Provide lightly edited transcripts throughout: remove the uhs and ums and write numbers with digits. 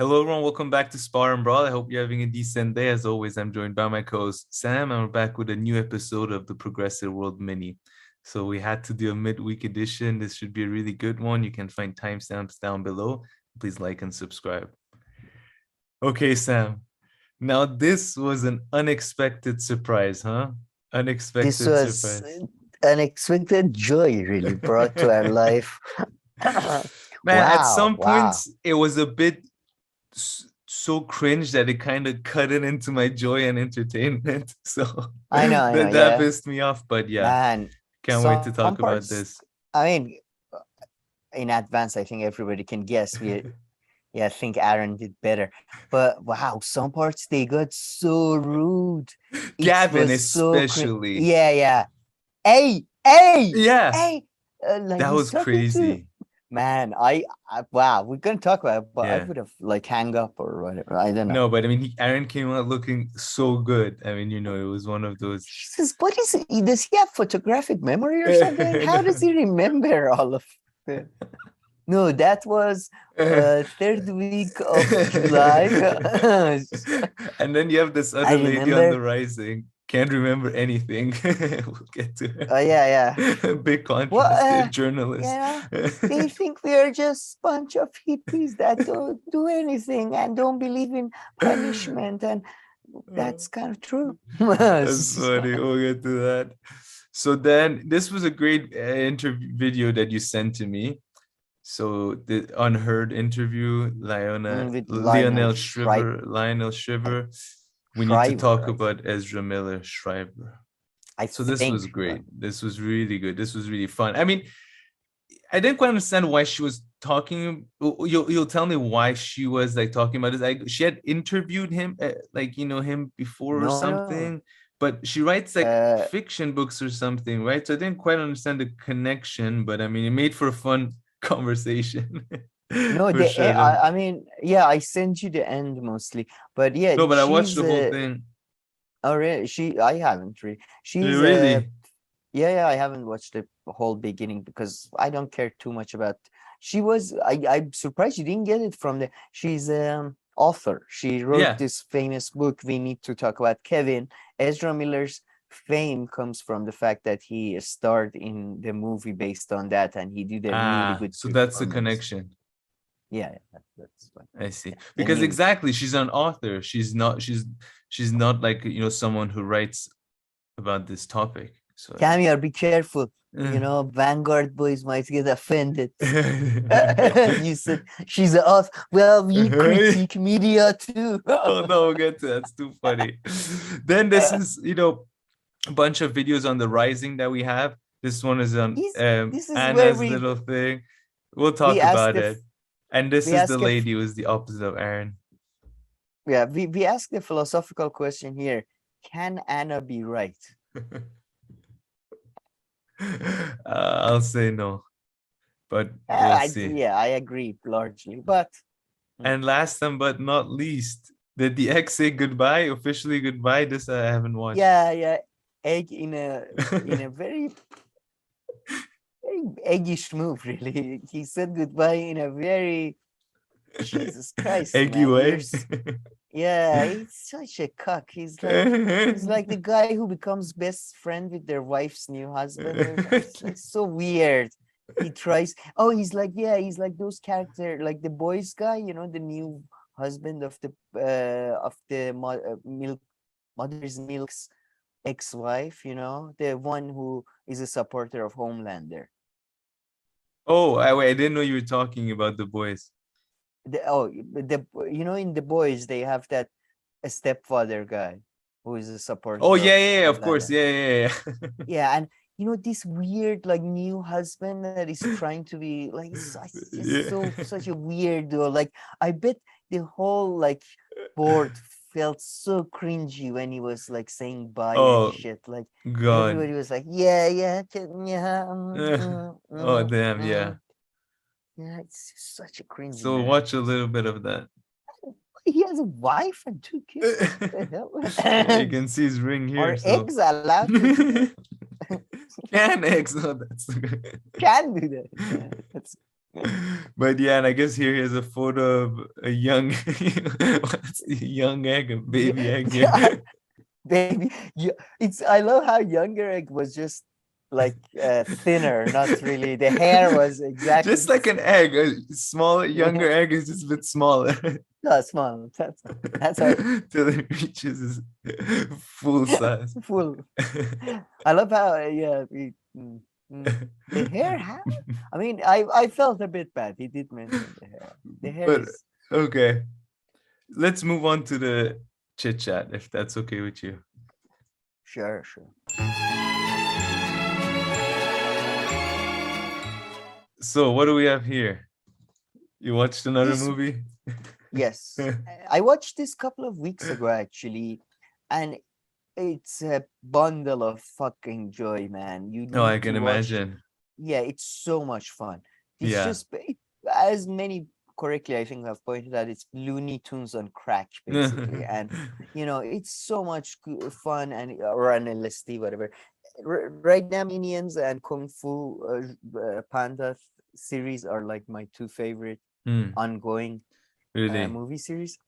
Hello, everyone. Welcome back to Spar and Brawl. I hope you're having a decent day. As always, I'm joined by my co-host Sam, and we're back with a new episode of the Progressive World Mini. So we had to do a midweek edition. This should be a really good one. You can find timestamps down below. Please like and subscribe. Okay, Sam. Now this was an unexpected surprise, huh? This Unexpected was surprise. unexpected joy really brought to our life. Man, at Wow, some wow. points it was a bit so cringe that it kind of cut it into my joy and entertainment. So I know, that yeah. pissed me off. But yeah, Man, can't wait to some talk about parts, this. I mean, in advance, I think everybody can guess. Yeah, I think Aaron did better. But wow, some parts they got so rude. It Gavin, was so especially. yeah, yeah. Hey, hey, Yeah, hey. Like that he's was talking to crazy. man. Wow, we're gonna talk about it, but I Yeah. would have like hang up or whatever. I don't know. No, but I mean, Aaron came out looking so good. I mean, it was one of those. Jesus, what is it? Does he have photographic memory or something? How does he remember all of it? No, that was third week of July. And then you have this I other lady on the remember. rising. Can't remember anything. We'll get to Yeah, yeah. her. Big Well, contrast there, journalist. they think we are just bunch of hippies that don't do anything and don't believe in punishment, and that's kind of true. That's funny. We'll get to that. So then, this was a great interview video that you sent to me. So the UnHeard interview, With Lionel Shriver. We need to Shriver, talk I think. about Ezra Miller Shriver. I So this was think, great. This was really good. This was really fun. I mean, I didn't quite understand why she was talking. You'll tell me why she was like talking about this. Like she had interviewed him, like him before or no, no. something. But she writes like Uh, fiction books or something, right? So I didn't quite understand the connection. But I mean, it made for a fun conversation no, for sure. I mean, yeah, I sent you the end mostly, but yeah, No, but I watched she's the whole thing. oh, really? I haven't really. She's Really? yeah, I haven't watched the whole beginning because I don't care too much about. She was. I'm surprised you didn't get it from the. She's author. She wrote Yeah. this famous book. We need to talk about Kevin. Ezra Miller's fame comes from the fact that he starred in the movie based on that, and he did a really Ah, good so that's the performance. connection. Yeah, that's what. I see. Yeah, I Because knew. exactly, she's an author. She's not like, someone who writes about this topic. So Camille, be careful. yeah. Vanguard boys might get offended. You said she's an author. Well, we critique media too. Oh no, we'll get to that. It's too funny. Then this is, a bunch of videos on the rising that we have. This one is on this this is where Anna's little thing. We'll we talk ask about the it. And this we is the ask if lady who's the opposite of Aaron. yeah we ask the philosophical question here: can Anna be right? I'll say no, but we'll see. Yeah, I agree largely, but And last time but not least, did the ex say goodbye, officially goodbye? This I haven't watched. yeah, yeah, egg in a very eggish move. Really, he said goodbye in a very Jesus Christ, Eggy man. way. Yeah, he's such a cuck. He's like the guy who becomes best friend with their wife's new husband. It's like so weird. He tries. Oh, he's like those character, like the boys guy, the new husband of the milk mother's milk's ex-wife, the one who is a supporter of Homelander. Oh, I didn't know you were talking about the boys. In the boys they have that a stepfather guy who is a Oh supporter yeah, of yeah, yeah, of course. Homelander. Yeah, yeah, yeah. Yeah, and this weird like new husband that is trying to be like just Yeah. such a weirdo. Like I bet the whole like board felt so cringy when he was like saying bye and Oh shit. Like God. everybody was like, yeah, yeah, yeah, Oh damn, yeah. yeah. It's such a cringy So man. watch a little bit of that. He has a wife and two kids. What the Yeah, you hell? can see his ring here. Are So eggs allowed to do that? can eggs. No, that's Can do that. Yeah, that's But yeah, and I guess here is a photo of a young, what's the young egg, a baby egg. Yeah, Yeah. baby. Yeah, I love how younger egg was just like thinner, not really. The hair was exactly Just the like an same. egg, a smaller, Yeah, younger egg is just a bit smaller. no, small. That's all. Till it reaches its full size. Full. I love how yeah. The hair. I mean, I felt a bit bad. He did mention the hair. The hair But is okay, let's move on to the chit chat if that's okay with you. sure, sure. So, what do we have here? You watched another This movie? yes, I watched this couple of weeks ago actually, and it's a bundle of fucking joy, man. You Oh, I need can to watch. imagine. Yeah, it's so much fun. It's Yeah. just as many correctly, I think I've pointed out. It's Looney Tunes on crack, basically, and it's so much fun and or an LSD, whatever. Right now, Minions and Kung Fu Panda series are like my two favorite ongoing Really? movie series.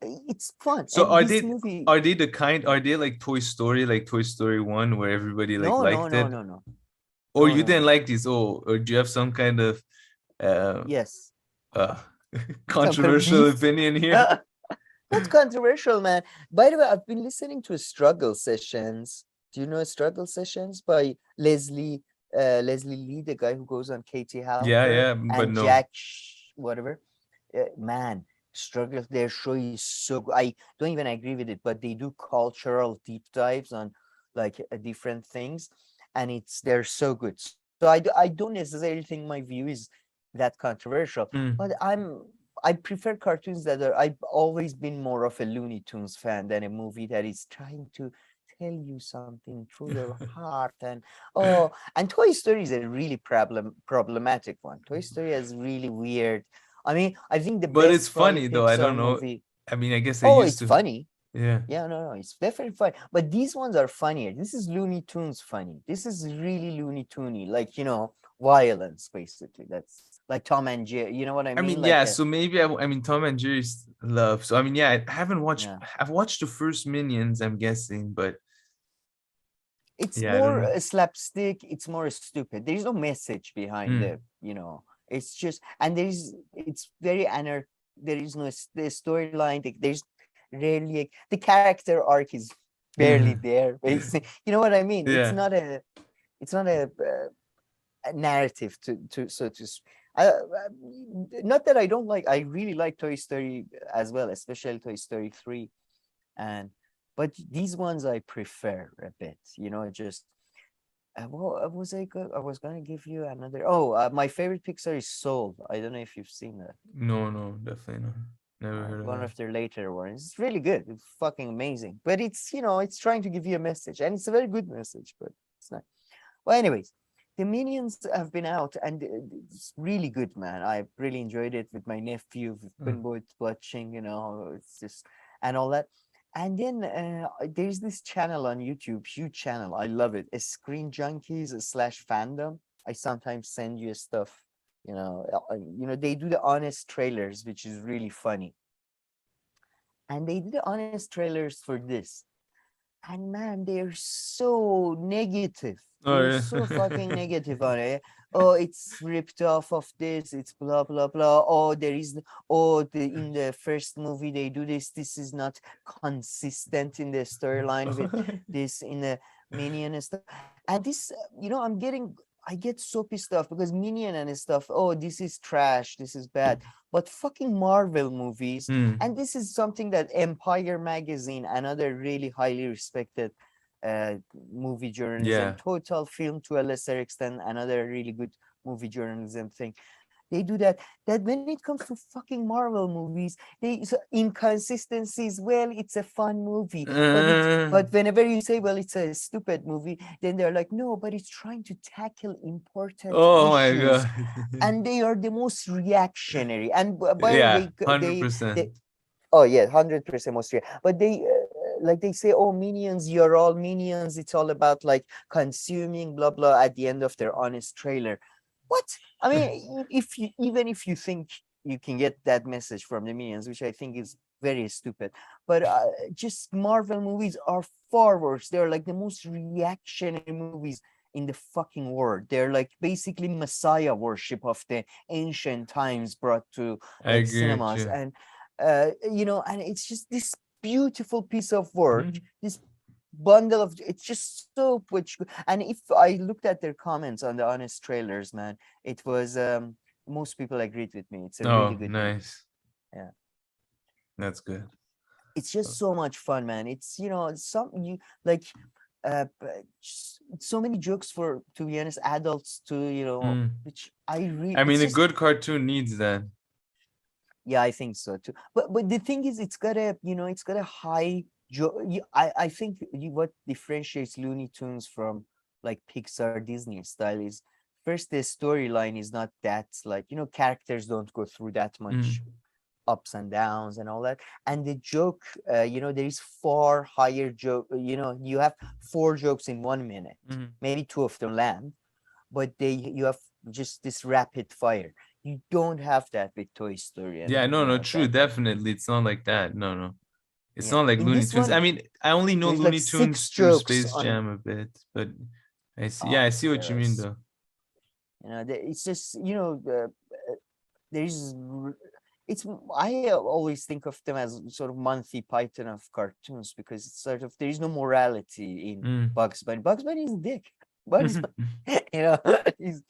It's fun, So and this movie. are they the kind are they like Toy Story, like Toy Story 1 where everybody like No, no, liked no, it? no, no, Or no, you no, didn't no. like these? Oh, or do you have some kind of uh Yes, uh some controversial beef. opinion here? Not controversial, man. By the way, I've been listening to Struggle Sessions. Do you know Struggle Sessions by Leslie Lee, the guy who goes on Katie Yeah, Halper yeah, but and no. Jack whatever? Man, Struggle. Their show is so good. I don't even agree with it, but they do cultural deep dives on like different things, and they're so good. So I don't necessarily think my view is that controversial, but I prefer cartoons that are. I've always been more of a Looney Tunes fan than a movie that is trying to tell you something through your heart. And Toy Story is a really problematic one. Toy Story is really weird. I mean, I think the But it's best probably funny though. I Pixar don't know. movie. I mean, I guess I Oh, used it's to. funny. Yeah. Yeah, no, it's definitely fun. But these ones are funnier. This is Looney Tunes funny. This is really Looney Toony, like violence basically. That's like Tom and Jerry. You know what I I mean? mean, Like yeah. a So maybe I mean Tom and Jerry's love. So I mean, yeah. I haven't watched. yeah. I've watched the first Minions. I'm guessing, but It's yeah, I don't more know. slapstick. It's more stupid. There is no message behind Mm. it. It's just and it's very there is no the storyline. There's rarely the character arc is barely there. Basically, you know what I mean? Yeah. It's not a narrative to so to not that I don't like. I really like Toy Story as well, especially Toy Story 3 and but these ones I prefer a bit. Just I was gonna give you another. Oh, my favorite Pixar is Soul. I don't know if you've seen that. No, no, definitely not. Never heard of One that. of their later ones. It's really good. It's fucking amazing. But it's trying to give you a message, and it's a very good message. But it's not. Well, anyways, the Minions have been out, and it's really good, man. I really enjoyed it with my nephew. We've been both watching, it's just and all that. And then there's this channel on YouTube, huge channel. I love it. It's Screen Junkies / fandom. I sometimes send you stuff. They do the honest trailers, which is really funny. And they did the honest trailers for this. And man, they're so negative. Oh They're yeah. so fucking negative on it. Oh, it's ripped off of this. It's blah blah blah. Oh, in the first movie they do this. This is not consistent in the storyline with this in the Minion and stuff. And this, I get so pissed off because Minion and stuff. Oh, this is trash. This is bad. But fucking Marvel movies. And this is something that Empire Magazine, another really highly respected movie journalism, Yeah. Total Film to a lesser extent, another really good movie journalism thing. They do that when it comes to fucking Marvel movies, inconsistencies. Well, it's a fun movie, but whenever you say, well, it's a stupid movie, then they're like, no, but it's trying to tackle important Oh my issues, god. and they are the most reactionary. And by the Yeah, way, they 100%. oh yeah, 100% most but they like they say, oh, Minions, you're all Minions. It's all about like consuming blah blah at the end of their honest trailer. what? I mean, if you even if you think you can get that message from the minions, which I think is very stupid, but just Marvel movies are far worse. They're like the most reactionary movies in the fucking world. They're like basically messiah worship of the ancient times brought to I like agree with cinemas, you. and you know, and it's just this beautiful piece of work, this bundle of, it's just so much good. And if I looked at their comments on the honest trailers, man, it was most people agreed with me. It's a really Oh, good movie. nice. Yeah, That's good. it's just so much fun, man. It's, you know, some you like so many jokes for, to be honest, adults to, you know, which I really, I it's mean, a just, good cartoon needs that. yeah, I think so too. But the thing is, it's got a, you know, it's got a high I think what differentiates Looney Tunes from like Pixar Disney style is, first, the storyline is not that, like, you know, characters don't go through that much ups and downs and all that, and the joke, you know, there is far higher joke, you know, you have 4 jokes in 1 minute, maybe 2 of them land, but you have just this rapid fire. You don't have that with Toy Story, and Yeah, no, you no, know true, that. definitely. It's not like that. No, no. It's Yeah, not like in Looney this Tunes. I one, mean, I only know there's like Looney 6 Tunes through jokes Space on, Jam a bit, but I see. Yeah, oh, I see what you mean, there's, though. you know, it's just, you know, there's it's, I always think of them as sort of Monty Python of cartoons, because it's sort of, there is no morality in Bugs Bunny. Bugs Bunny is a dick. Bugs Bunny, you know, he's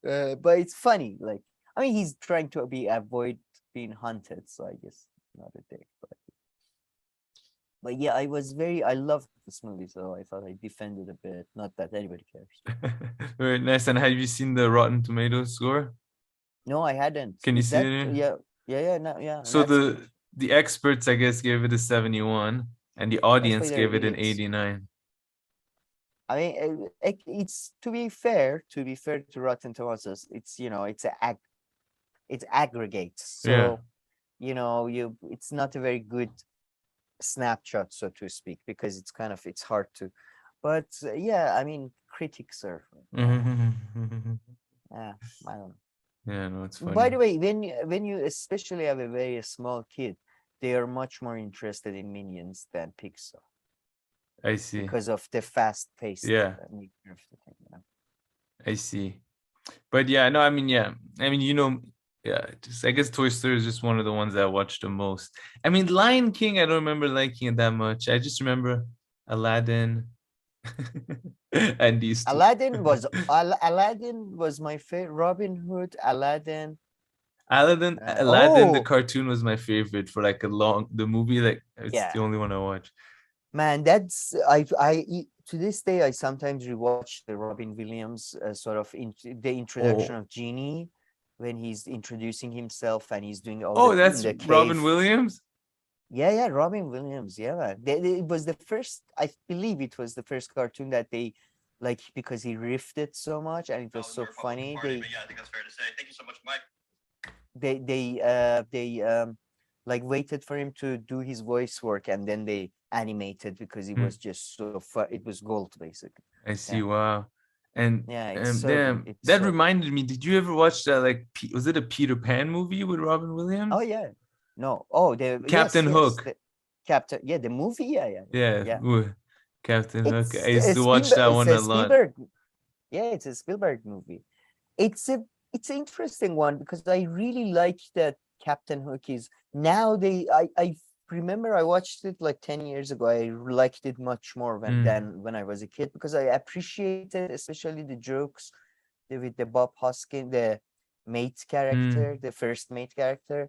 but it's funny. Like, I mean, he's trying to avoid being hunted, so I guess not a dick. But yeah, I love this movie, so I thought I defended a bit. Not that anybody cares. Very nice. And have you seen the Rotten Tomatoes score? No, I hadn't. Can you Is see that, it here? yeah, no, yeah, So that's the experts, I guess, gave it a 71, and the that's why audience they're gave it an idiots. 89. I mean, it's, to be fair to Rotten Tomatoes, it's, you know, it's aggregates. Yeah. So, you know, it's not a very good snapshot, so to speak, because it's kind of, it's hard to, but yeah, I mean, critics are, yeah, I don't know. Yeah, no, it's By funny. the way, when you especially have a very small kid, they are much more interested in Minions than Pixar, I see. because of the fast-paced Yeah, nature of the thing, you know? I see. But yeah, no, I mean, yeah. I mean, you know, yeah, just I guess Toy Story is just one of the ones that I watched the most. I mean, Lion King, I don't remember liking it that much. I just remember Aladdin and these two. Aladdin was my favorite. Robin Hood, Aladdin. Aladdin, the Oh, cartoon was my favorite for like the movie, like it's yeah, the only one I watch. man, that's to this day I sometimes rewatch the Robin Williams sort of the introduction Oh, of Genie, when he's introducing himself and he's doing all oh, the in that's the Robin cave. Williams. Yeah, Robin Williams. Yeah, man. It was the first, I believe it was the first cartoon that they, like, because he riffed it so much and it was so funny. Yeah, I think that's fair to say. Thank you so much, Mike. They like waited for him to do his voice work, and then they animated, because it was just so fun. It was gold, basically. I see. Yeah. Wow. And Yeah, it's so good. damn, It's that so good. reminded me. Did you ever watch that? Like, was it a Peter Pan movie with Robin Williams? Oh yeah. No. Oh, Captain Hook. Captain. Yeah, the movie. Yeah. Ooh, Captain Hook. I It's used a to watch that It's one a a lot. Spielberg. Yeah, it's a Spielberg movie. It's an interesting one, because I really like that Captain Hook is now I remember I watched it like 10 years ago. I liked it much more than when I was a kid, because I appreciated especially the jokes with the Bob Hoskin, the mate character, the first mate character.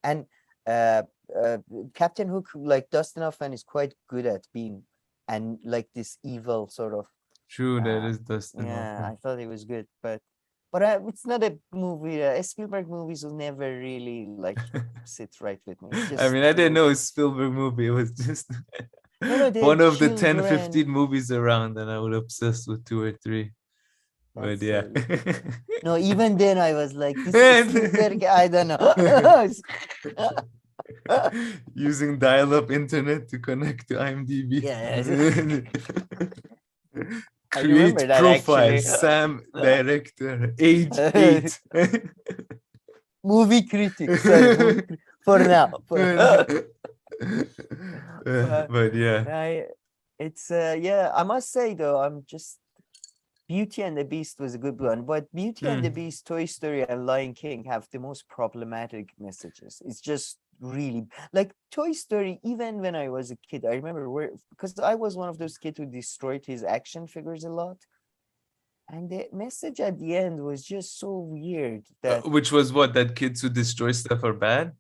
And uh, uh, Captain Hook, like Dustin Hoffman, is quite good at being, and like this evil sort of. True, that is Dustin Yeah, Hoffman. I thought it was good, but it's not a movie. Spielberg movies will never really like sit right with me. It's I just mean, I didn't too. know it's Spielberg movie. It was just No, they're one of the 10, 15 children. movies around, and I would obsess with 2 or 3. But That's yeah. no. Even then, I was like, "This is Spielberg." I don't know. Using dial-up internet to connect to IMDb. Yeah. I remember Create that profile, actually. Sam, director, age 8. Movie critic. Sorry, for now. But yeah. It's yeah, I must say though, I'm just Beauty and the Beast was a good one, but Beauty and the Beast, Toy Story, and Lion King have the most problematic messages. It's just really like Toy Story. Even when I was a kid, I remember because I was one of those kids who destroyed his action figures a lot, and the message at the end was just so weird that Which was what, that kids who destroy stuff are bad?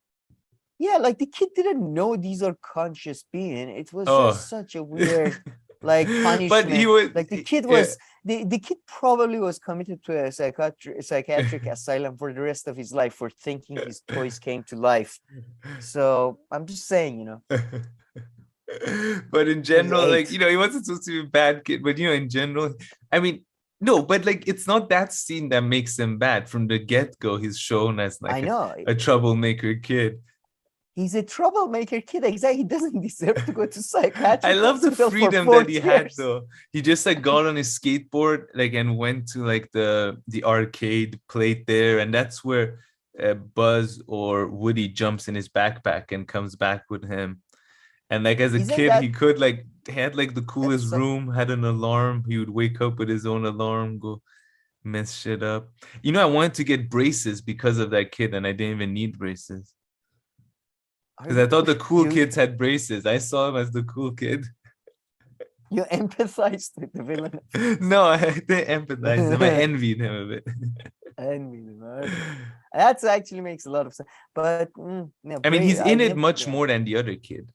yeah, like the kid didn't know these are conscious being. It was Oh. just such a weird like punishment. But he was like the kid was the kid probably was committed to a psychiatric asylum for the rest of his life for thinking his toys came to life. So I'm just saying, you know. But in general, like, you know, he wasn't supposed to be a bad kid, but you know, in general, I mean, no, but like it's not that scene that makes him bad. From the get-go, he's shown as like a troublemaker kid. He's a troublemaker kid. Exactly. He doesn't deserve to go to psychiatric. I love the freedom that he had though. He just like got on his skateboard like and went to like the arcade, played there, and that's where Buzz or Woody jumps in his backpack and comes back with him. And like as a kid, he could like had like the coolest room, had an alarm. He would wake up with his own alarm, go mess shit up. You know, I wanted to get braces because of that kid, and I didn't even need braces. Because I thought the cool kids had braces. I saw him as the cool kid. You empathized with the villain? No, I didn't empathize him. I envied him a bit. Envied him. That actually makes a lot of sense. But no, I mean, he's in it much more than the other kid.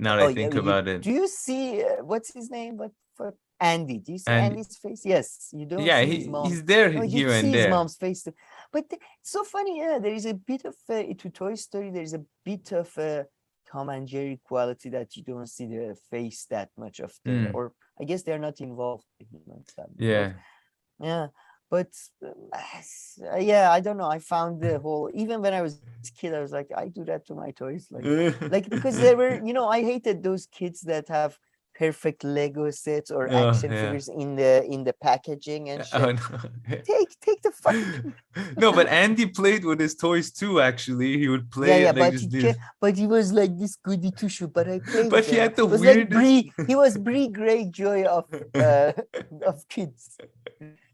Now that I think about it. Do you see what's his name? What for Andy? Do you see Andy's face? Yes, you don't. Yeah, see his mom. he's there no, here you and see there. His mom's face too. But it's so funny. Yeah, there is a bit of to Toy Story. There is a bit of Tom and Jerry quality that you don't see the face that much of the. Or I guess they're not involved. Yeah. But, yeah. But yeah, I don't know. I found the whole, even when I was a kid, I was like, I do that to my toys. Like because they were, you know, I hated those kids that have perfect Lego sets or action figures in the packaging and shit. Oh, no. Take the fucking No, but Andy played with his toys too, actually. He would play but he was like this goody two shoe, but I played but with he him. had the weirdest weirdest he was Brie Greyjoy of kids.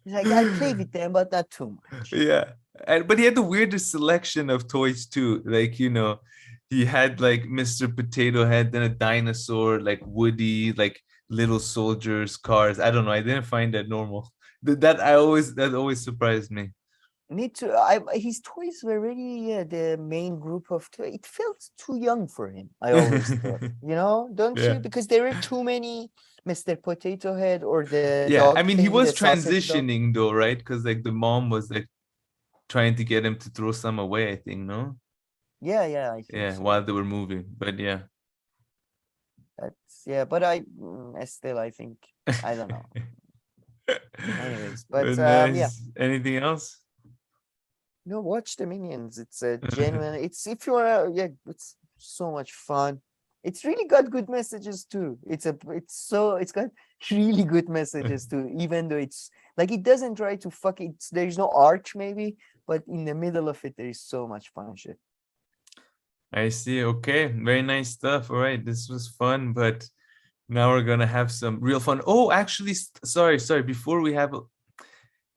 He's like, I play with them, but not too much. Yeah. But he had the weirdest selection of toys too. Like, you know, he had like Mr. Potato Head, then a dinosaur, like Woody, like little soldiers, cars. I don't know. I didn't find that normal. That always surprised me. Me too. His toys were really the main group of toys. It felt too young for him. I always thought, you know, don't you? Because there were too many Mr. Potato Head or the dog. I mean, he was transitioning though, right? Because like the mom was like trying to get him to throw some away, I think, no? Yeah, I think so. While they were moving, but yeah. That's but I still I think I don't know. Anyways, but nice. Anything else? No, watch the Minions. It's a genuine. It's if you wanna, it's so much fun. It's really got good messages too. It's got really good messages too. Even though it's like it doesn't try to fuck it. There's no arch maybe, but in the middle of it there is so much fun shit. I see. Okay, very nice stuff. All right, this was fun, but now we're gonna have some real fun. Oh, actually, sorry. Before we have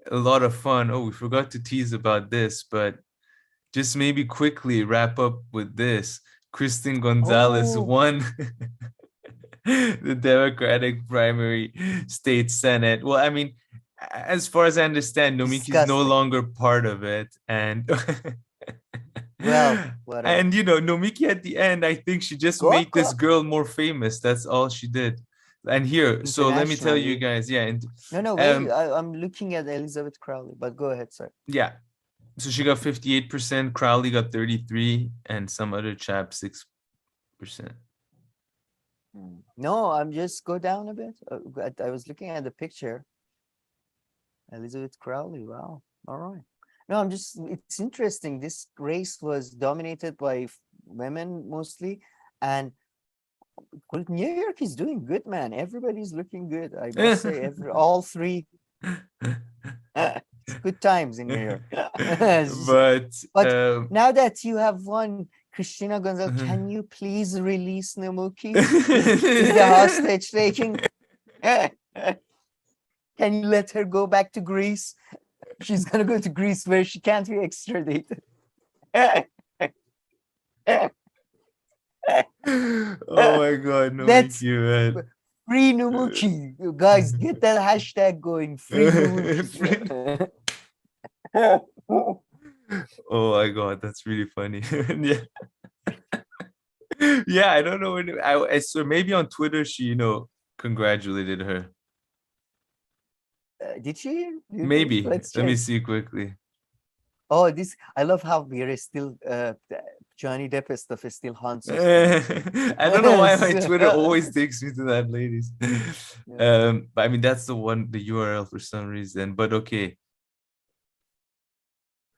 a lot of fun. Oh, we forgot to tease about this, but just maybe quickly wrap up with this. Kristen Gonzalez won the Democratic primary state Senate. Well, I mean, as far as I understand, Nomiki's no longer part of it. And well, whatever. And you know, Nomiki at the end, I think she just made this girl more famous. That's all she did. And here, so let me tell you guys, wait, I'm looking at Elizabeth Crowley, but go ahead, sir. Yeah, so she got 58%, Crowley got 33%, and some other chap 6%. No, I'm just go down a bit. I was looking at the picture. Elizabeth Crowley, wow, all right. No, it's interesting. This race was dominated by women mostly, and New York is doing good, man. Everybody's looking good. I must say, all three. It's good times in New York. But But now that you have won, Christina Gonzalez, can you please release Namuki? Is the hostage taking? Can you let her go back to Greece? She's gonna go to Greece where she can't be extradited. Oh my God, no, That's thank you, man. free Namuki. You guys, get that hashtag going. Free Namuki. Oh my God, that's really funny. Yeah. Yeah, I don't know when I swear maybe on Twitter she, congratulated her. Did she? You think? Maybe. Let's Let me check. see quickly. Oh, this I love how we're still Johnny Depp stuff is still haunts us. I don't know why my Twitter always takes me to that, ladies. Yeah. But I mean that's the URL for some reason. But okay.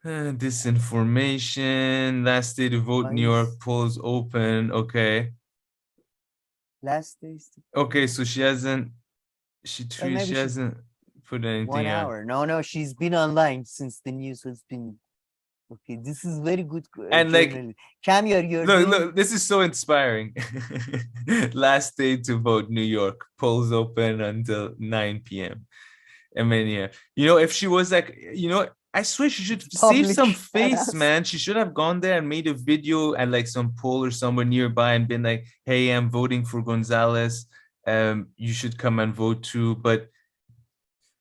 Disinformation. Last day to vote. New York polls open. Okay. Last days. Okay, so she hasn't. She maybe hasn't put anything 1 out. hour. No, she's been online since the news has been. Okay, this is very good. And like, Kam, you're look, this is so inspiring. Last day to vote, New York. Polls open until 9 p.m. I mean, yeah. If she was like, I swear she should save some face, man. She should have gone there and made a video and like some poll or somewhere nearby and been like, hey, I'm voting for Gonzalez. You should come and vote too. But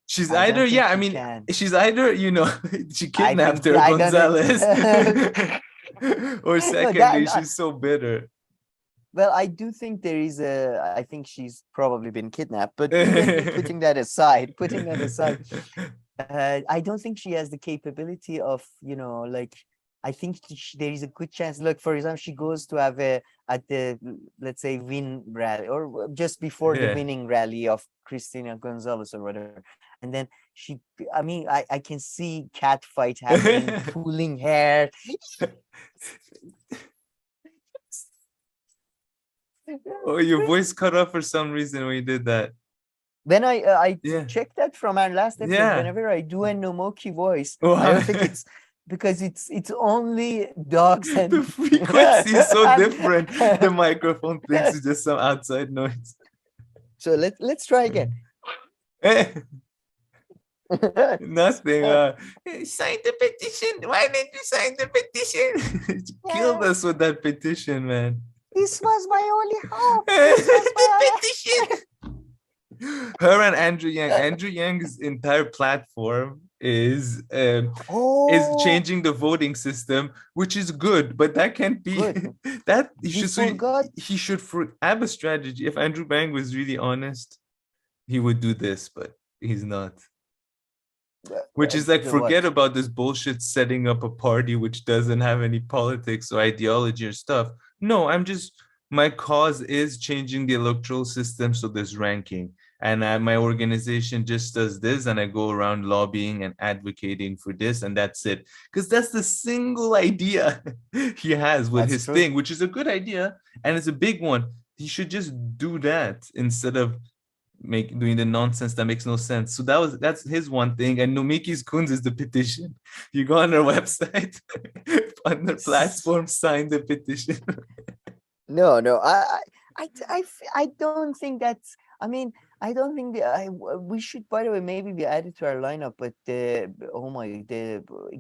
she's either, she's either, she kidnapped her, Gonzalez. Or secondly, she's so bitter. Well, I do think there is I think she's probably been kidnapped, but even putting that aside, I don't think she has the capability of, like, I think there is a good chance. Look, for example, she goes to have at the, let's say, win rally or just before the winning rally of Christina Gonzalez or whatever. And then I can see cat fight happening, pulling hair. Oh, your voice cut off for some reason when you did that. When I checked that from our last episode, whenever I do a Nomoki voice, I don't think it's because it's only dogs and the frequency is so different. The microphone thinks it's just some outside noise. So let's try again. Nothing. Sign the petition. Why didn't you sign the petition? Killed us with that petition, man. This was my only hope. This was my petition. Her and Andrew Yang. Andrew Yang's entire platform is changing the voting system, which is good, but that can't be that he should have a strategy. If Andrew Bang was really honest, he would do this, but he's not. Which is like, forget about this bullshit setting up a party which doesn't have any politics or ideology or stuff. No, my cause is changing the electoral system so there's ranking. And my organization just does this, and I go around lobbying and advocating for this, and that's it. Because that's the single idea he has with his thing, which is a good idea, and it's a big one. He should just do that instead of doing the nonsense that makes no sense. So that's his one thing. And Nomiki's Kunz is the petition. You go on their website, on their platform, sign the petition. No, I don't think that's. I mean, I don't think we should. By the way, maybe we add it to our lineup. But the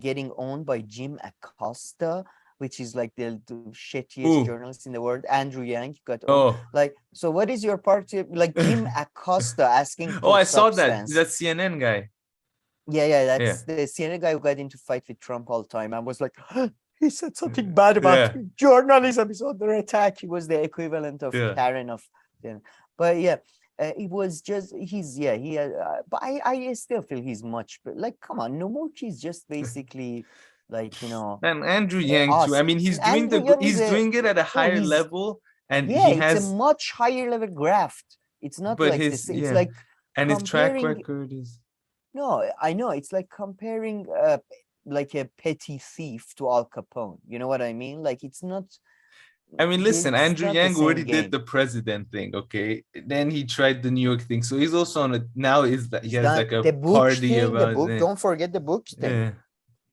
getting owned by Jim Acosta, which is like the shittiest journalist in the world. Andrew Yang got owned. Like, so what is your party like? Jim Acosta asking for I saw that. That CNN guy. Yeah, that's the CNN guy who got into fight with Trump all the time. I was like, he said something bad about journalism is under attack. He was the equivalent of Karen of them. But it was just but I still feel he's much like, come on, Nomoki is just basically like, and Andrew Yang too. I mean, he's doing doing it at a higher level, and it's a much higher level graft. It's not like this. It's like, and his track record is I know it's like comparing like a petty thief to Al Capone. You know what I mean? Like, it's not. I mean, listen, it's Andrew not the Yang same already game. did the president thing, okay? Then he tried the New York thing. So he's also on a now is that he He's has done like a the book party thing. The about book. it. Don't forget the book thing. Yeah.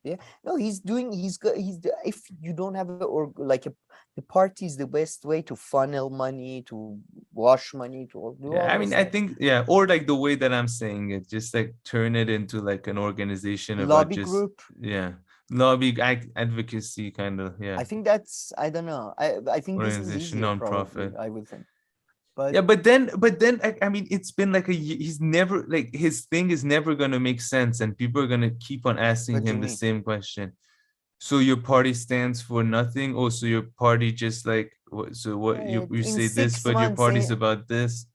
Yeah. No, he's doing. He's got. If you don't have the party is the best way to funnel money, to wash money, to do Yeah, all I this mean, I stuff. think, yeah, or like the way that I'm saying it, just like turn it into like an organization about Lobby just, group. yeah, lobby advocacy kind of, yeah, I think that's. I don't know. I think this is organization, easier. Probably. non-profit. I would think. But Yeah, but then, I mean, it's been like he's never, like, his thing is never gonna make sense, and people are gonna keep on asking what do you him the mean? same question. So your party stands for nothing? Oh, so your party just like, so what, you In say this, 6 but your months, party's about this?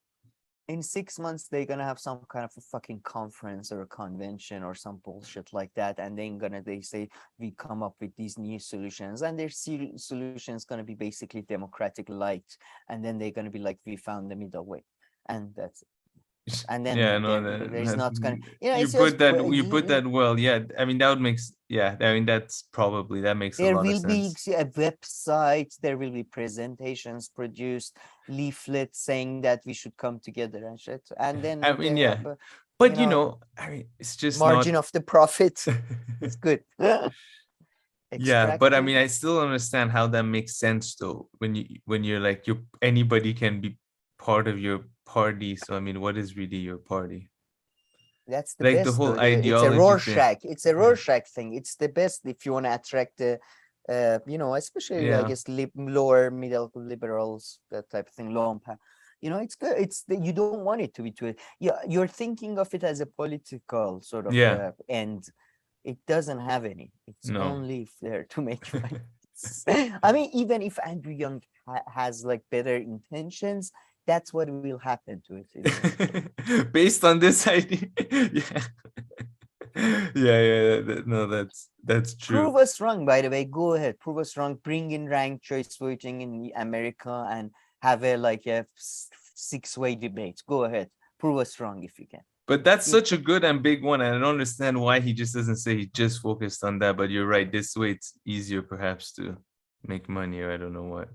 in 6 months they're gonna have some kind of a fucking conference or a convention or some bullshit like that, and then they say we come up with these new solutions, and their solutions gonna be basically democratic light, and then they're gonna be like, we found the middle way, and that's it. And Yeah, then no, there's not gonna, you it's just put that well. Yeah, I mean that would makes, yeah, I mean that's probably, that makes a there lot of will be sense. a website, there will be presentations produced, leaflets saying that we should come together and shit, and then I mean, they yeah, have but I mean, it's just margin not. of the profit. It's good. Yeah, but I Extracted. mean, I still understand how that makes sense though. When you're like, anybody can be part of your party. So I mean, what is really your party? That's the Like the best whole though. It's a ideology thing. Rorschach. It's a Yeah. Rorschach thing. It's the best if you want to attract the, especially I Yeah. guess lower middle liberals, that type of thing. It's good. You don't want it to be too. Yeah, you're thinking of it as a political sort of Yeah. end. It doesn't have any. It's No. only there to make money. I mean, even if Andrew Young has like better intentions, that's what will happen to it. Based on this idea. Yeah. Yeah. No, that's true. Prove us wrong, by the way. Go ahead, prove us wrong. Bring in ranked choice voting in America and have a six-way debate. Go ahead, prove us wrong if you can. But that's such a good and big one, and I don't understand why he just doesn't say he just focused on that. But you're right. This way, it's easier perhaps to make money, or I don't know what.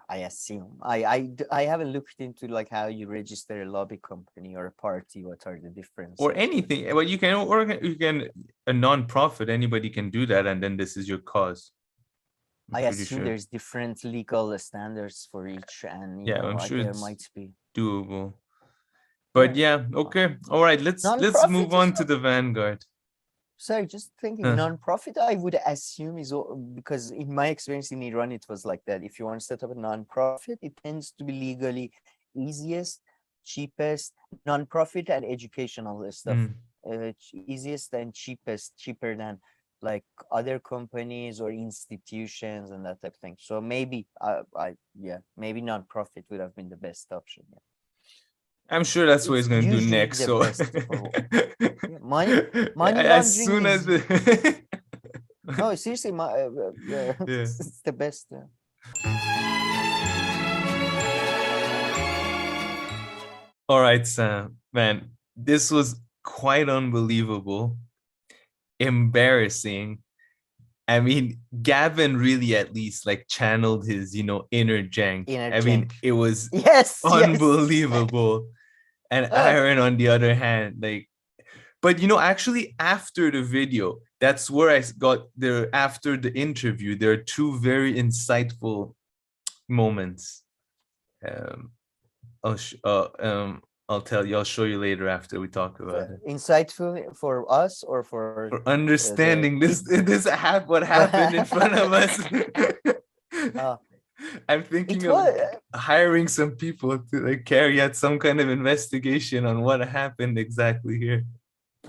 I assume. I haven't looked into like how you register a lobby company or a party. What are the differences? Or anything. Well, you can a non-profit. Anybody can do that, and then this is your cause. I assume there's different legal standards for each, and I'm sure there might be doable. But yeah, okay, all right. Let's move on to the Vanguard. Sorry, just thinking, non-profit, I would assume is, because in my experience in Iran, it was like that. If you want to set up a non-profit, it tends to be legally easiest, cheapest, non-profit and educational stuff. Easiest and cheapest, cheaper than like other companies or institutions and that type of thing. So maybe, maybe non-profit would have been the best option. Yeah. I'm sure that's what he's going to do next. So money laundering as soon as no, seriously, it's the best. All right, Sam, man, this was quite unbelievable, embarrassing. I mean, Gavin really at least like channeled his, inner Cenk. I mean, it was unbelievable. And Aaron, on the other hand, like, but actually after the video, that's where I got there. After the interview, there are two very insightful moments. I'll tell you. I'll show you later after we talk about it. Insightful for us or for understanding this what happened in front of us. I'm thinking of hiring some people to like carry out some kind of investigation on what happened exactly here.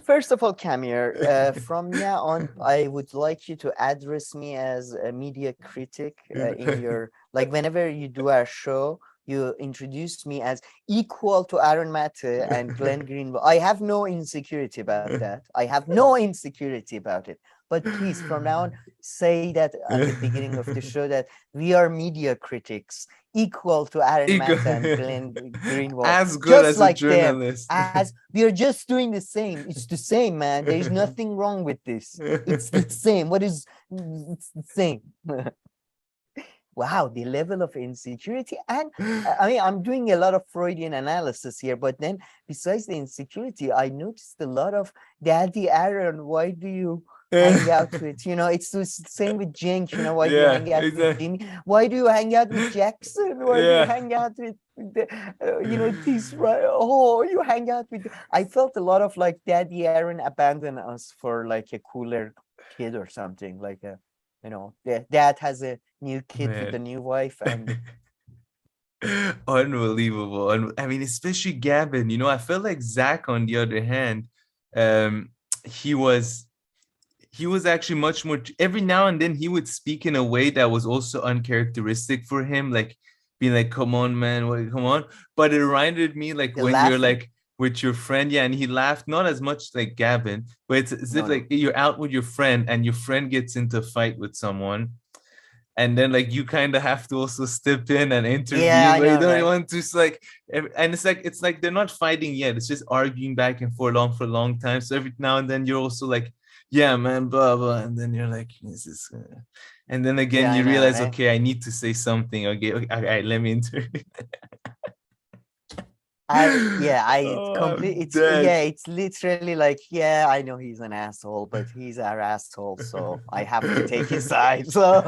First of all, Kamir, from now on, I would like you to address me as a media critic in your, like, whenever you do our show, you introduced me as equal to Aaron Maté and Glenn Greenwald. I have no insecurity about that. I have no insecurity about it. But please, from now on, say that at the beginning of the show that we are media critics, equal to Aaron Maté and Glenn Greenwald. As good just as like a journalist. As we are just doing the same. It's the same, man. There is nothing wrong with this. It's the same. It's the same. wow, the level of insecurity. And I mean, I'm doing a lot of Freudian analysis here, but then besides the insecurity, I noticed a lot of Daddy Aaron, why do you hang out with, it's the same with Cenk, why do you Yeah, hang out with exactly. Jimmy? Why do you hang out with Jackson? Why do you Yeah. hang out with the, this, right? Oh, you hang out with, I felt a lot of like Daddy Aaron abandoned us for like a cooler kid or something, like a, the dad has a new kid with a Man. new wife, and Unbelievable. I mean, especially Gavin, I felt like Zach, on the other hand, um, he was actually much more, every now and then he would speak in a way that was also uncharacteristic for him, like being like, come on, man, come on. But it reminded me like the when you're laughing. like with your friend, yeah, and he laughed, not as much like Gavin, but it's as if No, like you're out with your friend and your friend gets into a fight with someone, and then like you kind of have to also step in and yeah, intervene, I but you know, don't right? want to like, and it's like they're not fighting yet, it's just arguing back and forth for a long time, so every now and then you're also like, yeah, man, blah blah, and then you're like, this is and then again Yeah, I you know, realize, right? okay, I need to say something, okay, all right, let me intervene. I Oh, complete. I'm It's dead. it's literally like, yeah, I know he's an asshole, but he's our asshole, so I have to take his side. So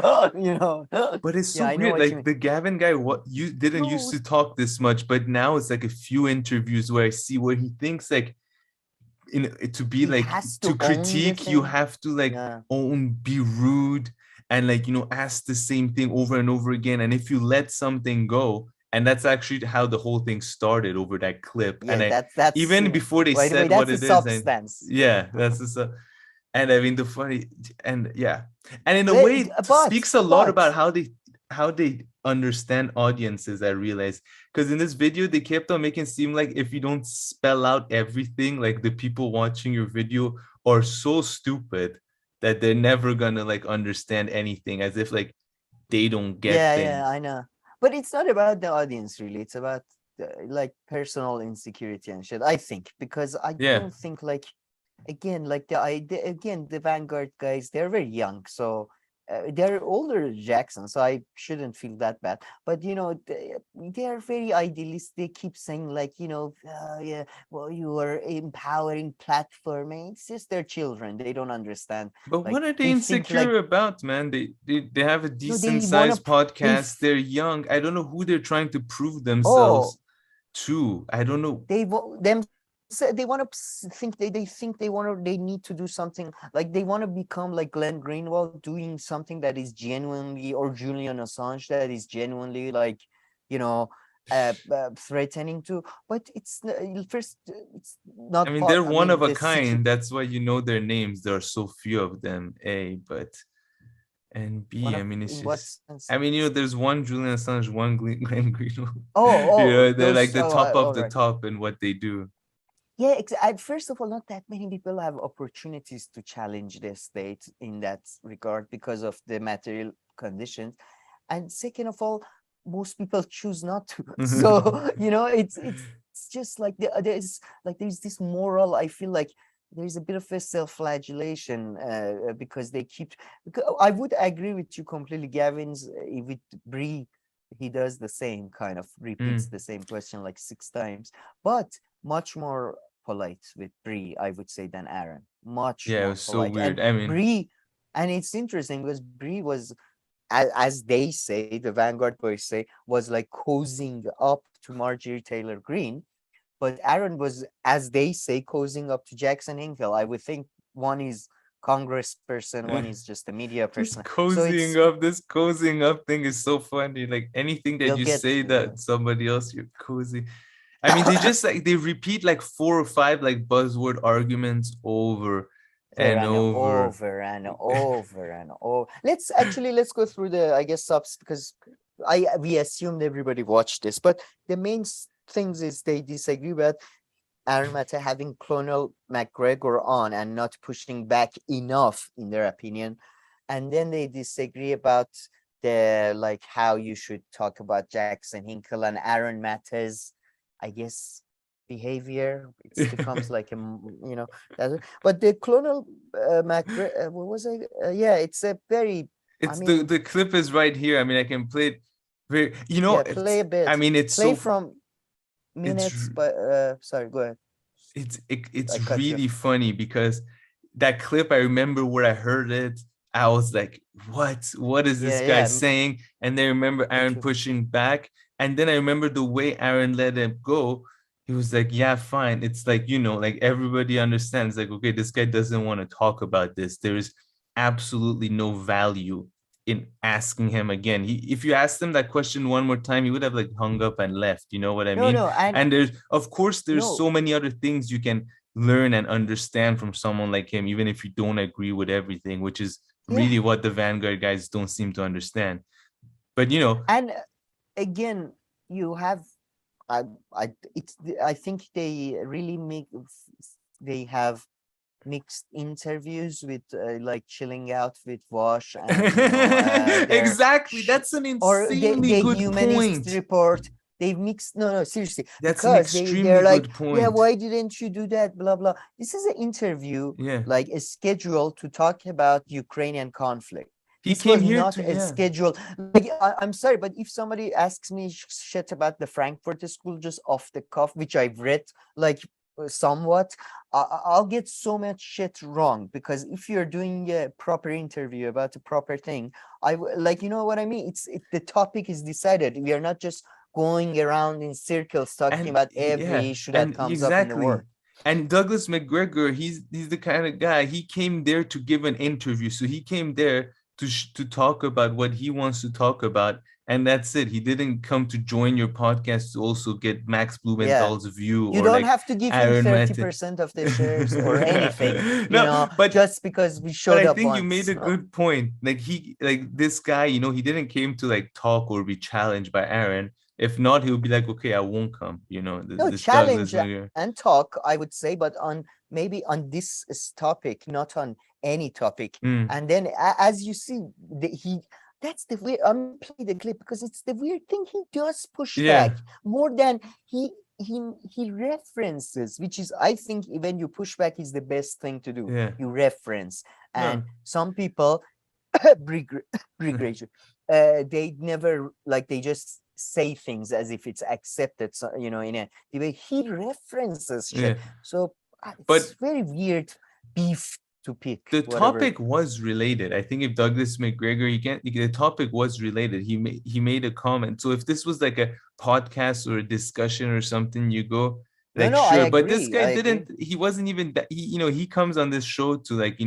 But it's so yeah, I know weird. what you Like mean. the Gavin guy, what you didn't used No, to talk this much, but now it's like a few interviews where I see where he thinks like, to be he like, has to to own the critique, you thing. have to like Yeah, be rude, and like, ask the same thing over and over again. And if you let something go, and that's actually how the whole thing started over that clip. And yeah. That's even before they by the way, said that's what the it is, and substance. yeah, that's just and I mean the funny, and yeah, and in a Well, way it but speaks a lot but about how they understand audiences, I realized, because in this video they kept on making it seem like if you don't spell out everything, like the people watching your video are so stupid that they're never gonna like understand anything, as if like they don't get yeah, I things. know. But it's not about the audience really. It's about like personal insecurity and shit, I think, because I Yeah, don't think like, again, like the Vanguard guys, they're very young, so they're older than Jackson, so I shouldn't feel that bad. But they are very idealistic. They keep saying like, yeah, well, you are empowering platforming. It's just their children. They don't understand. but Like what are they they think like, insecure about, man? They have a no, decent they wanna sized they podcast, they're young, I don't know who they're trying to prove oh, themselves to, I don't know. them they want to think they want to, they need to do something, like they want to become like Glenn Greenwald, doing something that is genuinely, or Julian Assange, that is genuinely like, you know threatening to, but first, it's I not mean, part, they're I one mean, of a the secret. kind. That's why you know their names. There are so few of them. A, but and One B. I of, mean, it's in what just. sense? I mean, there's one Julian Assange, one Glenn Greenwald. They're like Those, the top of all the right. top in what they do. Yeah, first of all, not that many people have opportunities to challenge the state in that regard because of the material conditions. And second of all, most people choose not to. So, it's just like there's this moral, I feel like there's a bit of a self-flagellation, because they keep, because I would agree with you completely, Gavin's, with Bree, he does the same, kind of repeats Mm. the same question like 6 times, but much more polite with Bree, I would say, than Aaron. Much Yeah, it more was so polite. And weird. I mean, Bree, and it's interesting because Bree was, as they say, the Vanguard boys say, was like cozying up to Marjorie Taylor Greene. But Aaron was, as they say, cozying up to Jackson Hinkle. I would think one is Congress person, one is just a media this person. So cozying up thing is so funny. Like anything that you'll you get, say that somebody else, you're cozy. I mean, they just like they repeat like 4 or 5 like buzzword arguments over over and and over. over and over and over. Let's go through the, I guess, subs, because we assumed everybody watched this, but the main things is they disagree about Aaron Maté having Clonal McGregor on and not pushing back enough, in their opinion. And then they disagree about the, like, how you should talk about Jackson Hinkle and Aaron Maté's, I guess, behavior. It becomes like but the Clonal McGregor, what was it? Yeah, it's a very It's the clip is right here. I mean, I can play it very, play a bit. I mean, it's play so from minutes, but sorry, go ahead. It's really funny because that clip, I remember where I heard it, I was like, what is this guy saying? And then I remember Aaron pushing back, and then I remember the way Aaron let him go. He was like, yeah, fine. It's like, like everybody understands, like, okay, this guy doesn't want to talk about this. There is absolutely no value in asking him again. If you asked him that question one more time, he would have like hung up and left. You know what I mean? And there's, of course, there's so many other things you can learn and understand from someone like him, even if you don't agree with everything, which is really what the Vanguard guys don't seem to understand. But and again, you have, I think they really they have mixed interviews with like chilling out with Wash and exactly, that's an insanely good humanist point. Report. They've mixed no seriously, that's because an extremely they're like, good point. yeah, why didn't you do that, blah blah. This is an interview, like a schedule to talk about Ukrainian conflict. He came here not a schedule. Like, I'm sorry, but if somebody asks me shit about the Frankfurt School just off the cuff, which I've read like somewhat, I'll get so much shit wrong, because if you're doing a proper interview about a proper thing, like, you know what I mean? The topic is decided. We are not just going around in circles talking about every issue that comes up in the world. And Douglas McGregor, he's the kind of guy, he came there to give an interview. So he came there to talk about what he wants to talk about, and that's it. He didn't come to join your podcast to also get Max Blumenthal's view. You don't have to give him 30% of the shares or anything, but just because we showed up. But I think you made a good point. Like this guy, he didn't came to like talk or be challenged by Aaron. If not, he'll be like, okay, I won't come. This challenge and talk, I would say, but maybe on this topic, not on any topic. And then, as you see, that's the weird. I'm play the clip because it's the weird thing. He does push back more than he references, which is, I think, when you push back is the best thing to do. You reference, and some people, they never, like, they just say things as if it's accepted. So, in a the way he references shit. So it's very weird beef to pick. The topic was related. I think if Douglas McGregor, the topic was related. He made a comment. So if this was like a podcast or a discussion or something, you go like, sure. But this guy didn't. He wasn't even that. He comes on this show to like,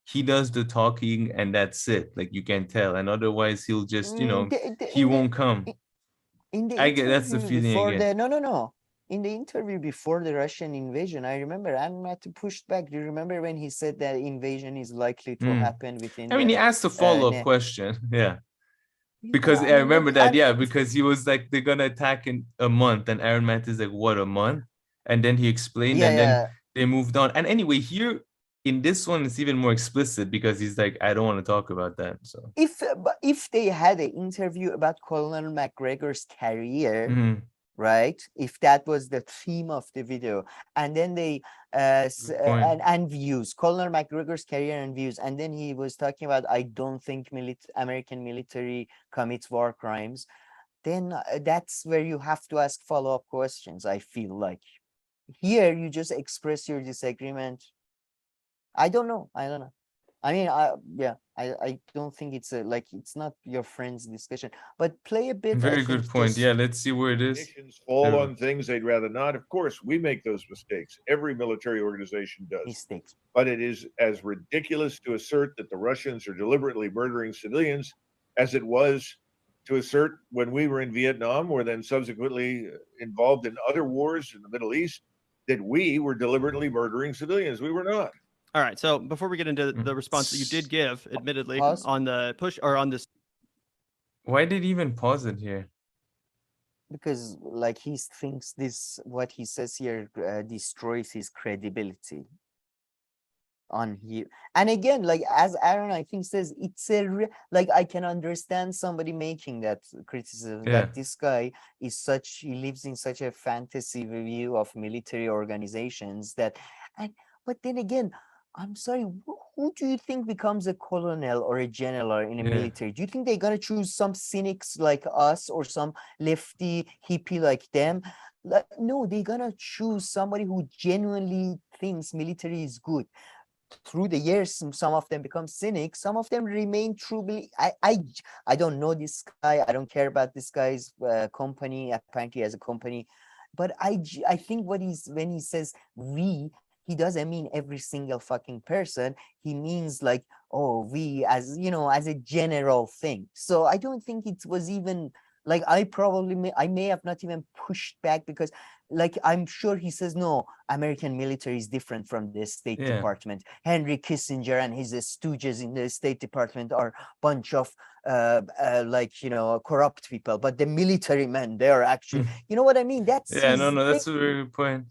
he does the talking and that's it. Like, you can tell. And otherwise he'll just, he won't come. I get that's the feeling again. No. In the interview before the Russian invasion, I remember Maté pushed back. Do you remember when he said that invasion is likely to happen within? I mean, he asked a follow-up question. Because I remember that. Because he was like, they're gonna attack in a month, and Aaron Maté is like, what, a month? And then he explained, and then they moved on. And anyway, here in this one, it's even more explicit because he's like, I don't want to talk about that. So if they had an interview about Colonel McGregor's career. Right, if that was the theme of the video, and then they and views, Colonel McGregor's career and views, and then he was talking about, I don't think American military commits war crimes, then that's where you have to ask follow-up questions. I feel like here you just express your disagreement. I don't know. I mean, I don't think it's it's not your friend's discussion, but play a bit. Very good point. Let's see where it is. Fall on things they'd rather not. Of course, we make those mistakes. Every military organization does. Mistakes. But it is as ridiculous to assert that the Russians are deliberately murdering civilians as it was to assert when we were in Vietnam, or then subsequently involved in other wars in the Middle East, that we were deliberately murdering civilians. We were not. All right. So before we get into the response that you did give, admittedly, on the push or on this. Why did he even pause it here? Because like he thinks what he says here destroys his credibility on here. And again, like as Aaron, I think says, it's like I can understand somebody making that criticism that this guy is he lives in such a fantasy view of military organizations but then again, I'm sorry, who do you think becomes a colonel or a general in the military? Do you think they're gonna choose some cynics like us or some lefty hippie like them? Like, no, they're gonna choose somebody who genuinely thinks military is good. Through the years, some of them become cynics, some of them remain truly. I don't know this guy, I don't care about this guy's company, apparently as a company, but I think when he says we, he doesn't mean every single fucking person. He means like, oh, we, as as a general thing. So I don't think it was even like, I may have not even pushed back, because like, I'm sure he says, no, American military is different from the State Department. Henry Kissinger and his stooges in the State Department are bunch of corrupt people, but the military men, they are actually, you know what I mean? That's that's a very good point.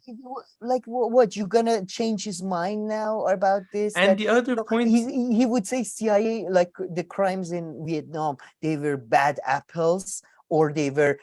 Like, what, you gonna change his mind now about this? And the other point, he would say CIA, like the crimes in Vietnam, they were bad apples, or they were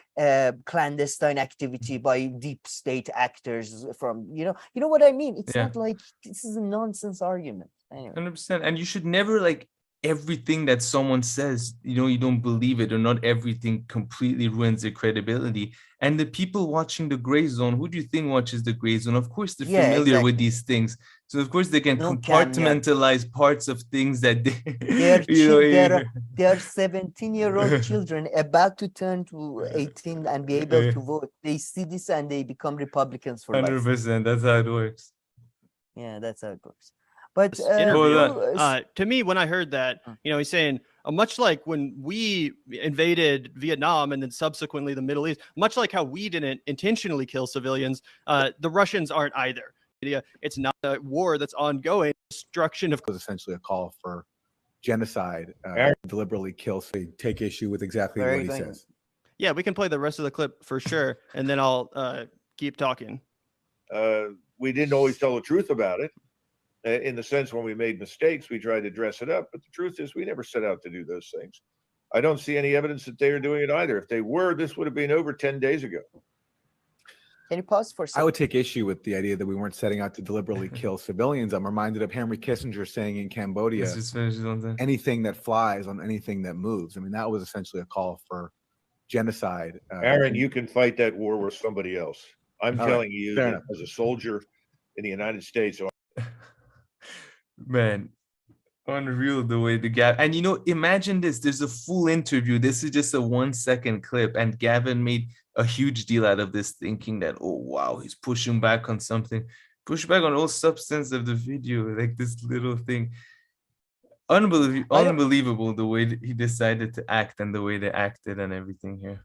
clandestine activity by deep state actors from, you know what I mean? It's not like, this is a nonsense argument. Anyway. 100%. And you should never, like, everything that someone says, you don't believe it, or not everything completely ruins their credibility. And the people watching the Gray Zone, who do you think watches the Gray Zone? Of course, they're familiar with these things. So of course they can compartmentalize parts of things that they are 17-year-old children about to turn to 18 and be able to vote. They see this and they become Republicans for 100%. That's how it works. Yeah, that's how it works. But to me, when I heard that, he's saying, much like when we invaded Vietnam and then subsequently the Middle East, much like how we didn't intentionally kill civilians, the Russians aren't either. It's not a war that's ongoing. Destruction of was essentially a call for genocide, deliberately kill. So they take issue with exactly what he says. Yeah, we can play the rest of the clip for sure, and then I'll keep talking. We didn't always tell the truth about it. In the sense, when we made mistakes, we tried to dress it up. But the truth is, we never set out to do those things. I don't see any evidence that they are doing it either. If they were, this would have been over 10 days ago. Can you pause for a second? I would take issue with the idea that we weren't setting out to deliberately kill civilians. I'm reminded of Henry Kissinger saying in Cambodia, anything that flies on anything that moves. I mean, that was essentially a call for genocide. Aaron, you can fight that war with somebody else. I'm telling you that as a soldier in the United States. Man, unreal the way the Gavin, and imagine this, there's a full interview. This is just a 1-second clip, and Gavin made a huge deal out of this, thinking that, oh wow, he's pushing back on something, push back on all substance of the video, like this little thing. Unbelievable the way that he decided to act and the way they acted and everything here.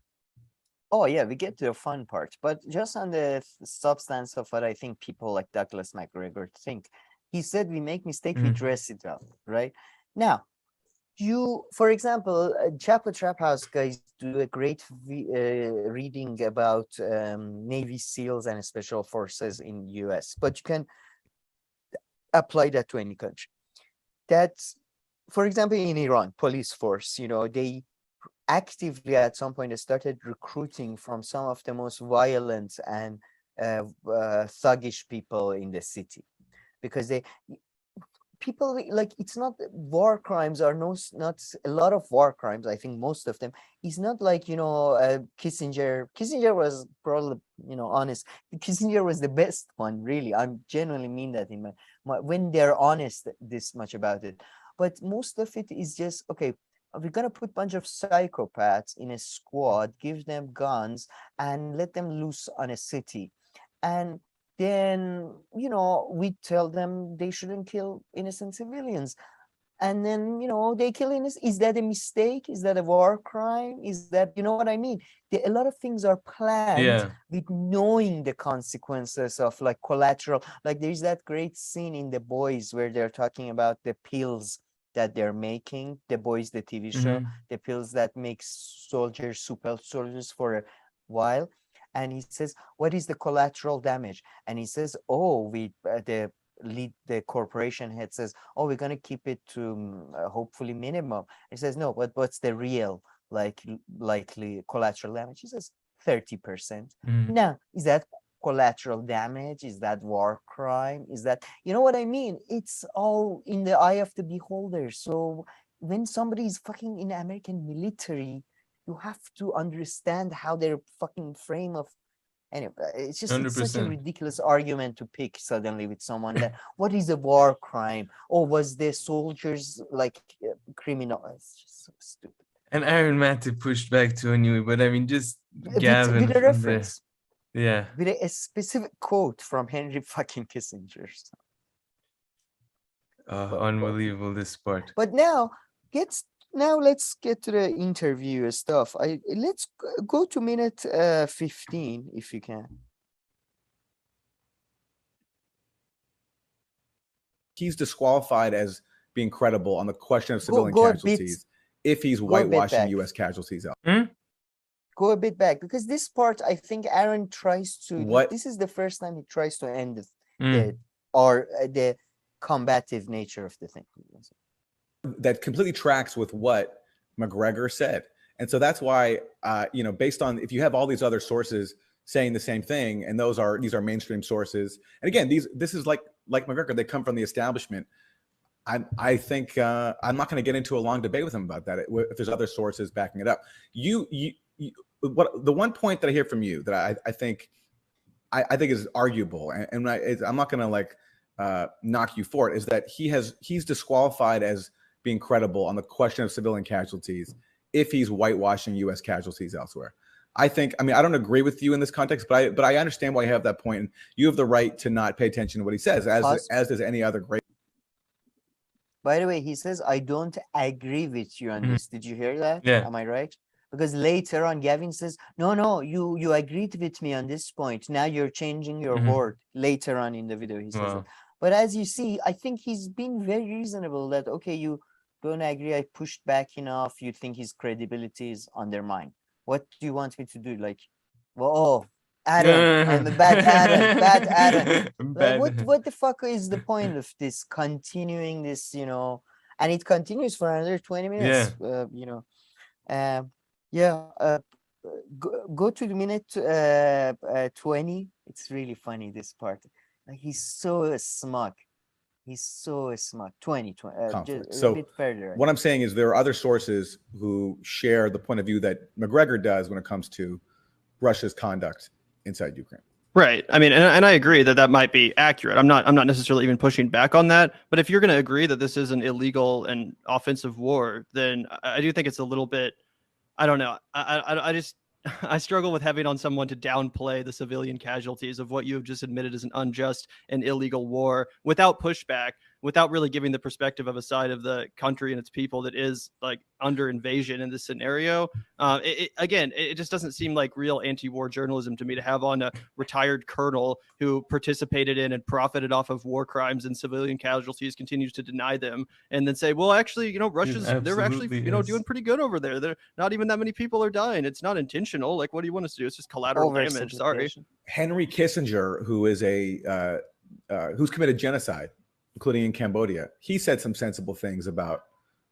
Oh yeah, we get to the fun part, but just on the substance of what I think people like Douglas McGregor think. He said, we make mistake, we dress it up, right? Now, for example, Chapel Trap House guys do a great reading about Navy SEALs and Special Forces in US, but you can apply that to any country. That's, for example, in Iran, police force, they actively at some point started recruiting from some of the most violent and thuggish people in the city. Because people like, it's not war crimes are not a lot of war crimes. I think most of them is not like, Kissinger was probably, honest. Kissinger was the best one, really. I genuinely mean that in my when they're honest this much about it. But most of it is just, okay, we're going to put a bunch of psychopaths in a squad, give them guns and let them loose on a city. And then, we tell them they shouldn't kill innocent civilians. And then, they kill innocent. Is that a mistake? Is that a war crime? Is that, you know what I mean? A lot of things are planned with knowing the consequences of like collateral. Like there's that great scene in The Boys where they're talking about the pills that they're making. The Boys, the TV show, the pills that make soldiers, super soldiers for a while. And he says, what is the collateral damage? And he says, oh, the corporation head says, oh, we're going to keep it to hopefully minimum. He says, no, but what's the real likely collateral damage? He says 30%. Now, is that collateral damage? Is that war crime? Is that, you know what I mean? It's all in the eye of the beholder. So when somebody is fucking in the American military, you have to understand how their fucking frame of, anyway, it's just it's such a 100%. ridiculous argument to pick suddenly with someone that what is a war crime, or was the soldiers like criminal? It's just so stupid. And Aaron Maté pushed back to a new, but I mean, just Gavin with a from reference, yeah, with a specific quote from Henry fucking Kissinger. unbelievable this part. But now let's get to the interview stuff. Let's go to minute 15 if you can. He's disqualified as being credible on the question of civilian casualties if he's whitewashing U.S. casualties out. Go a bit back, because this part I think Aaron tries to. This is the first time he tries to end the combative nature of the thing. That completely tracks with what McGregor said. And so that's why, based on, if you have all these other sources saying the same thing, and these are mainstream sources. And again, this is like McGregor, they come from the establishment. I think I'm not going to get into a long debate with him about that if there's other sources backing it up. The one point that I hear from you that I think is arguable, and I'm not going to knock you for it, is that he's disqualified as being credible on the question of civilian casualties if he's whitewashing U.S. casualties elsewhere. I don't agree with you in this context, but I understand why you have that point, and you have the right to not pay attention to what he says, as does any other great. By the way, he says, I don't agree with you on this. Did you hear that? Yeah. Am I right? Because later on, Gavin says, no, you agreed with me on this point. Now you're changing your word. Later on in the video, he says it. But as you see, I think he's been very reasonable that, okay, you don't agree, I pushed back enough, you think his credibility is undermined. What do you want me to do? Adam, I'm a bad Adam. What the fuck is the point of this continuing this, and it continues for another 20 minutes, go to the minute 20. It's really funny, this part. He's so smug. 20 just a bit further. What I'm saying is there are other sources who share the point of view that McGregor does when it comes to Russia's conduct inside Ukraine. Right. I mean, and I agree that might be accurate. I'm not necessarily even pushing back on that. But if you're going to agree that this is an illegal and offensive war, then I do think it's a little bit, I don't know. I struggle with having on someone to downplay the civilian casualties of what you have just admitted is an unjust and illegal war without pushback, without really giving the perspective of a side of the country and its people that is under invasion in this scenario. It just doesn't seem like real anti-war journalism to me to have on a retired colonel who participated in and profited off of war crimes and civilian casualties, continues to deny them, and then say, well, actually, they're actually, doing pretty good over there. They're not even that many people are dying. It's not intentional. What do you want us to do? It's just collateral damage. Sorry. Henry Kissinger, who is who's committed genocide, including in Cambodia, he said some sensible things about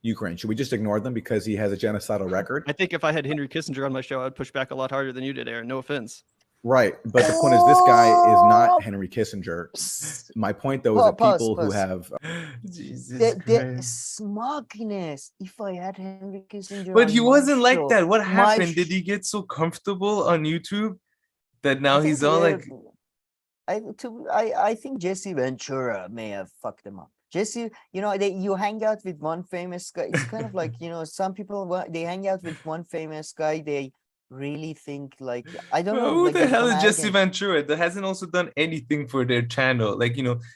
Ukraine. Should we just ignore them because he has a genocidal record? I think if I had Henry Kissinger on my show, I'd push back a lot harder than you did, Aaron. No offense. Right. But the point is, this guy is not Henry Kissinger. My point, though, is that people who have the smugness. If I had Henry Kissinger, but he wasn't like that. What happened? Did he get so comfortable on YouTube that now he's all like? I think Jesse Ventura may have fucked him up. Jesse, you hang out with one famous guy. It's kind of like, some people, they hang out with one famous guy. They really think I don't know. Who the hell is Jesse Ventura? That hasn't also done anything for their channel.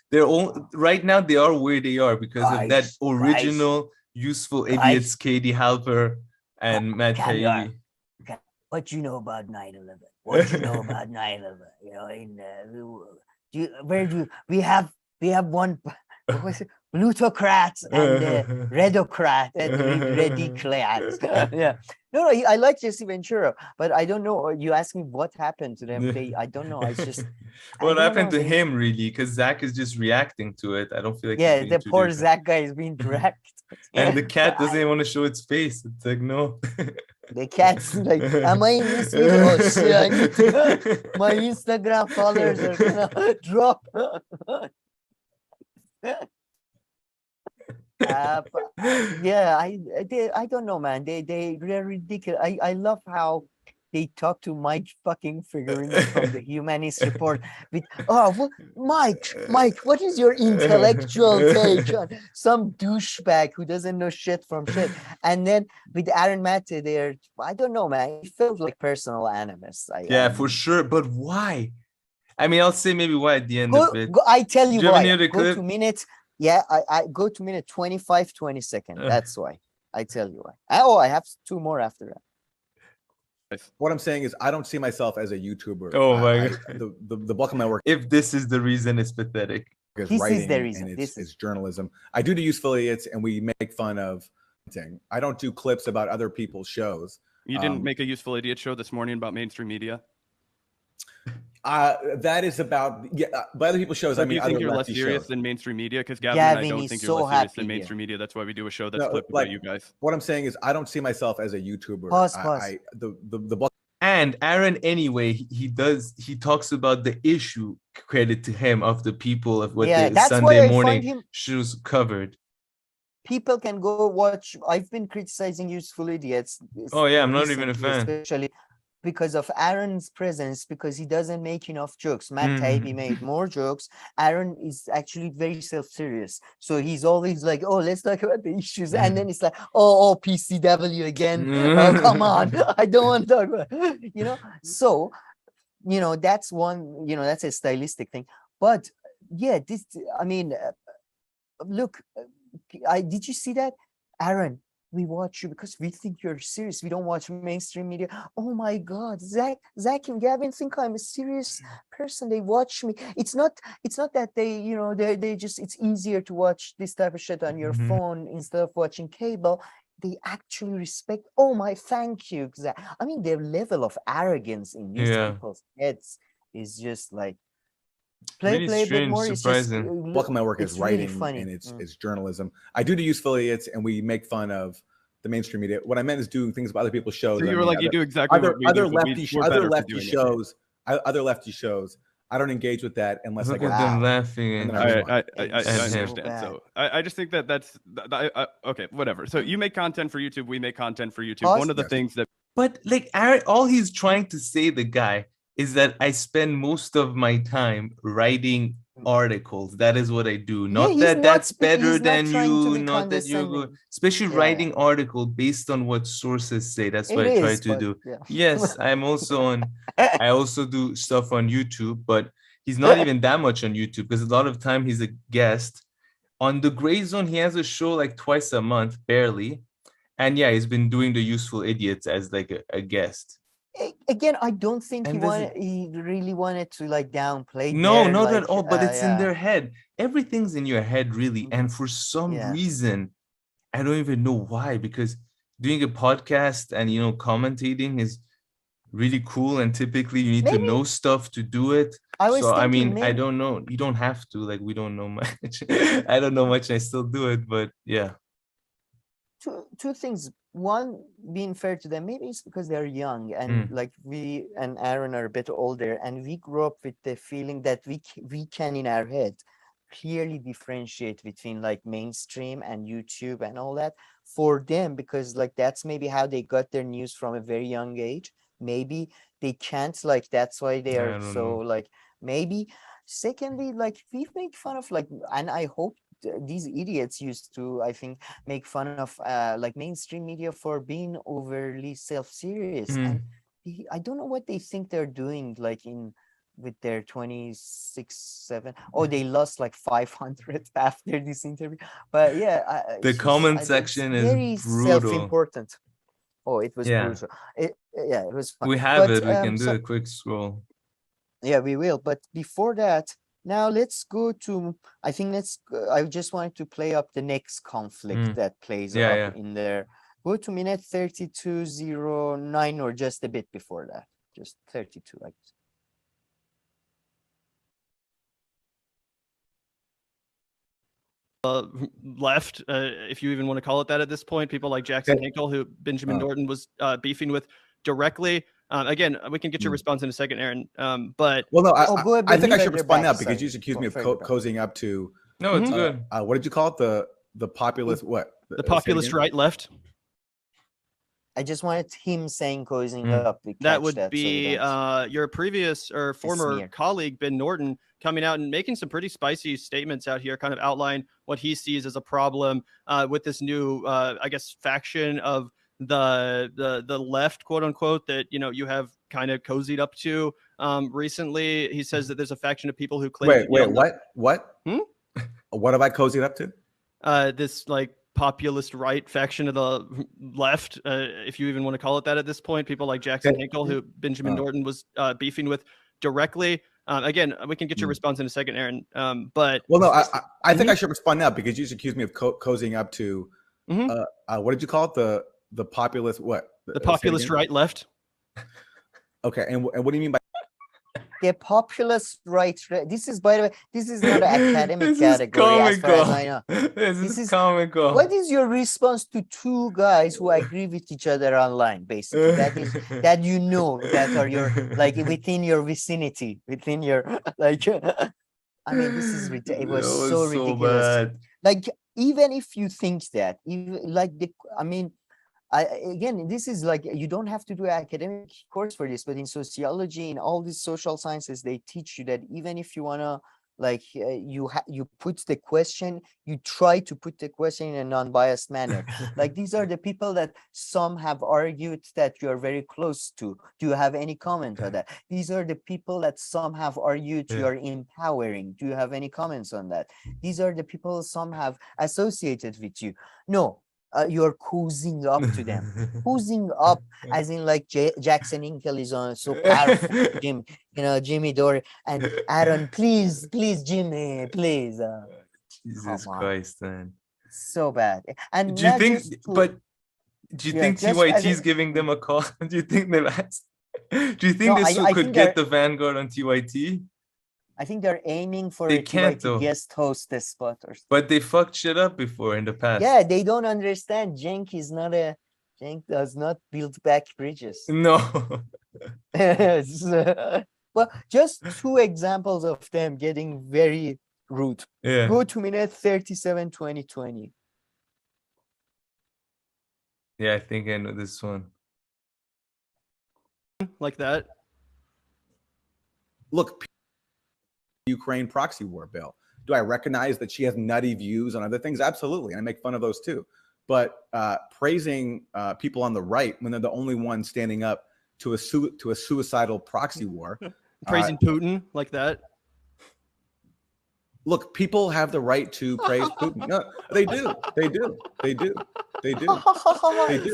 They're all right now. They are where they are because of that original useful idiots, Katie Halper and Matt Taibbi. What you know about 9/11? What you know about 9/11? We have one plutocrats and redocrat and rediclats. Yeah. No, I like Jesse Ventura, but I don't know. You asked me what happened to them. I don't know. I just what happened to him really? Because Zach is just reacting to it. I don't feel like the poor Zach guy is being dragged. And the cat doesn't even want to show its face. It's like no. The cats like, am I in this video? Oh shit! I need to, my Instagram followers are gonna drop. Yeah, I don't know, man. They're ridiculous. I love how they talk to Mike fucking Figuerini from the Humanist Report with, Mike, what is your intellectual take on some douchebag who doesn't know shit from shit? And then with Aaron Maté, I don't know, man. It felt like personal animus. For sure. But why? I mean, I'll say maybe why at the end of it. I tell you why. Go clip? to minute. Yeah, I go to minute 25, 22nd. That's why. I tell you why. I have 2 more after that. What I'm saying is, I don't see myself as a YouTuber. Oh my God. The bulk of my work. If this is the reason, it's pathetic. This is the reason. And it's journalism. I do useful idiots, and we make fun of. I don't do clips about other people's shows. You didn't make a useful idiot show this morning about mainstream media. That is about by other people's shows. So I mean, do you think you're less serious than mainstream media? Because Gavin and I don't think you're less serious than mainstream media. That's why we do a show that's flipped about you guys. What I'm saying is, I don't see myself as a YouTuber. Pause. The bulk. And Aaron, anyway, he talks about the issue, credit to him, of the people of what the Sunday morning shows covered. People can go watch. I've been criticizing Useful Idiots. Oh yeah, I'm not even a fan. Especially because of Aaron's presence, because he doesn't make enough jokes. Matt he made more jokes. Aaron is actually very self-serious. So he's always like, oh, let's talk about the issues. And then it's like, oh, PCW again. Oh, come on. I don't want to talk about it. So, that's one, that's a stylistic thing. But yeah, look, did you see that? Aaron, we watch you because we think you're serious. We don't watch mainstream media. Oh my God, Zach and Gavin think I'm a serious person. They watch me. It's not that they just, it's easier to watch this type of shit on your phone instead of watching cable. They actually respect. Oh my, thank you, Zach. I mean, their level of arrogance in these people's heads is just like, play a bit more. Surprising. Bulk of my work is writing, and it's journalism. I do useful idiots, and we make fun of the mainstream media. What I meant is doing things about other people's shows. So you were like, you do exactly what we do. Other lefty shows. I don't engage with that unless Look at them laughing. I understand. So I just think that's okay. Whatever. So you make content for YouTube. We make content for YouTube. One of the things that. But like Aaron, all he's trying to say, the guy, is that I spend most of my time writing articles. That is what I do. Not that's better than you, not that you're good. Especially writing article based on what sources say. That's what I try to do. Yes, I'm also on, I also do stuff on YouTube, but he's not even that much on YouTube because a lot of time he's a guest. On the Gray Zone, he has a show like twice a month, barely. And yeah, he's been doing the Useful Idiots as like a guest. Again, I don't think he really wanted to like downplay. No, not at all. But it's in their head. Everything's in your head, really. And for some reason, I don't even know why. Because doing a podcast and commentating is really cool. And typically, you need to know stuff to do it. I mean, I don't know. You don't have to. Like, we don't know much. I don't know much. I still do it, but yeah. Two things. One, being fair to them, maybe it's because they're young and like we and Aaron are a bit older, and we grew up with the feeling that we can in our head clearly differentiate between like mainstream and YouTube and all that. For them, because like that's maybe how they got their news from a very young age. Maybe they can't, like that's why they are so like maybe. Secondly, like we make fun of like, and I hope these idiots used to, I think, make fun of like mainstream media for being overly self-serious. And I don't know what they think they're doing, like with their 26-7. Oh, they lost like 500 after this interview. But yeah, the comment section is very brutal. Self-important. Oh, it was brutal. It was fun. We have it. We can do a quick scroll. Yeah, we will. But before that, now let's go to, I just wanted to play up the next conflict that plays up in there. Go to minute 32:09 or just a bit before that. Just 32, I guess. left, if you even want to call it that at this point. People like Jackson Hinkle, who Benjamin Norton was beefing with directly. Again, we can get your response in a second, Aaron. But well, no, I think I should respond now because you just accused me of cozying up to. No, it's good. What did you call it? The populist what? The populist right left. I just wanted him saying cozying up. That would be your previous or former colleague Ben Norton coming out and making some pretty spicy statements out here, kind of outline what he sees as a problem with this new, I guess, faction of the left, quote unquote, that you have kind of cozied up to recently. He says that there's a faction of people who claim. Wait, what? What have I cozied up to? This like populist right faction of the left, if you even want to call it that at this point. People like Jackson Hinkle, who Benjamin Norton was beefing with directly. Again, we can get your response in a second, Aaron. But well, no, I think I should respond now because you just accused me of cozying up to. What did you call it? The populist what? The populist right left. Okay, and what do you mean by the populist right? This is, by the way, this is not an academic category as far as I know. This is comical. What is your response to two guys who agree with each other online, basically? That is that that are your like within your vicinity, within your like. I mean, this is it was so ridiculous. Bad. Like, even if you think that, again, this is like, you don't have to do an academic course for this, but in sociology, in all these social sciences, they teach you that even if you want to, like, you put the question, you try to put the question in a non-biased manner. Like, these are the people that some have argued that you are very close to. Do you have any comment on that? These are the people that some have argued you are empowering. Do you have any comments on that? These are the people some have associated with you. No. You're cozying up to them. Cozying up, as in like Jackson Hinkle is on so powerful. Jimmy Dore and Aaron, please, Jimmy, please. Jesus Christ, man. So bad. And do you think? Do you think TYT is giving them a call? Do you think they've asked? Do you think they could get the Vanguard on TYT? I think they're aiming for they can't though. Guest host the spot or something. But they fucked shit up before in the past. Yeah, they don't understand. Cenk does not build back bridges. No. Well, just two examples of them getting very rude. Yeah. Go to minute 37, 2020. Yeah, I think I know this one. Like that. Look, Ukraine proxy war bill. Do I recognize that she has nutty views on other things? Absolutely. And I make fun of those too. But praising people on the right when they're the only ones standing up to a suicidal proxy war. Praising Putin like that. Look, people have the right to praise Putin. No, they do.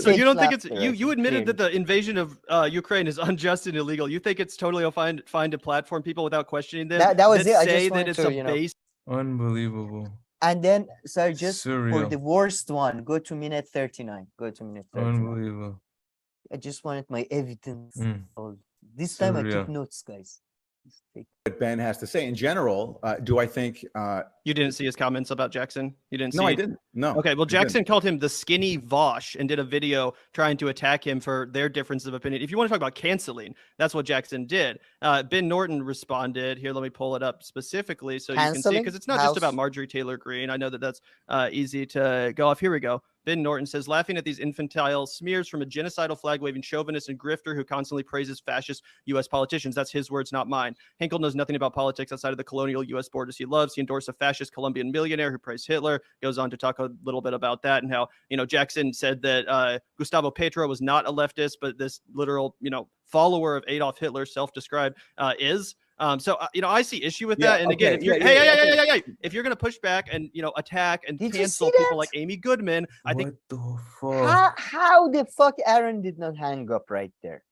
So you don't think it's you admitted that the invasion of Ukraine is unjust and illegal. You think it's totally fine to platform people without questioning them? That was it. I say just that it's a base. Unbelievable. And then, sorry, just Surreal. for the worst one, go to minute 39. Unbelievable. I just wanted my evidence. This time I took notes, guys. What Ben has to say in general, do I think you didn't see his comments about Jackson? You didn't see? No, I didn't. No. Okay, well, Jackson called him the skinny Vosh and did a video trying to attack him for their difference of opinion. If you want to talk about canceling, that's what Jackson did. Ben Norton responded. Here, let me pull it up specifically so you can see, because it's not just about Marjorie Taylor Greene. I know that that's easy to go off. Here we go. Ben Norton says, laughing at these infantile smears from a genocidal flag-waving chauvinist and grifter who constantly praises fascist U.S. politicians. That's his words, not mine. Hinkle knows nothing about politics outside of the colonial U.S. borders he loves. He endorsed a fascist Colombian millionaire who praised Hitler. Goes on to talk a little bit about that and how, Jackson said that Gustavo Petro was not a leftist, but this literal, follower of Adolf Hitler, self-described, is. So I see issue with that. And again, if you're if you're gonna push back and attack and cancel people like Amy Goodman, I think the fuck? How the fuck Aaron did not hang up right there?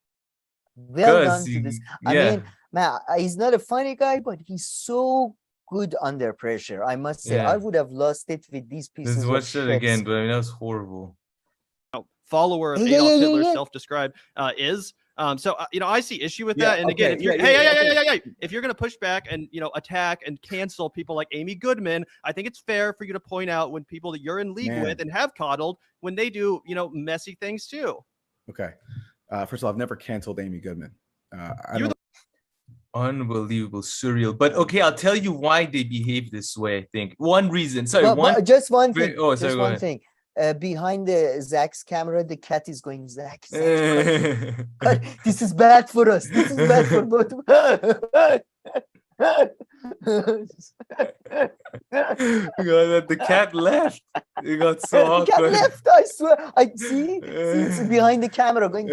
Well done to this. I mean, man, he's not a funny guy, but he's so good under pressure. I must say, I would have lost it with these pieces. Let's watch it again, but that was horrible. Follower of Adolf Hitler, self-described, is. So I see issue with that. And again, if you're if you're gonna push back and attack and cancel people like Amy Goodman, I think it's fair for you to point out when people that you're in league with and have coddled when they do messy things too. Okay. First of all, I've never canceled Amy Goodman. Unbelievable, surreal. But okay, I'll tell you why they behave this way. I think one reason. Sorry, just one thing. Oh, sorry, just one thing. Behind the Zach's camera, the cat is going, Zach, God, this is bad for us. This is bad for both of us. The cat left. It got so awkward. The cat left, I swear. I see it's behind the camera going,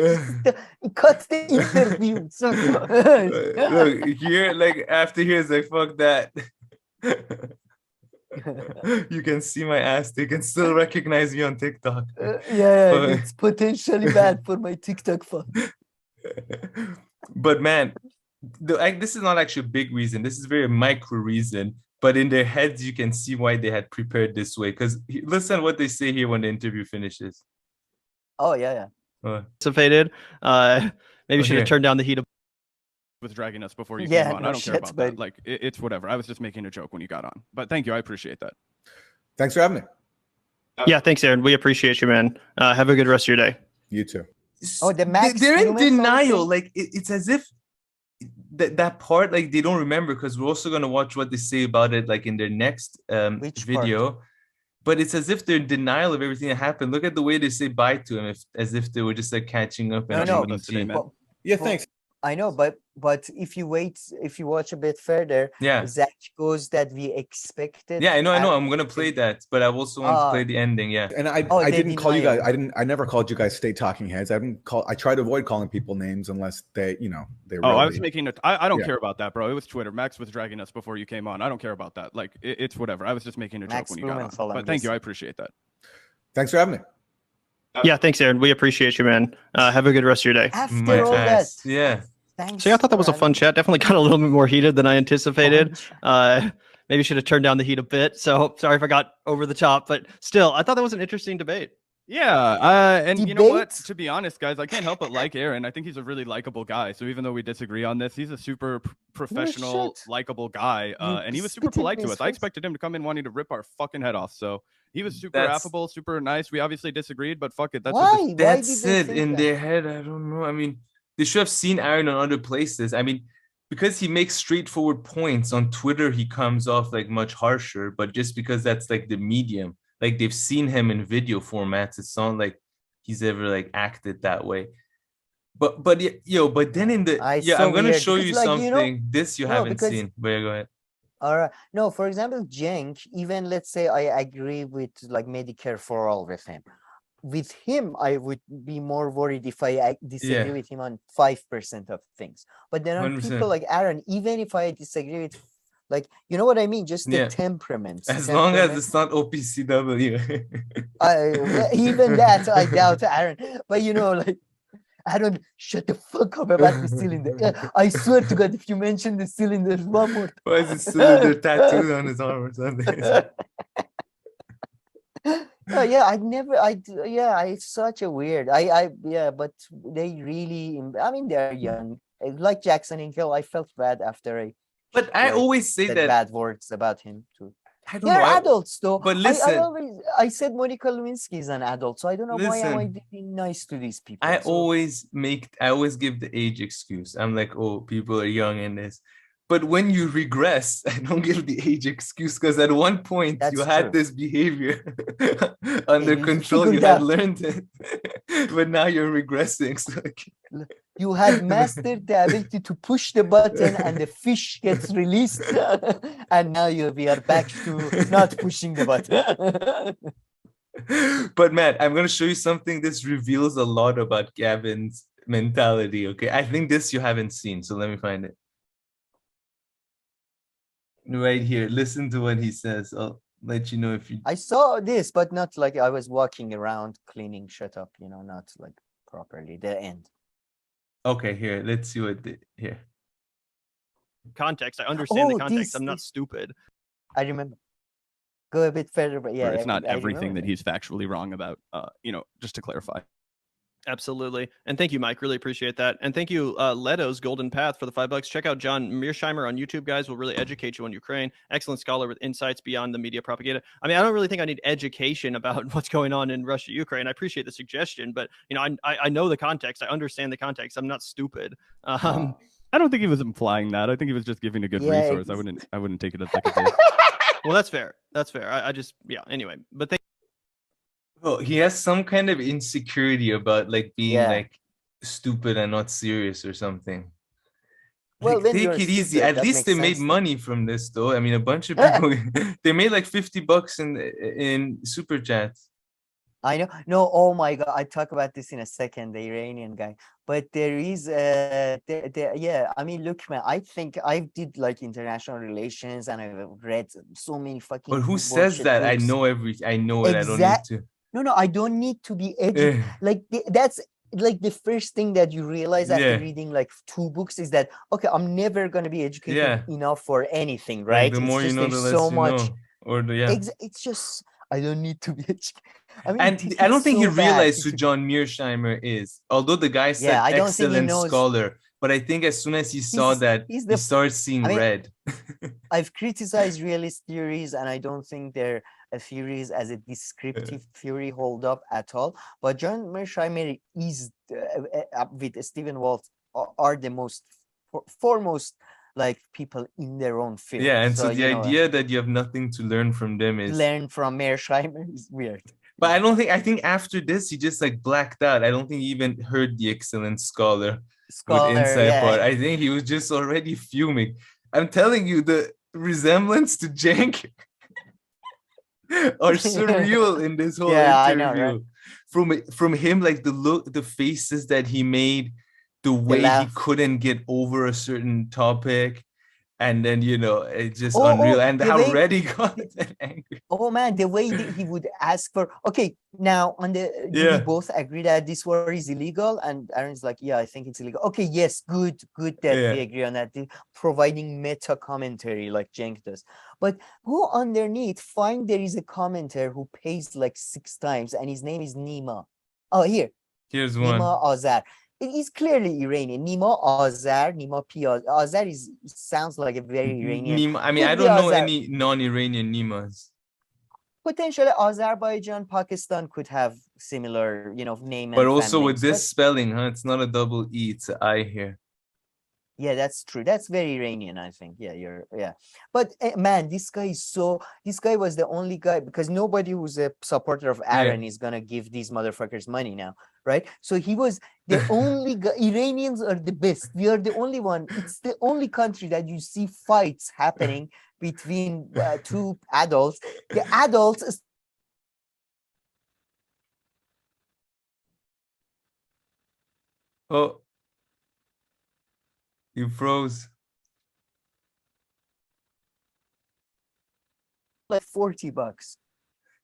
cut the interview. Look, here, like after here, it's like, fuck that. You can see my ass. They can still recognize me on TikTok. It's potentially bad for my TikTok fun. But man, this is not actually a big reason. This is a very micro reason. But in their heads, you can see why they had prepared this way. Because listen to what they say here when the interview finishes. Oh, yeah. Anticipated. Maybe should have turned down the heat with dragging us before you came on. I don't care about that. Like, it's whatever. I was just making a joke when you got on. But thank you. I appreciate that. Thanks for having me. Yeah, thanks, Aaron. We appreciate you, man. Have a good rest of your day. You too. Oh, they're in denial. Like, it's as if that part, like, they don't remember, because we're also going to watch what they say about it, like, in their next video. Part? But it's as if they're in denial of everything that happened. Look at the way they say bye to him, as if they were just like catching up. Yeah, thanks. I know, but if you watch a bit further, Zach goes that we expected. Yeah, I know. I'm gonna play that, but I also want to play the ending. Yeah, and I didn't call you guys. I never called you guys Stay Talking Heads. I try to avoid calling people names unless they they. Oh, I was making it. I don't care about that, bro. It was Twitter. Max was dragging us before you came on. I don't care about that. Like, it's whatever. I was just making a joke when you got on. But thank you. I appreciate that. Thanks for having me. Yeah, thanks, Aaron. We appreciate you, man. Have a good rest of your day. After all that, Thanks. So yeah, I thought that was a fun chat. Definitely got a little bit more heated than I anticipated. Maybe should have turned down the heat a bit. So sorry if I got over the top, but still, I thought that was an interesting debate. Yeah, and you know what? To be honest, guys, I can't help but like Aaron. I think he's a really likable guy. So even though we disagree on this, he's a super professional, likable guy. And he was super polite to us. I expected him to come in wanting to rip our fucking head off. So he was super affable, super nice. We obviously disagreed, but fuck it. That's it in their head. I don't know. I mean, they should have seen Aaron on other places. I mean, because he makes straightforward points on Twitter, he comes off like much harsher. But just because that's like the medium, like they've seen him in video formats, it's not like he's ever like acted that way. But then in the I'm gonna show you something. This you haven't seen. But go ahead. All right. No, for example, Cenk, even let's say I agree with like Medicare for all with him. With him, I would be more worried if I disagree with him on 5% of things. But there are 100%. People like Aaron, even if I disagree with, like, you know what I mean? Just the temperament. As long as it's not OPCW. Even that, I doubt Aaron. But, like, Aaron, shut the fuck up about the cylinder. I swear to God, if you mention the cylinder one more time. Why is the cylinder tattooed on his arm or something? It's such a weird. But they really, I mean, they're young. Like Jackson and Hill, I felt bad after I always say that bad words about him too. They're adults though. But listen, I said Monica Lewinsky is an adult, so I don't know why am I being nice to these people. I always give the age excuse. I'm like, oh, people are young in this. But when you regress, I don't give the age excuse, because at one point you had this behavior under control. You had learned it, but now you're regressing. So you had mastered the ability to push the button and the fish gets released. And now we are back to not pushing the button. But Matt, I'm going to show you something. This reveals a lot about Gavin's mentality. Okay, I think this you haven't seen. So let me find it. Right here, listen to what he says. I'll let you know if you. I saw this, but not like I was walking around cleaning shit up, not like properly. The end. Okay, here, let's see what here. Context. I understand the context. I'm not stupid. I remember. Go a bit further, but it's not everything that he's factually wrong about. Just to clarify. Absolutely. And thank you, Mike. Really appreciate that. And thank you, Leto's Golden Path for the $5. Check out John Mearsheimer on YouTube, guys. Will really educate you on Ukraine. Excellent scholar with insights beyond the media propaganda. I mean, I don't really think I need education about what's going on in Russia, Ukraine. I appreciate the suggestion, but I know the context. I understand the context. I'm not stupid. I don't think he was implying that. I think he was just giving a good resource. I wouldn't take it as like a dig. Well, that's fair. That's fair. I just anyway. But well, he has some kind of insecurity about like being like stupid and not serious or something. Well, like, take it easy. At least they made money from this, though. I mean, a bunch of people they made like $50 in super chats. I know. No, oh my God. I talk about this in a second, the Iranian guy. But there is yeah, I mean, look, man, I think I did like international relations and I've read so many fucking. But who says that? Books. I know it. I don't need to. No, I don't need to be educated. Like that's like the first thing that you realize after reading like 2 books is that okay, I'm never gonna be educated enough for anything, right? Like the more you know, the less you know. Or it's just I don't need to be educated. I mean, and I don't think he realized who John Mearsheimer is, although the guy said excellent scholar. But I think as soon as he saw that, he started seeing red. I've criticized realist theories, and I don't think their theories as a descriptive theory hold up at all. But John Mearsheimer is, with Stephen Walt, are the most foremost like people in their own field. Yeah, and so the idea that you have nothing to learn from them is learn from Mearsheimer is weird. But I think after this he just like blacked out. I don't think he even heard the excellent scholar with inside part. I think he was just already fuming. I'm telling you, the resemblance to Cenk are surreal in this whole interview. I know, right? From him, like the look, the faces that he made, the way he couldn't get over a certain topic. And then, it's just unreal. And how red he got and angry. Oh, man, the way that he would ask for... Okay, now, we both agree that this war is illegal? And Aaron's like, yeah, I think it's illegal. Okay, yes, good that we agree on that. Providing meta commentary like Cenk does. But go underneath, find there is a commentator who pays like 6 times, and his name is Nima. Oh, here's one. Nima Azar. It is clearly Iranian. Nima Azar, Nima P. Azar sounds like a very Iranian. Nima, I mean, I don't know any non-Iranian Nimas. Potentially, Azerbaijan, Pakistan could have similar, name. But also with this spelling, It's not a double E, it's an I here. Yeah, that's true. That's very Iranian, I think. Yeah. But man, this guy was the only guy, because nobody who's a supporter of Aaron is gonna give these motherfuckers money now, right? So he was the only guy. Iranians are the best. We are the only one. It's the only country that you see fights happening between 2 adults. The adults. Oh. You froze. Like $40.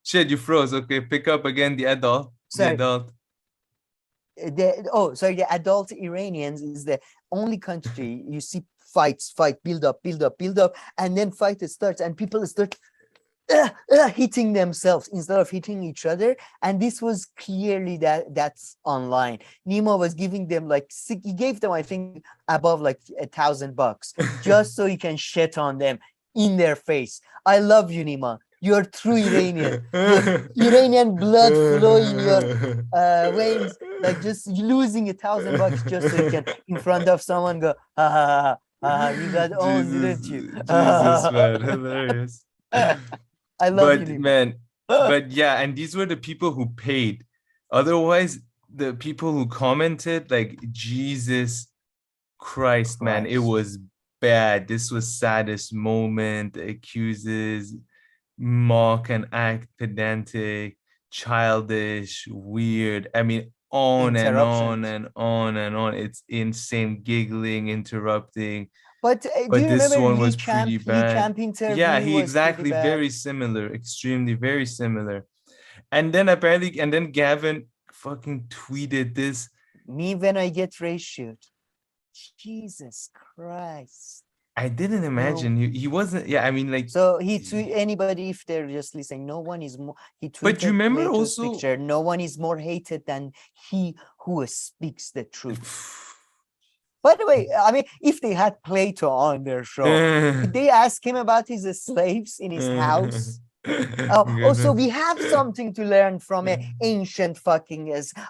Shit, you froze. Okay, pick up again the adult. Sorry. The adult. The adult Iranians is the only country you see fight, build up, and then fight starts, and people start hitting themselves instead of hitting each other. And this was clearly that's online. Nima was giving them he gave them, I think, above like $1,000 just so he can shit on them in their face. I love you, Nima. You're true Iranian. Iranian blood flow in your veins, like just losing $1,000 just so you can in front of someone go, you got owned, didn't you? Jesus, man, hilarious. I love you, man. But yeah, and these were the people who paid. Otherwise, the people who commented, like, Jesus Christ, man, it was bad. This was saddest moment. Accuses, mock and act pedantic, childish, weird. I mean, on and on and on and on. It's insane, giggling, interrupting. But this one was pretty bad. Yeah, he exactly very similar, extremely very similar. And then Gavin fucking tweeted this. Me when I get ratioed. Jesus Christ. I didn't imagine he wasn't. Yeah, I mean, like. So he tweet anybody if they're just listening. No one is more. He tweeted. But you remember also. Picture, no one is more hated than he who speaks the truth. By the way, I mean, if they had Plato on their show, did they ask him about his slaves in his house? Also, we have something to learn from ancient fucking.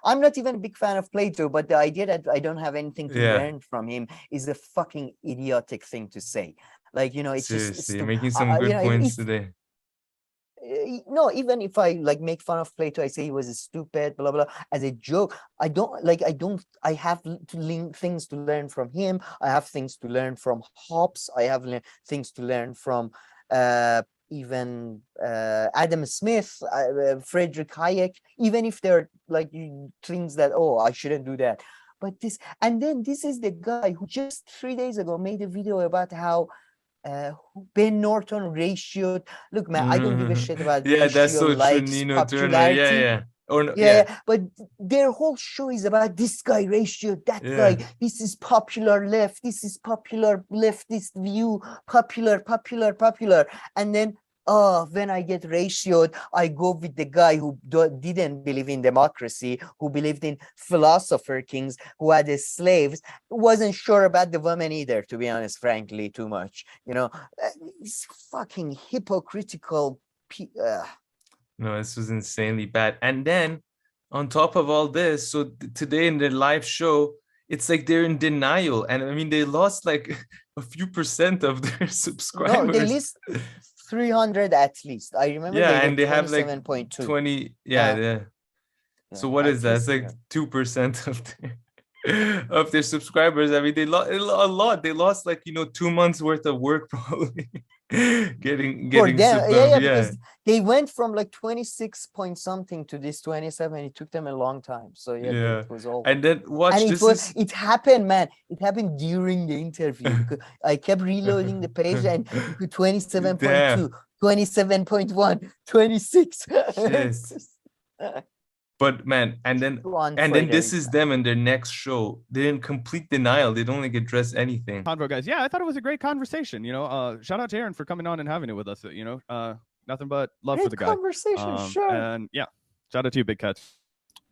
I'm not even a big fan of Plato, but the idea that I don't have anything to learn from him is a fucking idiotic thing to say. Like, you know, it's seriously, just making some good points today. No, even if I like make fun of Plato, I say he was a stupid, blah blah, as a joke. I have things to learn from him. I have things to learn from Hobbes. I have things to learn from even Adam Smith, Friedrich Hayek, even if they're like things that, oh, I shouldn't do that. But this, and then this is the guy who just 3 days ago made a video about how Ben Norton ratioed. Look, man, I don't give a shit about that's so true. Nino popularity. Turner, Or no, but their whole show is about this guy ratioed, that guy. This is popular left. This is popular leftist view. Popular. And then, when I get ratioed, I go with the guy who didn't believe in democracy, who believed in philosopher kings, who had his slaves, wasn't sure about the women either, to be honest, frankly, too much. You know, it's fucking hypocritical. No, this was insanely bad. And then on top of all this, so today in the live show, it's like they're in denial. And I mean, they lost like a few percent of their subscribers. No, they lost 300 at least. I remember. And they have like 20. So what is that? It's like 2% of their subscribers. I mean, they lost a lot. They lost like 2 months worth of work probably. getting them, because they went from like 26 point something to this 27. It took them a long time. So it was all. And then it happened, man. It happened during the interview. I kept reloading the page and 27.2, 27.1, 26. But man, and then this is them in their next show. They're in complete denial. They don't like address anything. Convo guys, I thought it was a great conversation. Shout out to Aaron for coming on and having it with us. Nothing but love for the guy. Conversation, sure. And shout out to you, Big Cats.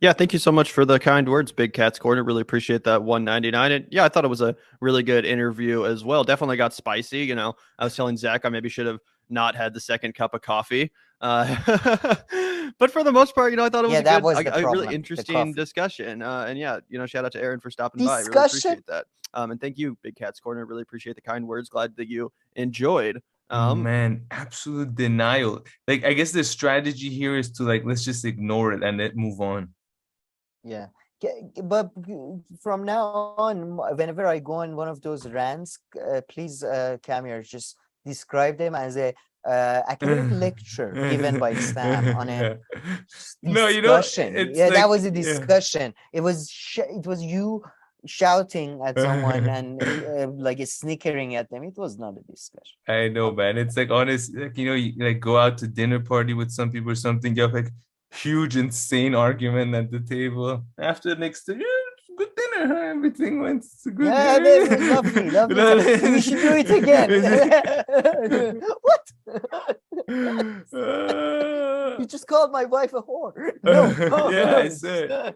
Yeah, thank you so much for the kind words, Big Cats Corner. Really appreciate that. 199. And I thought it was a really good interview as well. Definitely got spicy. I was telling Zach I maybe should have not had the second cup of coffee. But for the most part, I thought it was a really interesting discussion. And shout out to Aaron for stopping by. I really appreciate that. And thank you, Big Cats Corner. Really appreciate the kind words. Glad that you enjoyed. Man, absolute denial. Like, I guess the strategy here is to let's just ignore it and let move on. Yeah. But from now on, whenever I go on one of those rants, please, Kamir, just describe them as a academic lecture given by Sam on a discussion. That was a discussion. It was you shouting at someone and like snickering at them. It was not a discussion. I know, man. It's like honest, you go out to dinner party with some people or something. You have like huge, insane argument at the table. After the next day, good dinner, huh? Everything went good. Lovely. We should do it again. What? You just called my wife a whore. No. I said.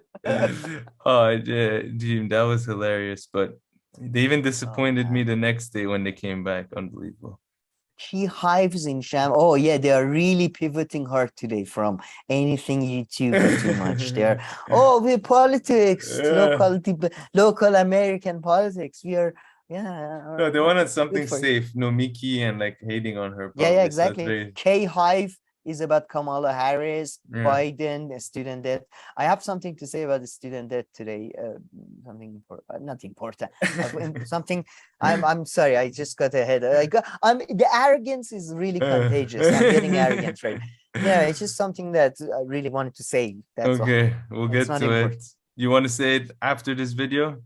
Oh, yeah, Jim, that was hilarious. But they even disappointed me the next day when they came back. Unbelievable. She hives in Sham. Oh yeah, they are really pivoting hard today from anything YouTube too much. They're we're politics, local American politics. We are No, they wanted something safe. No Mickey and hating on her. Yeah, exactly. K-Hive is about Kamala Harris, Biden, student debt. I have something to say about the student debt today. Something not important. Something. I'm sorry. I just got ahead. The arrogance is really contagious. I'm getting arrogant, right? Yeah, it's just something that I really wanted to say. That's okay. We'll get to it. You want to say it after this video?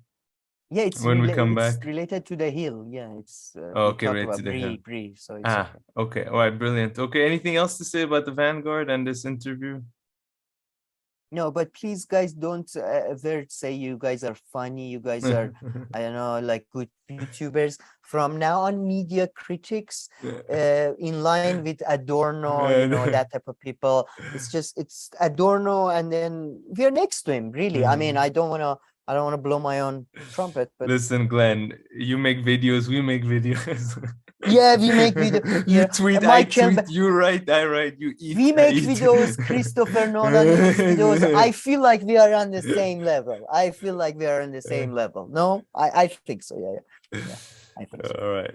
Yeah, it's when we come back. It's related to the hill. Yeah, it's okay. Related to the hill. So it's okay. All right, brilliant. Okay, anything else to say about the Vanguard and this interview? No, but please, guys, don't ever say you guys are funny. You guys are, I don't know, like good YouTubers. From now on, media critics, in line with Adorno, you know, that type of people. It's Adorno, and then we're next to him. Really, I mean, I don't want to blow my own trumpet. But listen, Glenn, you make videos, we make videos. Yeah, we make videos. You tweet, I tweet, you write, I write, you eat. We make videos, Christopher Nolan makes videos. I feel like we are on the same level. I feel like we are on the same level. No, I think so. Yeah, I think so. All right.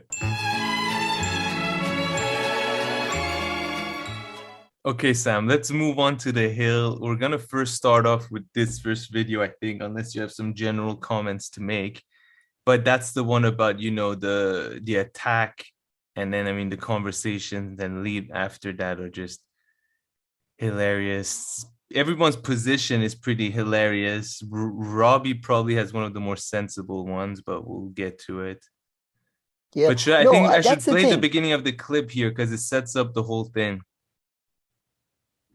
Okay, Sam, let's move on to the hill. We're going to first start off with this first video, I think, unless you have some general comments to make. But that's the one about, you know, the attack. And then, I mean, the conversations then lead after that are just hilarious. Everyone's position is pretty hilarious. Robbie probably has one of the more sensible ones, but we'll get to it. Yeah. But I think I should play the beginning of the clip here because it sets up the whole thing.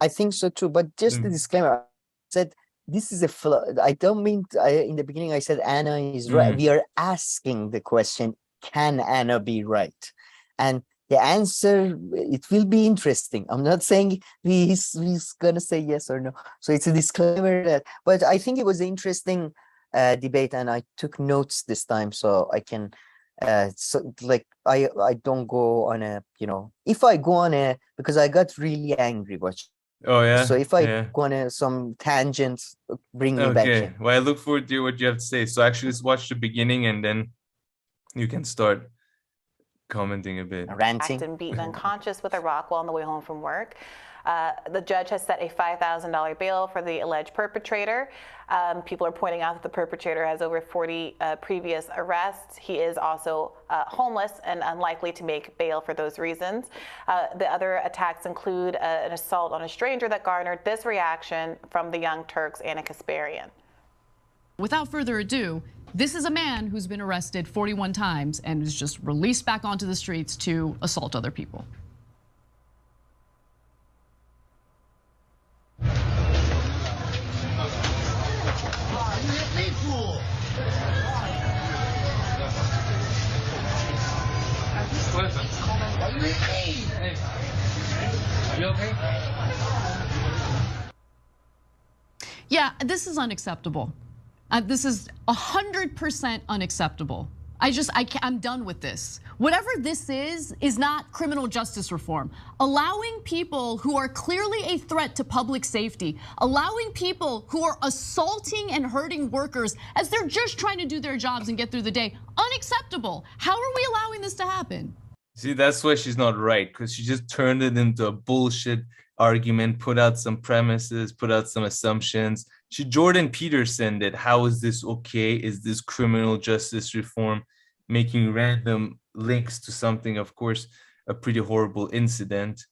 I think so too. But just the disclaimer, I said this is a I don't mean in the beginning I said Anna is right. We are asking the question, can Anna be right? And the answer, it will be interesting. I'm not saying he's gonna say yes or no. So it's a disclaimer that, but I think it was an interesting debate, and I took notes this time so I can so like I don't go on a, you know, if I go on a, because I got really angry watching. Oh yeah. So if I go on some tangents, bring me back in. Well, I look forward to what you have to say. So actually, let's watch the beginning, and then you can start commenting a bit. Ranting. And beaten unconscious with a rock while on the way home from work. The judge has set a $5,000 bail for the alleged perpetrator. People are pointing out that the perpetrator has over 40 previous arrests. He is also homeless and unlikely to make bail for those reasons. The other attacks include an assault on a stranger that garnered this reaction from the Young Turks and a Kasparian. Without further ado, this is a man who's been arrested 41 times and is just released back onto the streets to assault other people. Are you okay? Yeah, this is unacceptable. This is 100% unacceptable. I'm done with this. Whatever this is not criminal justice reform. Allowing people who are clearly a threat to public safety, allowing people who are assaulting and hurting workers as they're just trying to do their jobs and get through the day, unacceptable. How are we allowing this to happen? See, that's why she's not right, because she just turned it into a bullshit argument, put out some premises, put out some assumptions. Jordan Peterson did. How is this okay? Is this criminal justice reform? Making random links to something, of course, a pretty horrible incident.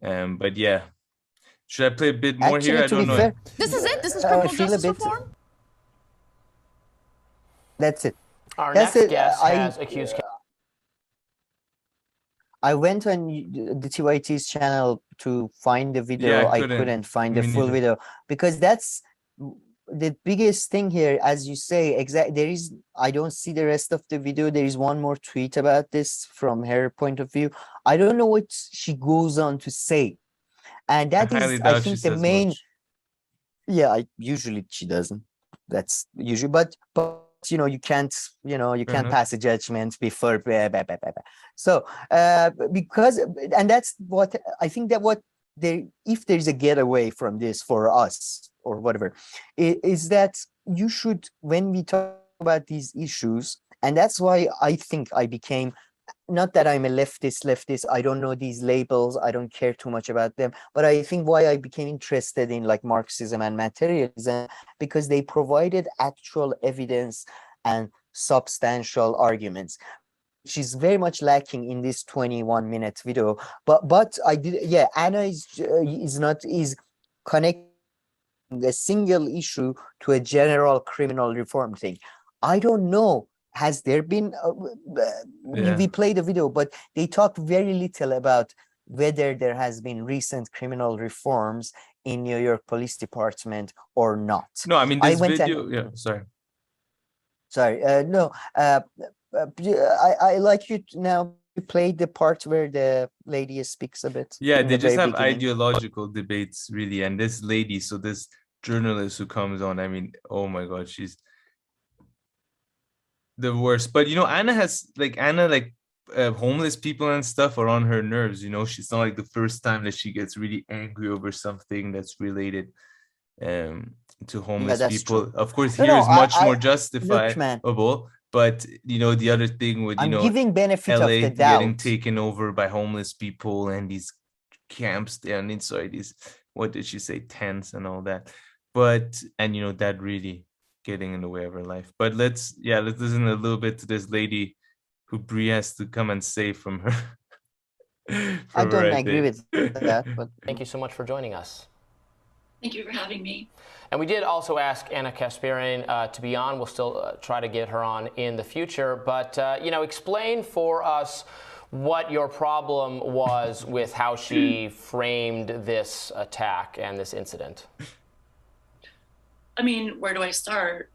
But yeah, should I play a bit more here? I don't know. Fair, this is it? This is criminal justice reform? That's it. Our next guest has accused. I went on the TYT's channel to find the video. Yeah, I couldn't find the full video because that's the biggest thing here. As you say, there is, I don't see the rest of the video. There is one more tweet about this from her point of view. I don't know what she goes on to say. And that is, I think, the main. Yeah, usually she doesn't. That's usually, but you know, you can't pass a judgment before. So because, and that's what I think that what if there's a getaway from this for us or whatever, is that you should, when we talk about these issues, and that's why I think I became, not that I'm a leftist, I don't know these labels, I don't care too much about them, but I think why I became interested in like Marxism and materialism, because they provided actual evidence and substantial arguments, which is very much lacking in this 21-minute video. But I did, yeah, Anna is connecting a single issue to a general criminal reform thing. I don't know. Has there been, we played the video, but they talk very little about whether there has been recent criminal reforms in New York Police Department or not. No, I mean this video. Yeah, sorry. No. I like you now. You played the part where the lady speaks a bit. Yeah, they just have ideological debates, really. And this lady, so this journalist who comes on, I mean, oh my God, she's the worst. But you know, Anna, homeless people and stuff are on her nerves. You know, she's not like the first time that she gets really angry over something that's related to homeless people. True. Of course, here is much more justifiable. But you know, the other thing with giving benefit LA of the doubt. Getting taken over by homeless people and these camps down inside these, what did she say, tents and all that. But and you know, that really getting in the way of her life. But let's listen a little bit to this lady who Brie has to come and save from her. I don't agree with that, but thank you so much for joining us. Thank you for having me. And we did also ask Anna Kasparian to be on. We'll still try to get her on in the future. But, you know, explain for us what your problem was with how she framed this attack and this incident. I mean, where do I start?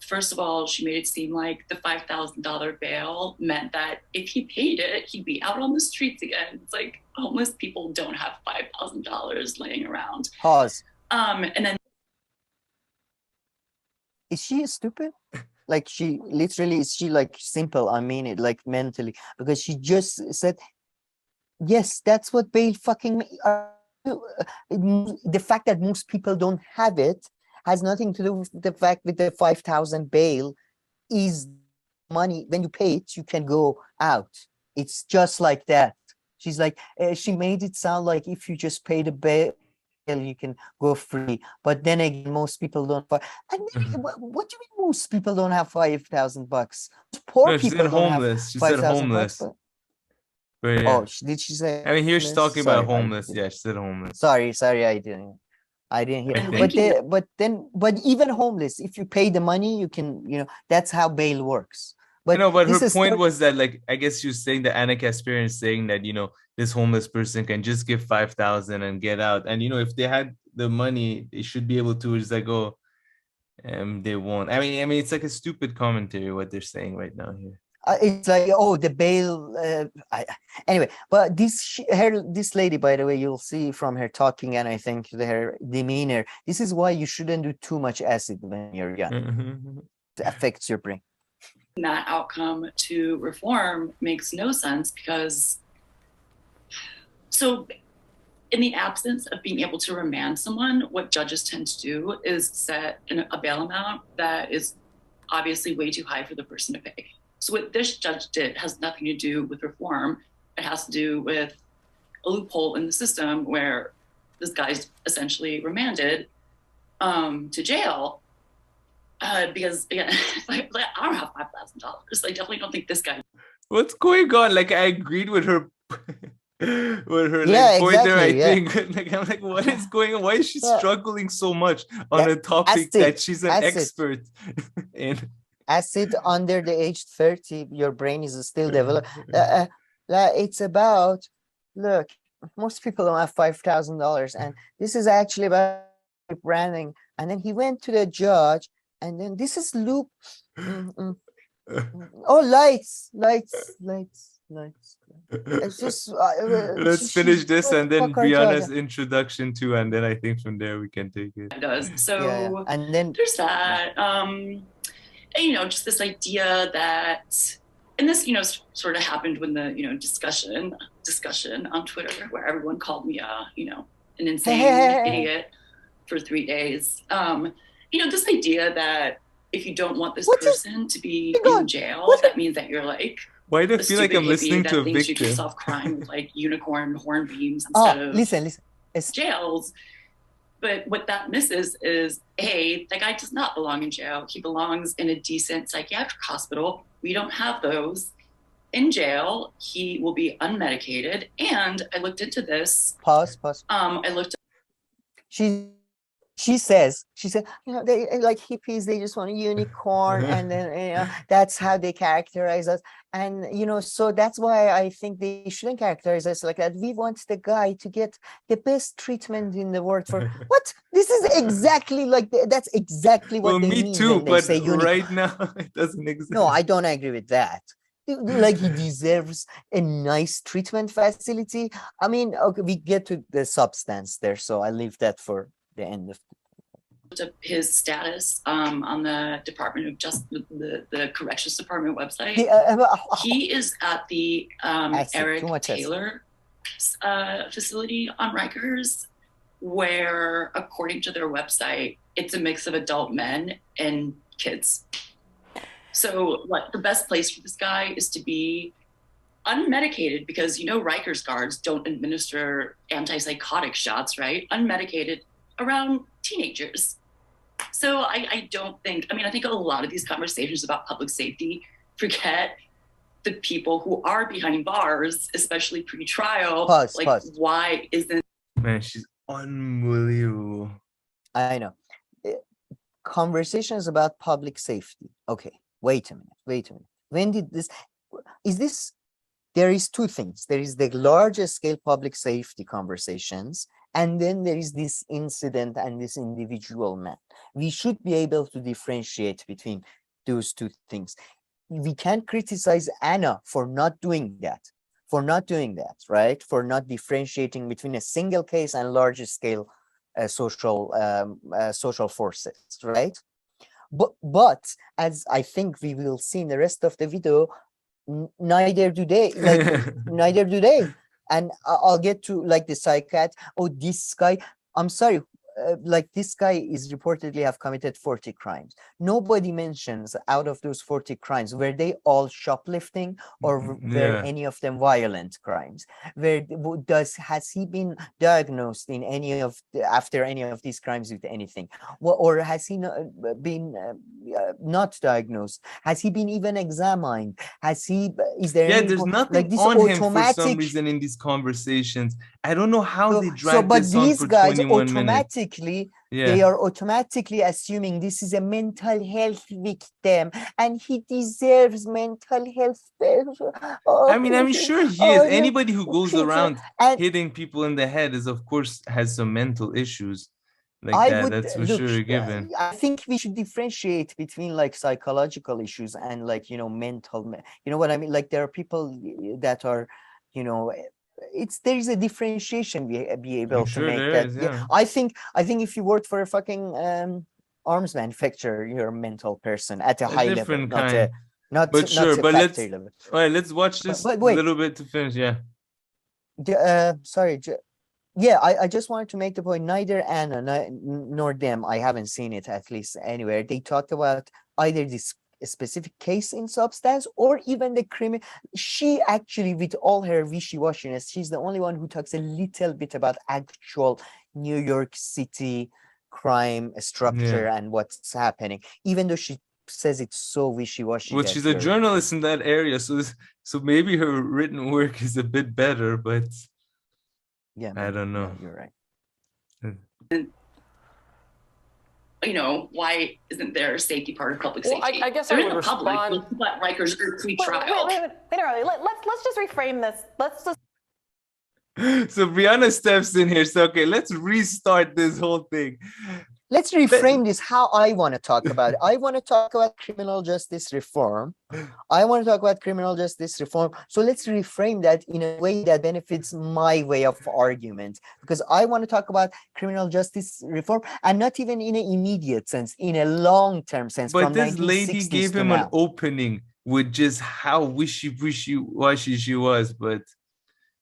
First of all, she made it seem like the $5,000 bail meant that if he paid it, he'd be out on the streets again. It's like homeless people don't have $5,000 laying around. Pause. And then, is she stupid? Like she literally, is she like simple? I mean it like mentally, because she just said, yes, that's what bail fucking. The fact that most people don't have it has nothing to do with the fact that the 5,000 bail is money. When you pay it, you can go out. It's just like that. She's like, she made it sound like if you just pay the bail, you can go free. But then again, most people don't. And what do you mean most people don't have $5,000? Poor people don't homeless. She said homeless. But yeah. Oh, did she say? I mean, here she's talking about homeless. Yeah, she said homeless. Sorry, I didn't hear. But even homeless, if you pay the money, you can, you know, that's how bail works. But but her point was that, like, I guess she was saying that Anna Kasparian is saying that, you know, this homeless person can just give 5,000 and get out. And, you know, if they had the money, they should be able to. It's like, oh, they won't. I mean, it's like a stupid commentary what they're saying right now here. It's like, oh, the bail. Anyway, but this lady, by the way, you'll see from her talking and I think her demeanor. This is why you shouldn't do too much acid when you're young. It affects your brain. That outcome to reform makes no sense because, so in the absence of being able to remand someone, what judges tend to do is set a bail amount that is obviously way too high for the person to pay. So what this judge did has nothing to do with reform. It has to do with a loophole in the system where this guy's essentially remanded to jail. Because again, I don't have $5,000. I definitely don't think this guy. What's going on? Like, I agreed with her. Point there, I think. Like, I'm like, what is going on? Why is she struggling so much on a topic that she's an expert in? Acid under the age 30, your brain is still developed. It's about, look, most people don't have $5,000, and this is actually about branding. And then he went to the judge. And then this is loop. Oh, lights. It's just let's finish this and then Briahna's introduction too, and then I think from there we can take it. It does. So and then there's that. And, you know, just this idea that, and this, you know, sort of happened when the, you know, discussion on Twitter where everyone called me you know, an insane idiot for 3 days. You know, this idea that if you don't want this person to be in jail, that means that you're like, why do I feel like I'm listening to a victim? You yourself crying with like unicorn horn beams instead of listen. It's jails. But what that misses is, A, that guy does not belong in jail. He belongs in a decent psychiatric hospital. We don't have those. In jail, he will be unmedicated. And I looked into this. Pause. I looked. She said, they like hippies, they just want a unicorn, and then that's how they characterize us. And so that's why I think they shouldn't characterize us like that. We want the guy to get the best treatment in the world for what? This is exactly like that's exactly what they mean. Me too, when they but say right now it doesn't exist. No, I don't agree with that. Like he deserves a nice treatment facility. I mean, okay, we get to the substance there, so I leave that for the end of his status on the Department of Justice, the Corrections Department website. He is at the Eric Taylor facility on Rikers, where, according to their website, it's a mix of adult men and kids. So, like, the best place for this guy is to be unmedicated, because Rikers guards don't administer antipsychotic shots, right? Unmedicated around teenagers. So I don't think, I think a lot of these conversations about public safety forget the people who are behind bars, especially pre-trial. Pause. Why isn't... Man, she's unbelievable. I know. Conversations about public safety. Okay, wait a minute. When did this... There is two things. There is the larger scale public safety conversations, and then there is this incident and this individual man. We should be able to differentiate between those two things. We can't criticize Anna for not doing that, right? For not differentiating between a single case and larger scale social forces, right? But as I think we will see in the rest of the video, neither do they. And I'll get to like the psychiatrist. Oh, this guy, I'm sorry, this guy is reportedly have committed 40 crimes. Nobody mentions out of those 40 crimes, were they all shoplifting or were any of them violent crimes? Has he been diagnosed in after any of these crimes with anything? Or has he been not diagnosed? Has he been even examined? Is there there's nothing like this on him for some reason in these conversations. I don't know how they drag this on for 21 minutes. They are automatically assuming this is a mental health victim and he deserves mental health. I'm sure he is. Anybody who goes around hitting people in the head is, of course, has some mental issues like that. That's for sure a given. I think we should differentiate between like psychological issues and like, mental, what I mean? Like there are people that are, there is a differentiation be able to make that. I think if you work for a fucking arms manufacturer, you're a mental person at a high level, let's watch this a little bit to finish. I just wanted to make the point, neither Anna nor them, I haven't seen it at least anywhere, they talk about either this specific case in substance or even the criminal. She actually, with all her wishy-washiness, she's the only one who talks a little bit about actual New York City crime structure and what's happening, even though she says it's so wishy-washy. Well, she's a journalist in that area, so maybe her written work is a bit better, but I don't know. You're right. Why isn't there a safety part of public safety? I guess I would respond. But Rikers are pre-trial. Wait, let's just reframe this. So Briahna steps in here. So let's restart this whole thing. Let's reframe this how I want to talk about it. I want to talk about criminal justice reform. So let's reframe that in a way that benefits my way of argument, because I want to talk about criminal justice reform and not even in an immediate sense, in a long-term sense. But this lady gave him an opening with just how wishy-washy she was, but...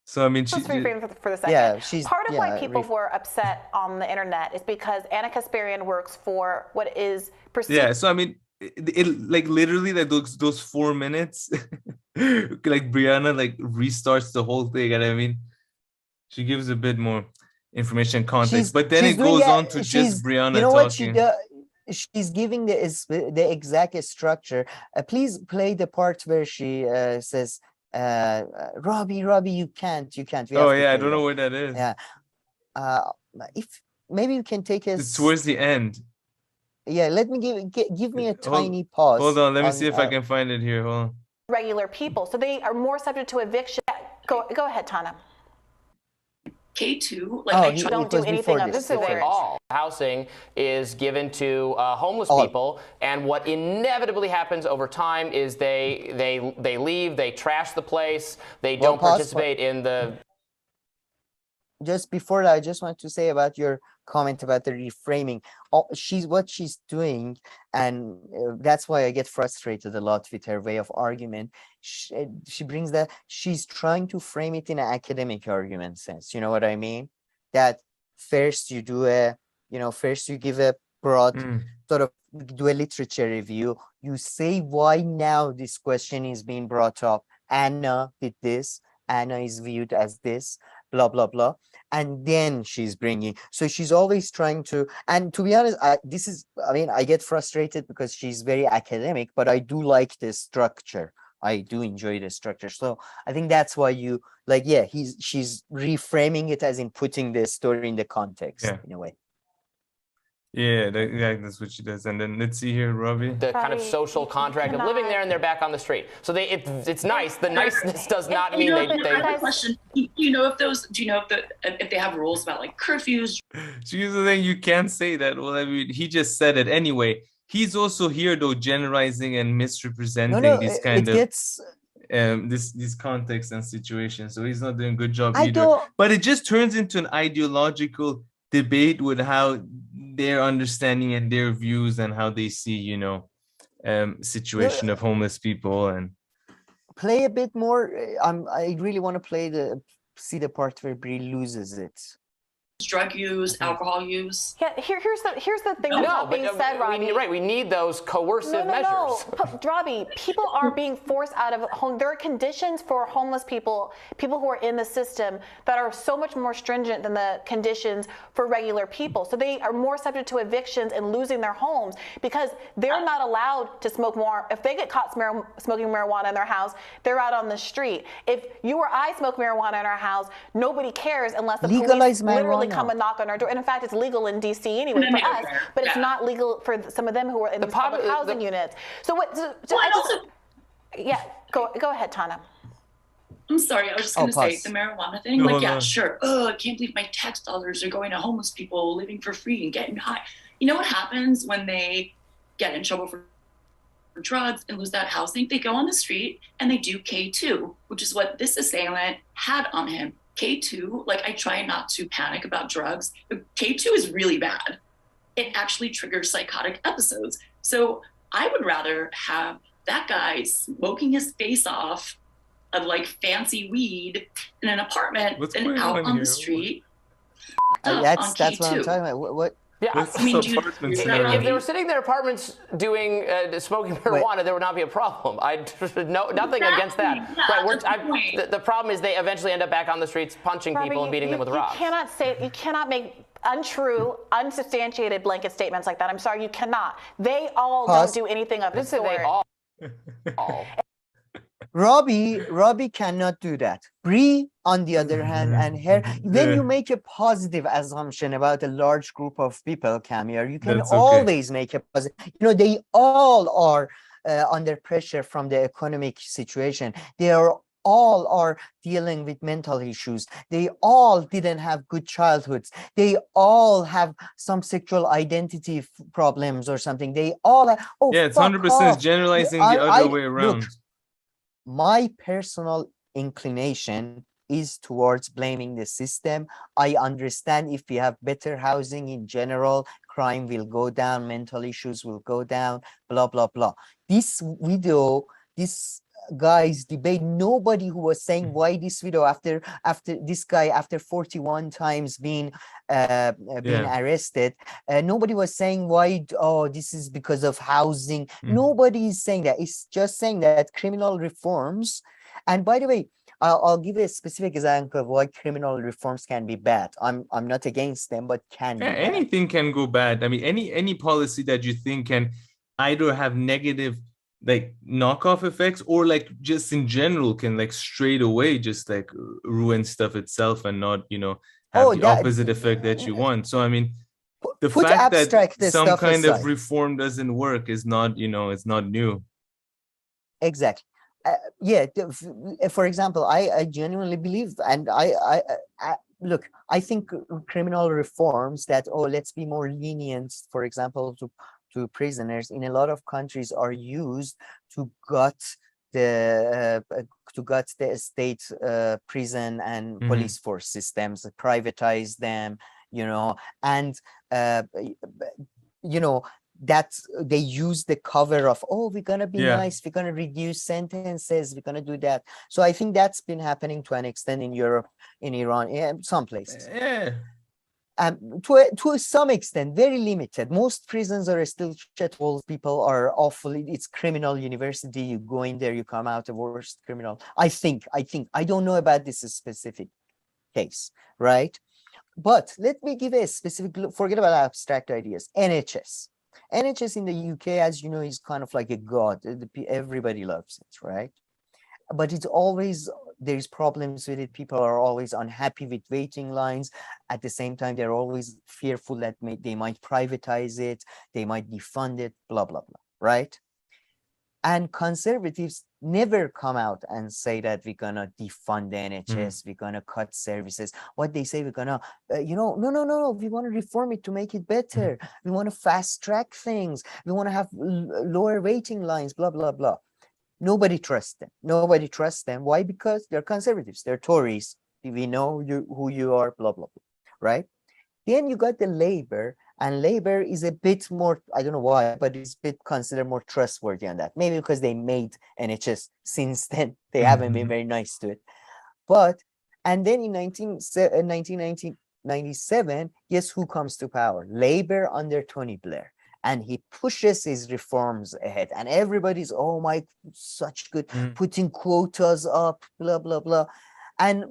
So let's reframe for the second. Part of why people were upset on the internet is because Anna Kasparian works for what is perceived. Yeah, so it like literally like those 4 minutes, like Briahna like restarts the whole thing, and she gives a bit more information and context, but then it goes on to just Briahna talking. She's giving the exact structure. Please play the part where she says. Robbie, you can't. I don't know what that is. Yeah. If maybe you can take us It's towards the end. Yeah, let me give me a tiny pause. Hold on, let me see if I can find it here. Hold on. Regular people, so they are more subject to eviction. Go ahead, Tana. K2, like don't do anything of this sort. All housing is given to homeless people, and what inevitably happens over time is they leave, they trash the place, they don't participate in the. Just before that, I just want to say about your comment about the reframing. What she's doing, and that's why I get frustrated a lot with her way of argument. She brings that she's trying to frame it in an academic argument sense. You know what I mean? That first you do first you give a broad sort of do a literature review. You say why now this question is being brought up. Anna did this. Anna is viewed as this. Blah blah blah, and then she's bringing. So she's always trying to. And to be honest, I get frustrated because she's very academic, but I do like the structure. I do enjoy the structure. So I think that's why you like. Yeah, she's reframing it as in putting the story in the context in a way. Yeah, that's what she does. And then let's see here, Robbie. The kind of social contract of living there, and they're back on the street. So it's nice. The niceness does not mean they. I have a question. Do you know if they have rules about like curfews? Here's the thing: you can't say that. Well, I mean, he just said it anyway. He's also here though, generalizing and misrepresenting this kind of this context and situation. So he's not doing a good job either. But it just turns into an ideological debate with how their understanding and their views and how they see, situation of homeless people. And play a bit more. I really want to see the part where Brie loses it. Drug use, alcohol use. Yeah, here's the thing that's being said, Robbie. We need those coercive measures. No, Robbie, people are being forced out of home. There are conditions for homeless people who are in the system that are so much more stringent than the conditions for regular people. So they are more subject to evictions and losing their homes because they're not allowed to smoke more. If they get caught smoking marijuana in their house, they're out on the street. If you or I smoke marijuana in our house, nobody cares unless the police literally come and knock on our door. And in fact, it's legal in DC anyway for us, but it's not legal for some of them who are in the public housing units. So what? Go ahead, Tana. I'm sorry, I was just going to say the marijuana thing. Sure. I can't believe my tax dollars are going to homeless people living for free and getting high. You know what happens when they get in trouble for drugs and lose that housing? They go on the street and they do K2, which is what this assailant had on him. K2, like I try not to panic about drugs, but K2 is really bad. It actually triggers psychotic episodes. So I would rather have that guy smoking his face off of like fancy weed in an apartment than out on the street. That's what I'm talking about. What? Yeah, I mean, if they were sitting in their apartments doing smoking marijuana, there would not be a problem. Nothing against that. The problem is they eventually end up back on the streets punching people and beating them with rocks. You cannot make untrue, unsubstantiated blanket statements like that. I'm sorry, you cannot. They all don't do anything of this sort. They all. Robbie cannot do that. Brie, on the other hand, and her, when you make a positive assumption about a large group of people, Kam, you can always make a positive. They all are under pressure from the economic situation. They all are dealing with mental issues. They all didn't have good childhoods. They all have some sexual identity problems or something. They all have, it's 100% generalizing the other way around. Look, my personal inclination is towards blaming the system. I understand if we have better housing in general, crime will go down, mental issues will go down, blah, blah, blah. This video, this guy's debate, nobody who was saying why this video after this guy after 41 times being arrested, nobody was saying why this is because of housing. Nobody is saying that. It's just saying that criminal reforms, and by the way, I'll give a specific example of why criminal reforms can be bad. I'm not against them, but can be bad. Anything can go bad. I mean, any policy that you think can either have negative like knockoff effects or like just in general can like straight away just like ruin stuff itself and not have the opposite effect that you want. So I mean, the put fact abstract that some kind aside. of reform doesn't work is not, it's not new. Exactly. Yeah. For example, I genuinely believe, and I look, I think criminal reforms that, let's be more lenient, for example, to prisoners in a lot of countries are used to gut the state prison and police force systems, privatize them, and that they use the cover of, we're gonna be nice, we're gonna reduce sentences, we're gonna do that. So I think that's been happening to an extent in Europe, in Iran, some places. To some extent, very limited. Most prisons are still shitholes. People are awfully, it's criminal university. You go in there, you come out a worst criminal. I think, I don't know about this specific case, right? But let me give a specific, forget about abstract ideas. NHS in the UK, as you know, is kind of like a god. Everybody loves it, right? But it's always, there's problems with it. People are always unhappy with waiting lines. At the same time, they're always fearful that they might privatize it, they might defund it, blah, blah, blah, right? And conservatives never come out and say that we're gonna defund the NHS, we're gonna cut services. What they say, we're gonna, no, we want to reform it to make it better. We want to fast track things. We want to have lower waiting lines, blah, blah, blah. Nobody trusts them. Nobody trusts them. Why? Because they're conservatives. They're Tories. We know who you are, blah, blah, blah, right? Then you got the Labour, and Labour is a bit more, I don't know why, but it's a bit considered more trustworthy on that. Maybe because they made NHS since then. They haven't been very nice to it. And then in 1997, guess who comes to power? Labour under Tony Blair. And he pushes his reforms ahead. And everybody's, oh my, such good, putting quotas up, blah, blah, blah. And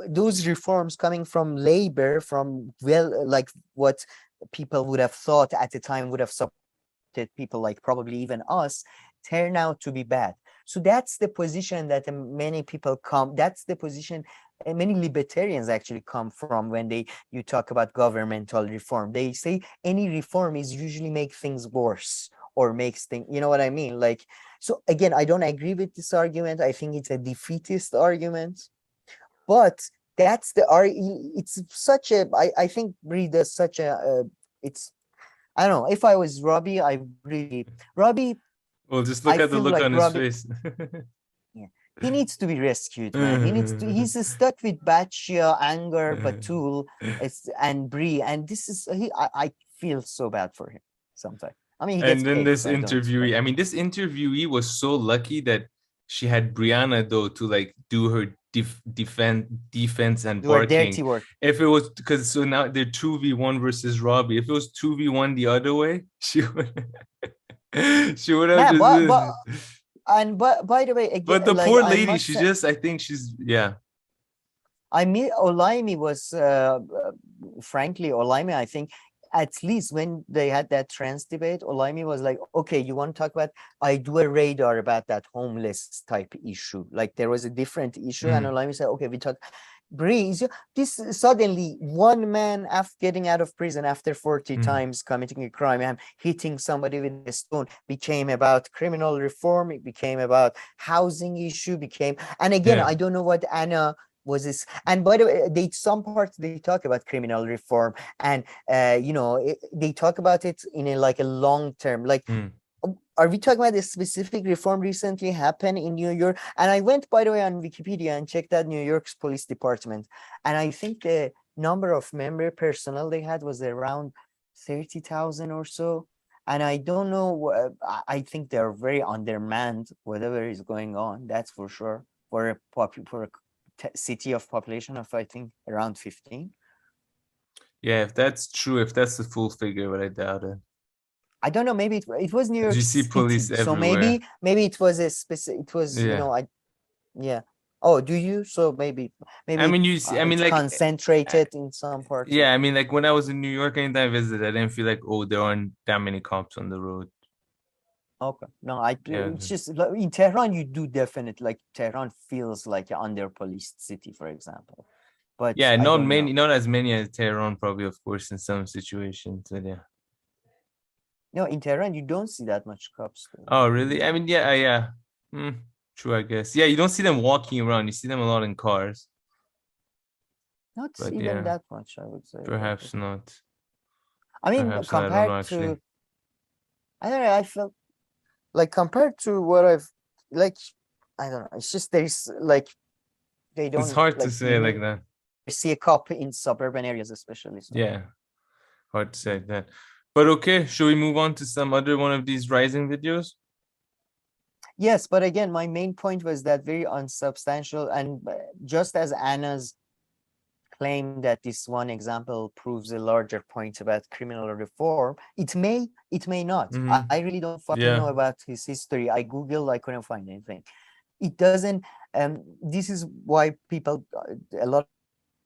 those reforms coming from Labour, from like what people would have thought at the time would have supported people like probably even us, turn out to be bad. So that's the position that many people that's the position many libertarians actually come from when you talk about governmental reform. They say any reform is usually make things worse or makes things, you know what I mean? Like, so again, I don't agree with this argument. I think it's a defeatist argument. But that's it's such a, I think Brie does such a, I don't know, if I was Robbie, Robbie. Well, just look at the look on his face. Yeah, he needs to be rescued, man. He's stuck with Batshia, Anger, Batul, and Brie. And this is, I feel so bad for him sometimes. I mean, he gets paid, this interviewee, this interviewee was so lucky that she had Briahna though to like do her defense and barking. Dirty work. If it was, because so now they're 2v1 versus Robbie. If it was 2v1 the other way, she would have. And by the way, again, but the poor lady, I think she's, yeah. I mean, Olaimi was, frankly, Olaimi, I think, at least when they had that trans debate, Olaimi was like, okay, you want to talk about, I do a radar about that homeless type issue. Like there was a different issue, and Olaimi said, okay, we talk. Breeze, this suddenly one man after getting out of prison after 40 times committing a crime and hitting somebody with a stone became about criminal reform. It became about housing issue, and again, I don't know what Anna was this. And by the way, some parts they talk about criminal reform, and they talk about it in a long term, like. Are we talking about a specific reform recently happened in New York? And I went, by the way, on Wikipedia and checked out New York's police department. And I think the number of member personnel they had was around 30,000 or so. And I don't know, I think they're very undermanned, whatever is going on, that's for sure, for a city of population of, I think, around 15. Yeah, if that's true, if that's the full figure, but I doubt it. I don't know. Maybe it was New York. You see police City, everywhere. So maybe it was a specific. It was yeah. Oh, do you? So maybe. I mean, you see. I mean, like concentrated in some parts. Yeah, I mean, like when I was in New York, anytime I visited, I didn't feel like there aren't that many cops on the road. Okay, no, it's just in Tehran you do definitely, like Tehran feels like an under-policed city, for example. But yeah, I not don't many, know. not as many as Tehran, probably, of course, in some situations. But yeah. No, in Tehran, you don't see that much cops. Oh, really? I mean, yeah. True, I guess. Yeah, you don't see them walking around. You see them a lot in cars. Not But even yeah, that much, I would say. perhaps not. I mean, Perhaps not, I don't know, compared actually. to, I don't know, I felt like compared to what I've, like, I don't know, it's just there's like, they don't. It's hard to like, say like that. See a cop in suburban areas, especially. So. Yeah, hard to say that. But okay, should we move on to some other one of these rising videos? Yes, but again, my main point was that very unsubstantial, and just as Anna's claim that this one example proves a larger point about criminal reform, it may not. I really don't fucking know about his history. I Googled, I couldn't find anything. It doesn't, this is why people, a lot of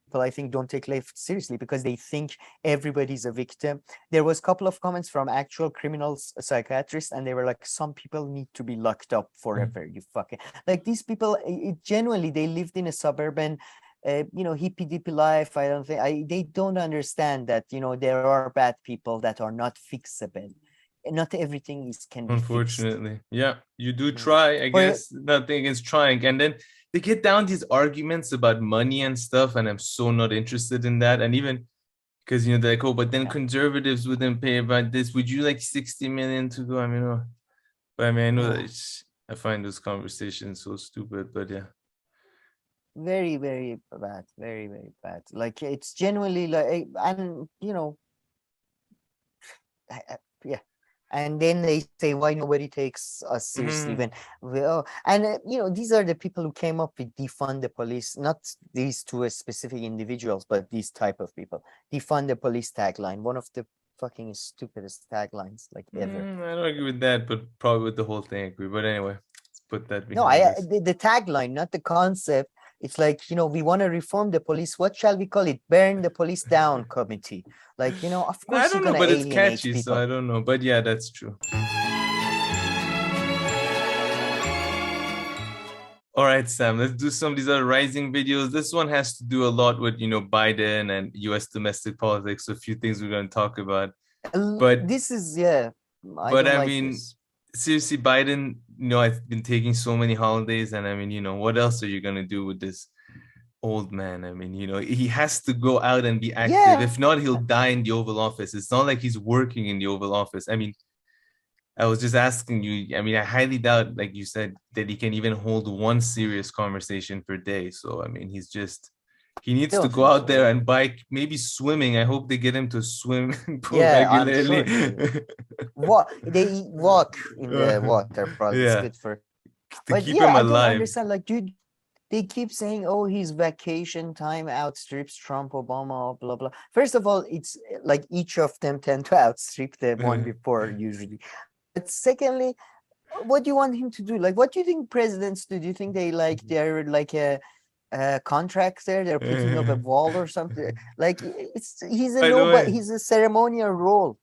people, I think, don't take life seriously, because they think everybody's a victim. There was a couple of comments from actual criminals, psychiatrists, and they were like, some people need to be locked up forever. You fucking, like, these people, genuinely, they lived in a suburban, hippie dippy life. I don't think they don't understand that, there are bad people that are not fixable. Not everything can be unfortunately fixed. Yeah, you do try, I guess. Nothing against trying, and then they get down these arguments about money and stuff, and I'm so not interested in that. And even because they're like, oh, but then conservatives wouldn't pay about this, would you like 60 million to go? I mean, but I mean, I know that I find those conversations so stupid, but yeah, very, very bad, very, very bad. Like, it's genuinely like, and yeah. And then they say, why nobody takes us seriously when these are the people who came up with defund the police, not these two specific individuals, but these type of people. Defund the police tagline, one of the fucking stupidest taglines like ever. I don't agree with that, but probably with the whole thing I agree. But anyway, let's put that behind us. The tagline, not the concept. It's like, we want to reform the police. What shall we call it? Burn the police down committee. Like, of course, I don't know, but it's catchy, people. So I don't know. But yeah, that's true. All right, Sam, let's do some of these other rising videos. This one has to do a lot with, Biden and U.S. domestic politics. A few things we're going to talk about. But this is, I mean, seriously, Biden, I've been taking so many holidays, and I mean, what else are you going to do with this old man? I mean, he has to go out and be active. Yeah. If not, he'll die in the Oval Office. It's not like he's working in the Oval Office. I mean, I was just asking you, I mean, I highly doubt, like you said, that he can even hold one serious conversation per day. So, I mean, he needs to go out there and bike, maybe swimming. I hope they get him to swim regularly. They walk in the water, probably. It's good for to keep him alive. I don't understand. Like, dude, they keep saying, oh, his vacation time outstrips Trump, Obama, blah, blah. First of all, it's like each of them tend to outstrip the one before, usually. But secondly, what do you want him to do? Like, what do you think presidents do? Do you think they're like a contractor? They're putting up a wall or something? Like, he's a ceremonial role.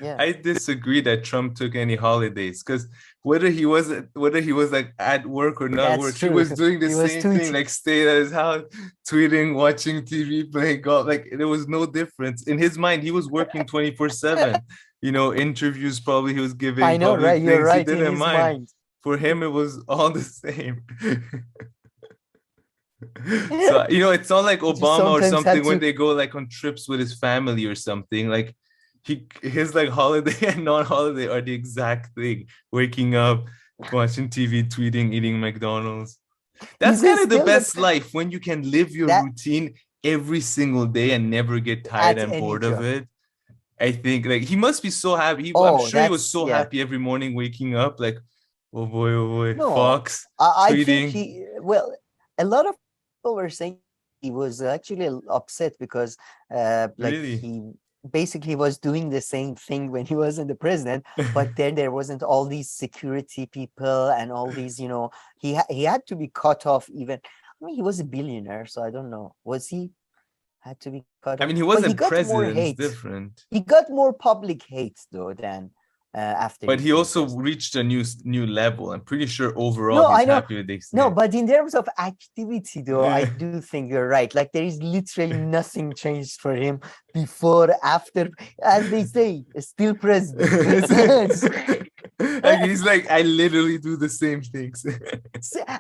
Yeah, I disagree that Trump took any holidays, because whether he was like at work or not work, he was doing the same thing, like staying at his house, tweeting, watching TV, playing golf. Like, there was no difference in his mind. He was working 24/7. Interviews probably he was giving. I know, right? You're right. He didn't mind. For him, it was all the same. So it's not like Obama or something when they go like on trips with his family or something. Like, his like holiday and non-holiday are the exact thing. Waking up, watching TV, tweeting, eating McDonald's. That's kind of the best life, when you can live your routine every single day and never get tired and bored of it. I think like he must be so happy. I'm sure he was so happy every morning waking up, like, oh boy, Fox tweeting. I think a lot of people were saying he was actually upset because he basically was doing the same thing when he wasn't the president, but then there wasn't all these security people and all these, he had to be cut off. Even, I mean, he was a billionaire, so I don't know. Was he? Had to be cut off? I mean, he wasn't president. It's different. He got more public hate though than after. But he also reached a new level. I'm pretty sure overall No, he's I know. happy with this. No, but in terms of activity, though, I do think you're right. Like there is literally nothing changed for him before, after, as they say, still president. Like he's like, I literally do the same things.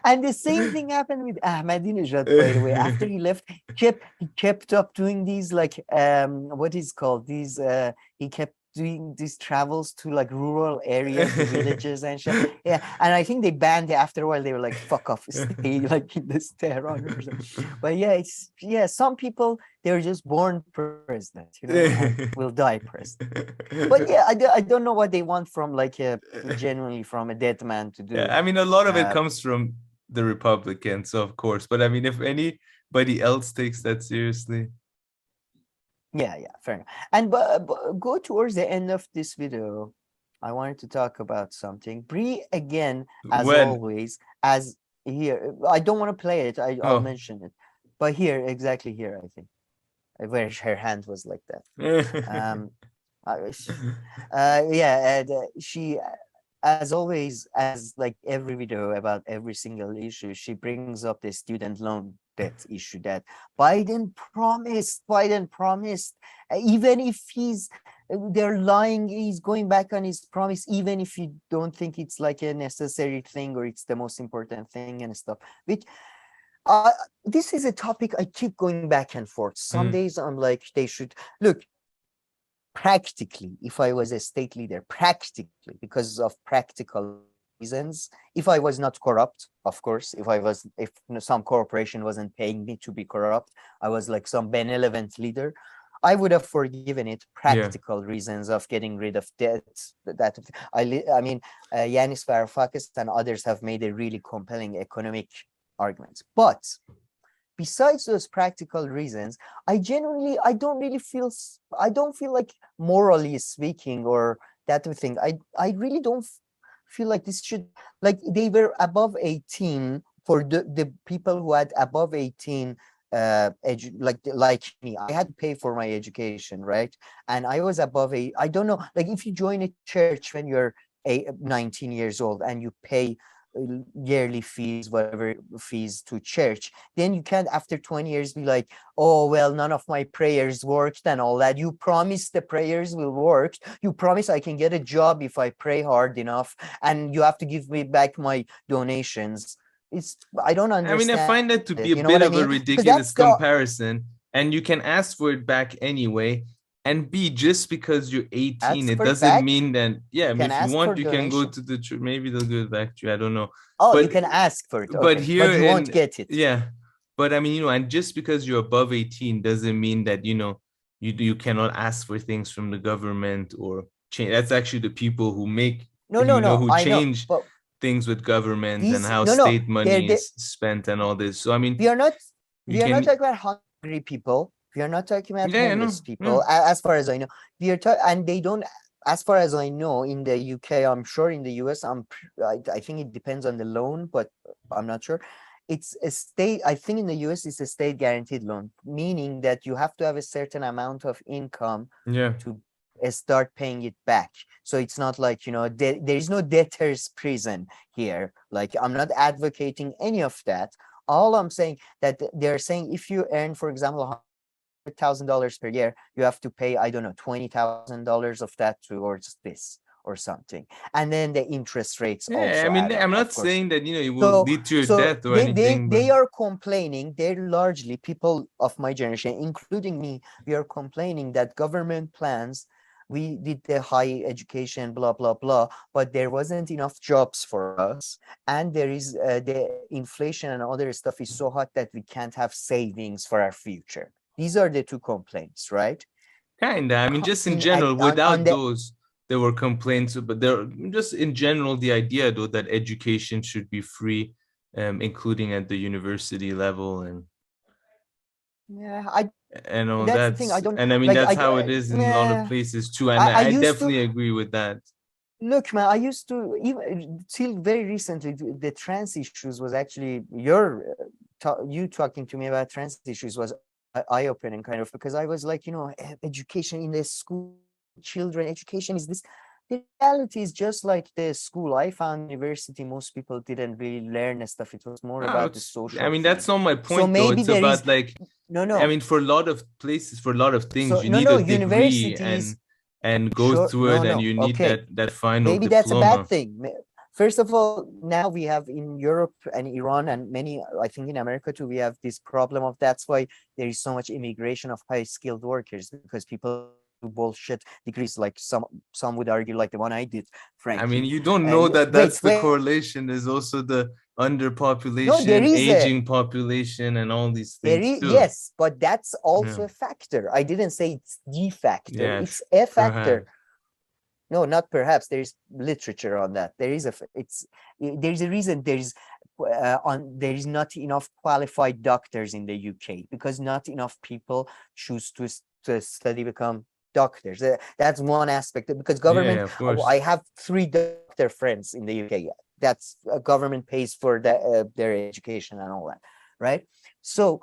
And the same thing happened with Ahmadinejad, by the way. After he left, he kept up doing these, like what is called these he kept doing these travels to like rural areas, villages and shit. Yeah, and I think they banned it after a while. They were like, fuck off, stay like in this Tehran or something. But yeah, some people, they're just born president, you know, and will die president. But yeah, I don't know what they want from like genuinely from a dead man to do. Yeah, I mean, a lot of it comes from the Republicans, so of course. But I mean, if anybody else takes that seriously. Yeah, fair enough. And but go towards the end of this video, I wanted to talk about something. Bri, again, as always, as here. I don't want to play it. I'll mention it. But here, exactly here, I think, where her hand was like that. She, as always, as like every video about every single issue, she brings up the student loan debt issue that Biden promised, even if they're lying, he's going back on his promise, even if you don't think it's like a necessary thing or it's the most important thing and stuff. Which this is a topic I keep going back and forth. Some days I'm like, they should look practically. If I was a state leader, practically, because of practical reasons, if I was not corrupt, of course, if some corporation wasn't paying me to be corrupt, I was like some benevolent leader, I would have forgiven it. Practical reasons of getting rid of debt. I mean, Yanis Varoufakis and others have made a really compelling economic arguments. But besides those practical reasons, I don't feel like, morally speaking, or that thing, I really don't feel like this should, like, they were above 18 for the people who had above 18 like me. I had to pay for my education, right? And I was above I don't know, like if you join a church when you're 19 years old and you pay yearly fees, whatever fees to church, then you can't after 20 years be like, oh well, none of my prayers worked and all that. You promise the prayers will work, you promise I can get a job if I pray hard enough, and you have to give me back my donations. I don't understand. I mean, I find that to be a bit of a ridiculous comparison, and you can ask for it back anyway. And B, just because you're 18, it doesn't mean that, if you want, you can go to the church. Maybe they'll give it back to you. I don't know. Oh, but you can ask for it. Okay. But here, you won't get it. Yeah. But I mean, and just because you're above 18 doesn't mean that, you cannot ask for things from the government or change. That's actually the people who make, who change things with government and how state money is spent and all this. So, I mean, we are not talking about hungry people. We are not talking about homeless people, as far as I know. We are and they don't, as far as I know, in the UK, I'm sure in the US, I think it depends on the loan, but I'm not sure. It's a state, I think in the US, it's a state guaranteed loan, meaning that you have to have a certain amount of income to start paying it back. So it's not like, there is no debtor's prison here. Like, I'm not advocating any of that. All I'm saying that they're saying, if you earn, for example, $100,000 per year, you have to pay, I don't know, $20,000 of that towards this or something, and then the interest rates. I mean, I'm not saying that it will lead to your death or anything. They are complaining. They're largely people of my generation, including me. We are complaining that government plans. We did the high education, blah blah blah, but there wasn't enough jobs for us, and there is the inflation and other stuff is so hot that we can't have savings for our future. These are the two complaints, right? Kinda. I mean, just in general, without those, there were complaints, but there just in general, the idea though that education should be free, including at the university level, and all that. And I mean, that's how it is in a lot of places too. And I definitely agree with that. Look, man, I used to, even till very recently, the trans issues was actually you talking to me about trans issues was eye-opening, kind of, because I was like, education in the school, children, education is this. the reality is just like the school I found, university, most people didn't really learn stuff. It was more about the social. I mean, that's not my point, so maybe though. It's about is, like, no. I mean, for a lot of places, for a lot of things, So, you need a degree universities and go through it, and you need that final maybe diploma. That's a bad thing. First of all, now we have in Europe and Iran and many, I think in America too, we have this problem of that's why there is so much immigration of high skilled workers, because people do bullshit degrees, like some would argue, like the one I did, frankly. I mean, you don't know that's the correlation. There's also the underpopulation, aging population, and all these things too. Yes, but that's also a factor. I didn't say it's the factor. Yeah, it's a factor. Perhaps. No, not perhaps. There is literature on that. There is a reason there is not enough qualified doctors in the UK, because not enough people choose to study, become doctors. That's one aspect, because government. I have 3 doctor friends in the UK. That's government pays for their education and all that, right? So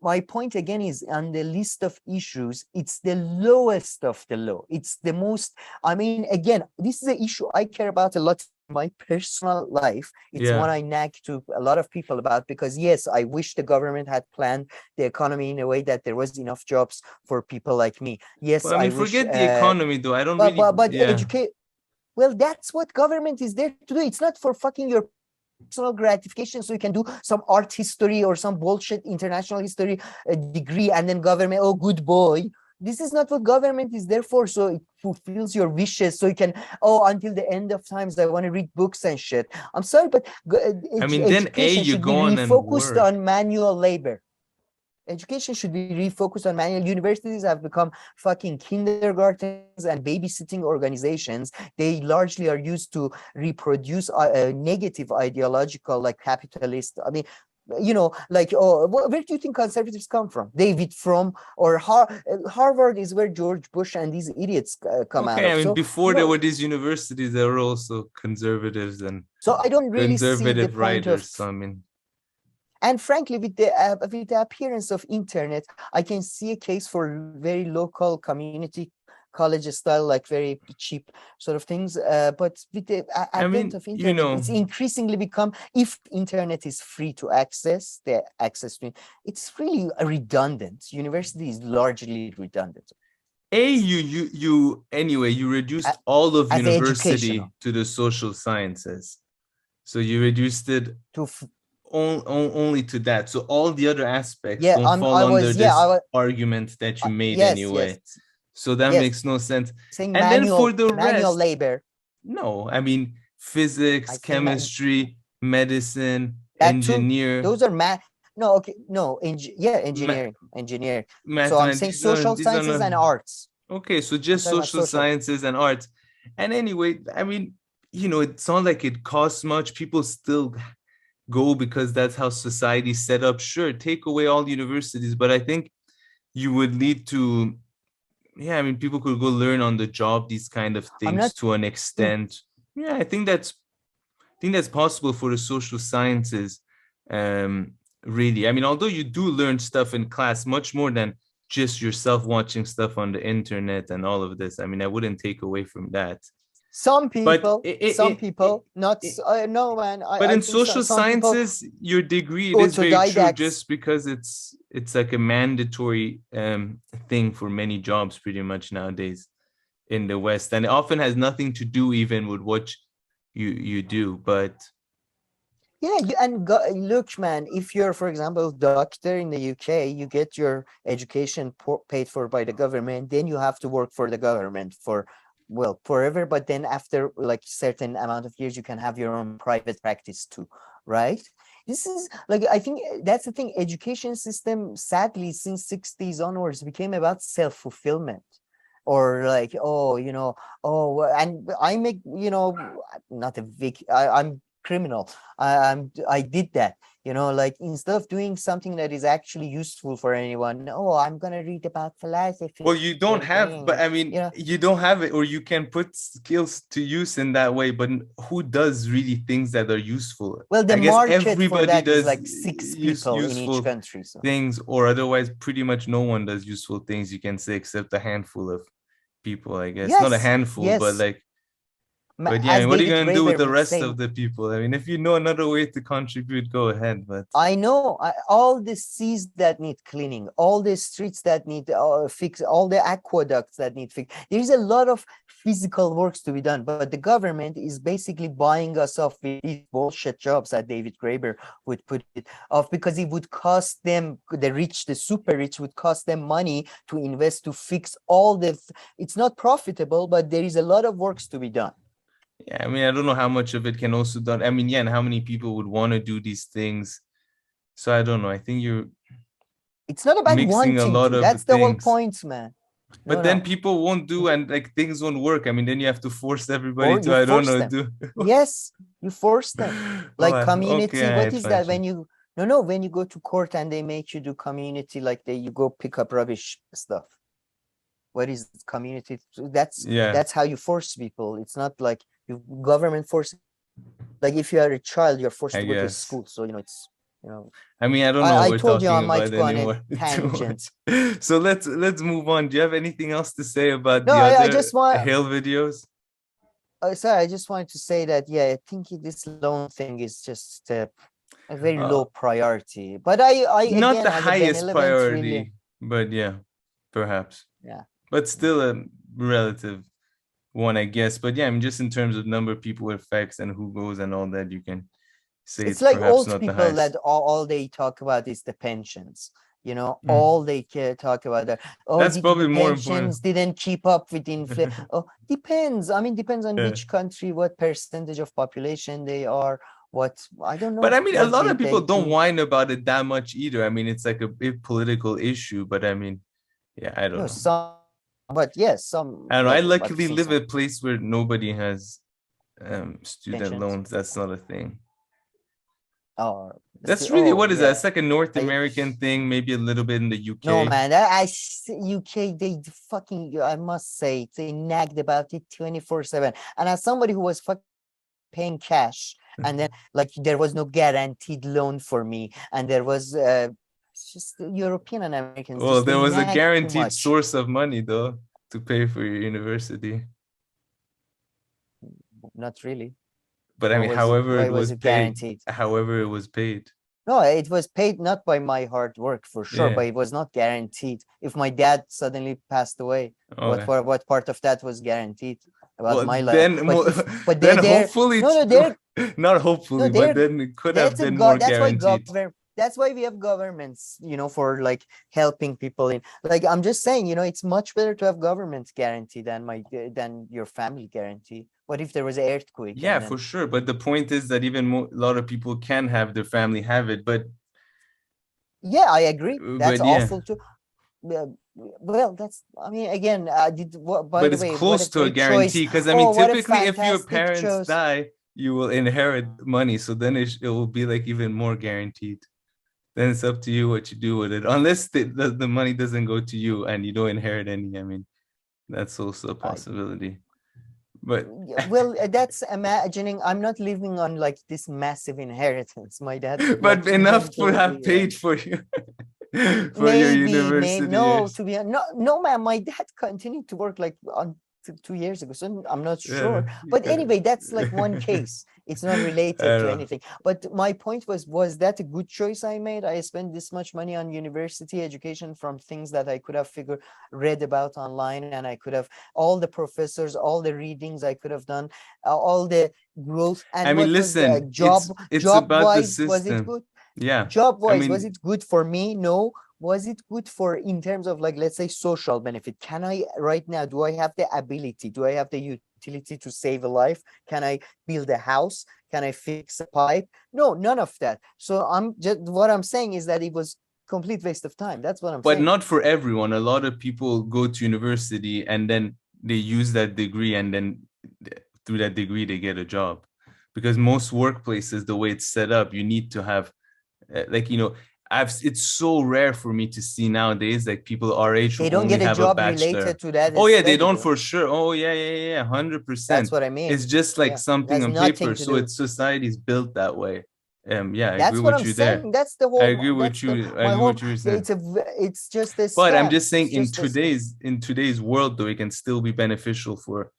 my point again is, on the list of issues, it's the lowest of the low. It's the most, I mean, again, this is an issue I care about a lot in my personal life. It's one I nag to a lot of people about, because yes, I wish the government had planned the economy in a way that there was enough jobs for people like me. Yes, I mean, forget the economy though. I don't really. Well, that's what government is there to do. It's not for fucking your personal gratification, so you can do some art history or some bullshit international history degree, and then government, oh, good boy. This is not what government is there for. So it fulfills your wishes, so you can, until the end of times, I want to read books and shit. I'm sorry, but I mean, then you go on and focused on manual labor. Education should be refocused on manual. Universities have become fucking kindergartens and babysitting organizations. They largely are used to reproduce negative ideological, like capitalist. I mean, like, where do you think conservatives come from? David Fromm or Harvard is where George Bush and these idiots come out of. I mean, before there were these universities, there were also conservatives and so I don't really conservative see the writers. So, I mean. And frankly, with the appearance of internet, I can see a case for very local community college style, like very cheap sort of things. But with the advent of internet, it's increasingly become, if internet is free to access, the access to it, it's really redundant. University is largely redundant. You reduced all of university to the social sciences. So you reduced it to only to that, so all the other aspects don't fall under this argument that you made anyway. So that makes no sense. And then for the rest, labor. No, I mean physics, chemistry, medicine, engineer. Those are math. No, okay, no, engineering. So I'm saying social sciences and arts. Okay, so just social sciences and arts. And anyway, I mean, it's not like it costs much. People still go because that's how society's set up. Sure, take away all universities, but I think you would lead to, I mean, people could go learn on the job these kind of things to an extent. Yeah, I think that's possible for the social sciences. Really, I mean, although you do learn stuff in class much more than just yourself watching stuff on the internet and all of this. I mean, I wouldn't take away from that. Some people, not no man. But in social sciences, your degree is very true, just because it's like a mandatory thing for many jobs, pretty much nowadays in the West, and it often has nothing to do even with what you do. But look, man, if you're, for example, doctor in the UK, you get your education paid for by the government, then you have to work for the government for forever, but then after like certain amount of years, you can have your own private practice too, right? This is like, I think that's the thing. Education system, sadly, since 60s onwards, became about self-fulfillment, or like, and I make, not a I'm criminal. I did that, like, instead of doing something that is actually useful for anyone, I'm gonna read about philosophy. Well, you don't have, but I mean, you don't have it, or you can put skills to use in that way, but who does really things that are useful? Well, the market everybody for that does is like 6 people in each country. Things, or otherwise pretty much no one does useful things, you can say, except a handful of people, I guess. Yes, Not a handful, yes. but like, but yeah, I As mean, what are you David going to do with Graeber the would rest say, of the people? I mean, if you know another way to contribute, go ahead. But I know all the seas that need cleaning, all the streets that need fix, all the aqueducts that need fix. There is a lot of physical works to be done, but the government is basically buying us off with these bullshit jobs that David Graeber would put it off, because it would cost them, the rich, the super rich, would cost them money to invest to fix all the. It's not profitable, but there is a lot of works to be done. yeah, I mean, I don't know how much of it can also done. I mean, yeah, and how many people would want to do these things. So I don't know. I think you're. It's not about mixing wanting a lot to. of That's the whole things. point, man. But then people won't do, and like things won't work. I mean, then you have to force everybody to, I don't know, do. Yes, you force them. Like community. Okay, what is that when you when you go to court and they make you do community, like you go pick up rubbish stuff. What is community? That's how you force people. It's not like you government force. Like if you are a child, you're forced to go to school. So it's. I mean, I don't know. I told you I might go on a tangent. So let's move on. Do you have anything else to say about the I other just want Hill videos? Sorry, I just wanted to say that I think this loan thing is just a very low priority. But I not again, the highest priority, really... but yeah, perhaps. Yeah, but still a relative one, I guess. But yeah, I mean, just in terms of number of people it affects and who goes and all that, you can. It's like old people that all they talk about is the pensions. All they talk about that. That's probably more important. Pensions didn't keep up with inflation. Depends. I mean, depends on which country, what percentage of population they are. What I don't know. But I mean, a lot of people don't whine about it that much either. I mean, it's like a big political issue. But I mean, yeah, I don't know. Some, but yes, some. I don't know. I luckily live in a place where nobody has student pensions. Loans. That's not a thing. That's really what is that? It's like a North American thing, maybe a little bit in the UK. No, man, UK, they fucking, I must say, they nagged about it 24/7. And as somebody who was paying cash, and then like there was no guaranteed loan for me, and there was just European and Americans. Well, there was a guaranteed source of money though to pay for your university. Not really. But I mean, however it was guaranteed. However it was paid. No, it was paid not by my hard work for sure, but it was not guaranteed. If my dad suddenly passed away, what part of that was guaranteed about my life? But then hopefully, not hopefully, but then it could have been more guaranteed. That's why we have governments, for like helping people in. Like I'm just saying, it's much better to have government guarantee than your family guarantee. What if there was an earthquake? Yeah, for sure. But the point is that even a lot of people can have their family have it. But yeah, I agree. That's awful too. Well, that's. I mean, again, but it's close to a guarantee because I mean, typically, if your parents die, you will inherit money. So then it will be like even more guaranteed. Then it's up to you what you do with it, unless the money doesn't go to you and you don't inherit any. I mean, that's also a possibility. But well, that's imagining I'm not living on like this massive inheritance. My dad, but enough to have paid for you for your university. No, to be no, man. My dad continued to work like on 2 years ago, so I'm not sure. But anyway, that's like one case. It's not related to anything. But my point was that a good choice I made? I spent this much money on university education from things that I could have read about online, and I could have all the professors, all the readings I could have done, all the growth. And I mean, listen, job about wise, the system. Was it good? Yeah. Job wise, was it good for me? No. Was it good for in terms of like, let's say, social benefit? Can I right now, do I have the ability? Do I have the utility to save a life? Can I build a house? Can I fix a pipe? No, none of that. So what I'm saying is that it was complete waste of time. That's what I'm saying. But not for everyone. A lot of people go to university and then they use that degree, and then through that degree, they get a job. Because most workplaces, the way it's set up, you need to have it's so rare for me to see nowadays like people our age they don't get a job related to that. Oh yeah, they don't for sure. Oh yeah, 100%. That's what I mean. It's just like something on paper. So it's society's built that way. Yeah, I That's agree what with I'm you saying. there. That's the whole. I agree with you. I agree with you saying. It's just a scam. But I'm just saying, It's just in today's world, though, it can still be beneficial for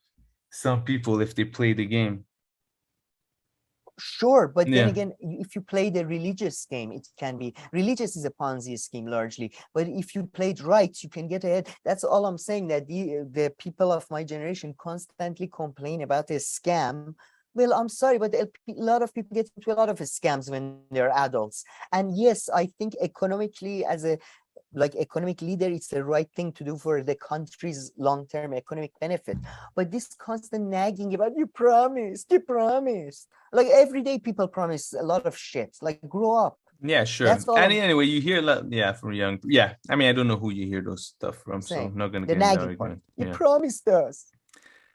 some people if they play the game. Sure, but then again, if you play the religious game, it can be religious is a Ponzi scheme largely. But if you play it right, you can get ahead. That's all I'm saying. That the people of my generation constantly complain about a scam. Well, I'm sorry, but a lot of people get into a lot of scams when they're adults. And yes, I think economically, as a economic leader, it's the right thing to do for the country's long-term economic benefit. But this constant nagging about you promised, like every day people promise a lot of shit. Like, grow up. Yeah, sure. And anyway, you hear a lot, from young. Yeah, I mean, I don't know who you hear those stuff from, so I'm not gonna get into that argument. You promised us.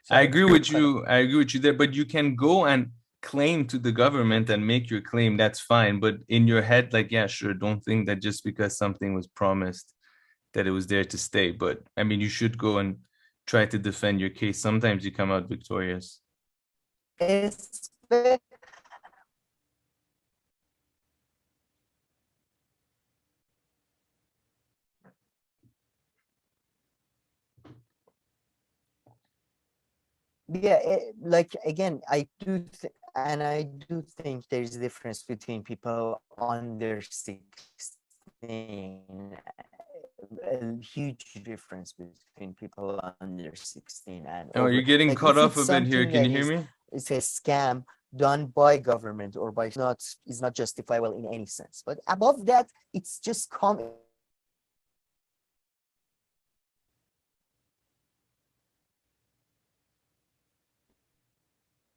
I agree with you. I agree with you there. But you can go and claim to the government and make your claim. That's fine. But in your head, like, yeah, sure. Don't think that just because something was promised that it was there to stay. But I mean, you should go and try to defend your case. Sometimes you come out victorious. Yeah, like again, I do think there's a difference between people under 16, a huge difference between people under 16 and over. You're getting cut off a bit here. Can you hear me? It's a scam done by government or by is not justifiable in any sense. But above that, it's just common.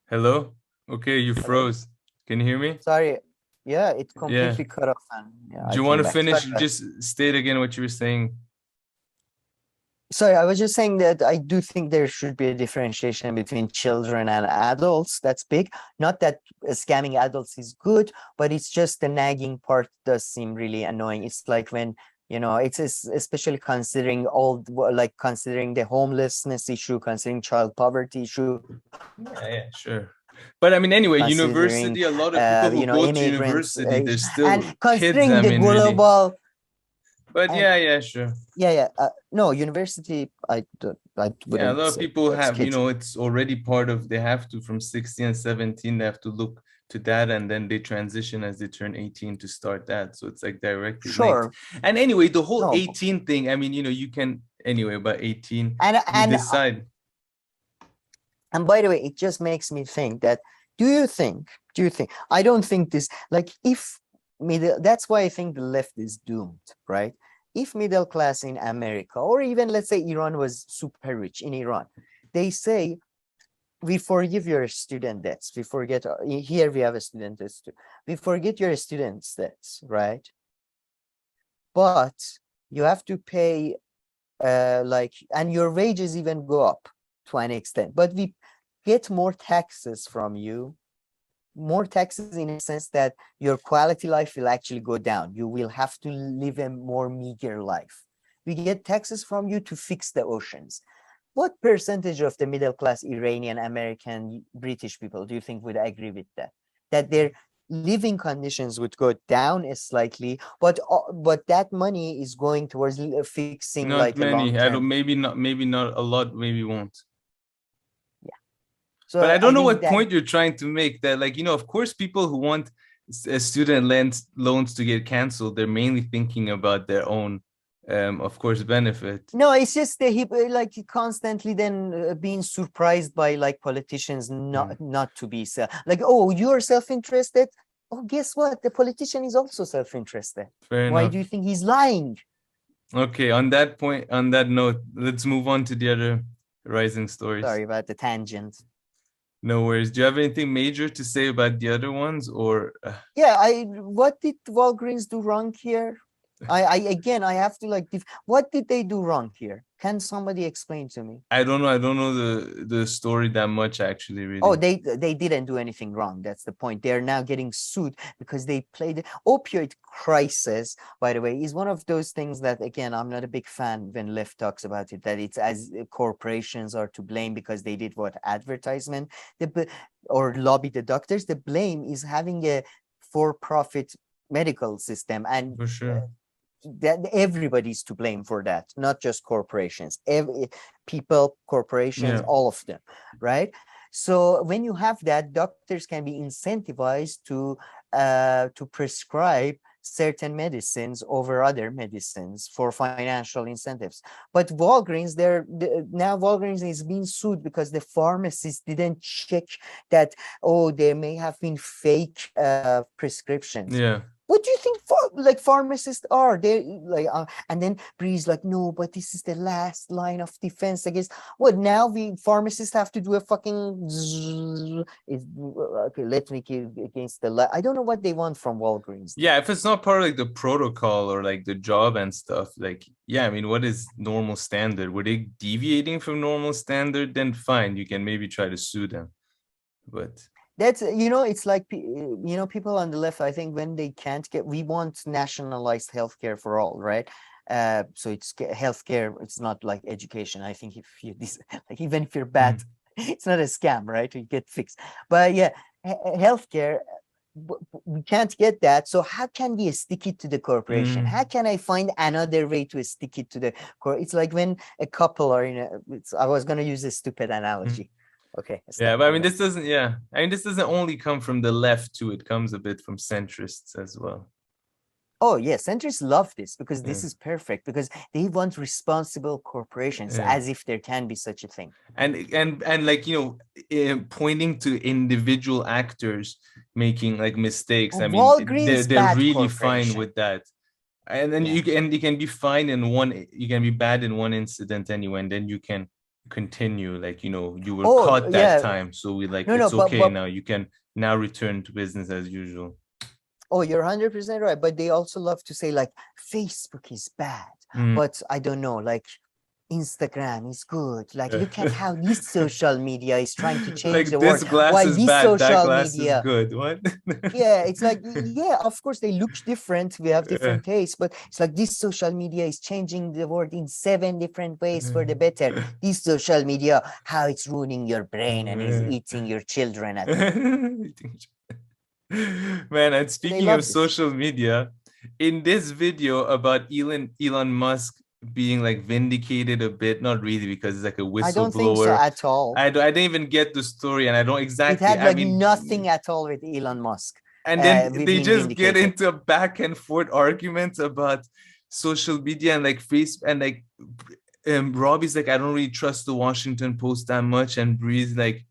Hello? Okay, you froze. Can you hear me? Sorry. Yeah, it completely cut off. Do you want to finish? Just state again what you were saying. Sorry, I was just saying that I do think there should be a differentiation between children and adults. That's big. Not that scamming adults is good, but it's just the nagging part does seem really annoying. It's like when, it's especially considering considering the homelessness issue, considering child poverty issue. Yeah, sure. But I mean, anyway, university, a lot of people who go to university, there's still and considering kids, the global. Really. But yeah, sure. Yeah. No, university, I wouldn't. Yeah, a lot of people have, it's already part of, they have to, from 16 and 17, they have to look to that, and then they transition as they turn 18 to start that. So it's like directly linked. And anyway, the whole 18 thing, I mean, you can, anyway, by 18, you decide. And by the way, it just makes me think that, do you think, I don't think this, like if that's why I think the left is doomed, right? If middle class in America, or even let's say Iran was super rich in Iran, they say, we forgive your student debts. We forget, here we have a student debts too. We forget your student's debts, right? But you have to pay, and your wages even go up to an extent. But we get more taxes from you. More taxes in a sense that your quality life will actually go down. You will have to live a more meager life. We get taxes from you to fix the oceans. What percentage of the middle class Iranian, American, British people do you think would agree with that? That their living conditions would go down slightly, but that money is going towards fixing not many. I don't, maybe not a lot, maybe won't. So but I don't know what point you're trying to make, that of course people who want student loans to get canceled, they're mainly thinking about their own of course benefit. No, it's just the constantly then being surprised by politicians not to be oh, you're self-interested. Oh, guess what, the politician is also self-interested. Why do you think he's lying? Okay, on that point, on that note, let's move on to the other rising stories. Sorry about the tangent. No worries. Do you have anything major to say about the other ones, or? What did Walgreens do wrong here? I have to what did they do wrong here? Can somebody explain to me? I don't know. I don't know the story that much, actually, really. Oh, they didn't do anything wrong. That's the point. They're now getting sued because they played the opioid crisis, by the way, is one of those things that, again, I'm not a big fan when left talks about it, that it's as corporations are to blame because they did advertisement or lobby the doctors. The blame is having a for-profit medical system, and for sure. That everybody's to blame for that, not just corporations. People, corporations, all of them, right? So when you have that, doctors can be incentivized to prescribe certain medicines over other medicines for financial incentives. But Walgreens, now Walgreens is being sued because the pharmacists didn't check that, there may have been fake prescriptions. Yeah. What do you think pharmacists are? They like, and then Bree's like, no, but this is the last line of defense against. What now? We pharmacists have to do a fucking. Okay, let's make it against the. I don't know what they want from Walgreens. Yeah, if it's not part of like the protocol or like the job and stuff, like I mean, what is normal standard? Were they deviating from normal standard? Then fine, you can maybe try to sue them, but. That's, it's like, people on the left, I think when they can't we want nationalized healthcare for all, right? So it's healthcare, it's not like education. I think even if you're bad, it's not a scam, right? You get fixed. But yeah, healthcare, we can't get that. So how can we stick it to the corporation? How can I find another way to stick it to the it's like when a couple are I was going to use a stupid analogy. Okay. Yeah, but I mean, this doesn't only come from the left too. It comes a bit from centrists as well. Oh yeah, centrists love this because this is perfect, because they want responsible corporations, as if there can be such a thing. And like, pointing to individual actors making like mistakes. I mean, they're really fine with that. And then you can be fine you can be bad in one incident anyway, and then you can continue, like, you were caught that time, so we it's okay now, you can now return to business as usual. Oh, you're 100% right. But they also love to say like Facebook is bad, but I don't know, like Instagram is good. Like, look at how this social media is trying to change like the this world. glass Why is this bad, social that glass media is good. What? Yeah, it's like, of course they look different. We have different tastes, but it's like this social media is changing the world in 7 different ways for the better. This social media, how it's ruining your brain and is eating your children at Man, and speaking of social media, in this video about Elon Musk being like vindicated a bit, not really, because it's like a whistleblower. I don't think so at all. I didn't even get the story, and I don't exactly. It had nothing at all with Elon Musk. And then they just get into a back and forth argument about social media and like Facebook, and like Robbie's like, I don't really trust the Washington Post that much, and Bree's like,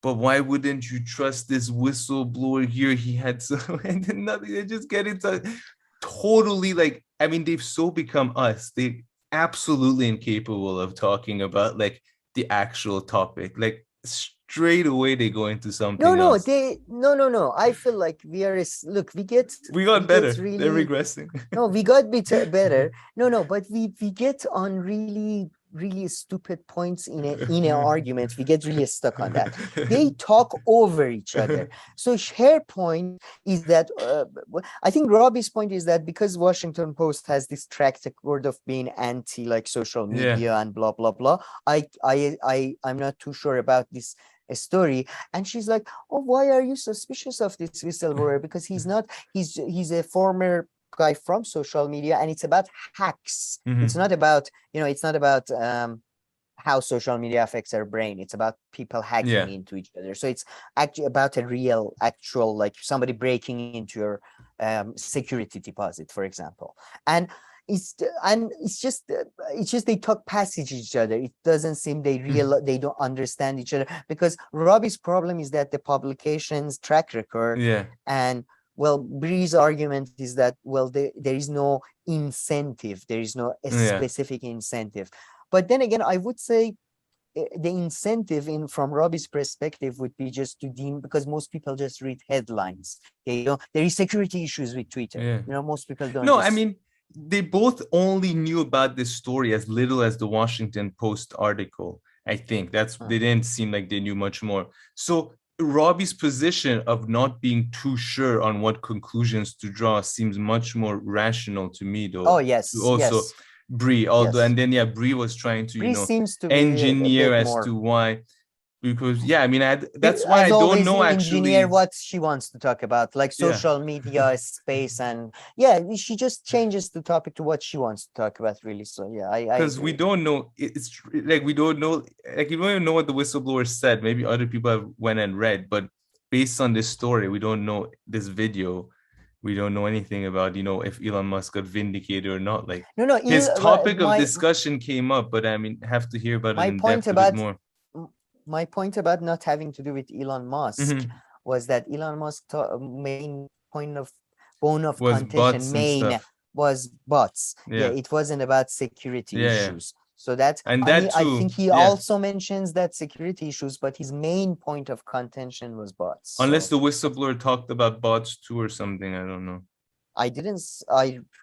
but why wouldn't you trust this whistleblower here? He had so, and then nothing. They just get into totally like, I mean, they've so become us. They're absolutely incapable of talking about like the actual topic. Like straight away they go into something else. No. I feel like we are. Look, we got better. They're regressing. No, we got better. No, but we get on really stupid points in an argument. We get really stuck on that. They talk over each other. So her point is that I think Robbie's point is that because Washington Post has this track record of being anti like social media and blah blah blah, I'm not too sure about this story. And she's like, oh, why are you suspicious of this whistleblower? Because he's a former guy from social media, and it's about hacks. It's not about how social media affects our brain. It's about people hacking into each other. So it's actually about a actual like somebody breaking into your security deposit, for example. And it's just they talk past each other. It doesn't seem they don't understand each other, because Robbie's problem is that the publication's track record and Bree's argument is that, there is no incentive. There is no specific incentive. But then again, I would say the incentive from Robbie's perspective would be just to deem, because most people just read headlines. There is security issues with Twitter. Most people don't. No, I mean, they both only knew about this story as little as the Washington Post article. I think they didn't seem like they knew much more. So Robbie's position of not being too sure on what conclusions to draw seems much more rational to me, though. Oh, yes. Also, Bree, although, and then Bree was trying to, seems to engineer as to why. because yeah, I mean, that's why I always, don't know engineer actually what she wants to talk about, like social media space, and she just changes the topic to what she wants to talk about, really. So yeah, because we don't know, it's like we don't know, like you don't even know what the whistleblower said. Maybe other people have went and read, but based on this story, we don't know this video. We don't know anything about, you know, if Elon Musk got vindicated or not. Like his topic of discussion came up, but I mean, have to hear about it in depth a bit more. My point about not having to do with Elon Musk was that Elon Musk's main bone of contention was bots. Yeah, it wasn't about security issues. So that's, and I think he also mentions that security issues, but his main point of contention was bots. Unless the whistleblower talked about bots too or something, I don't know. I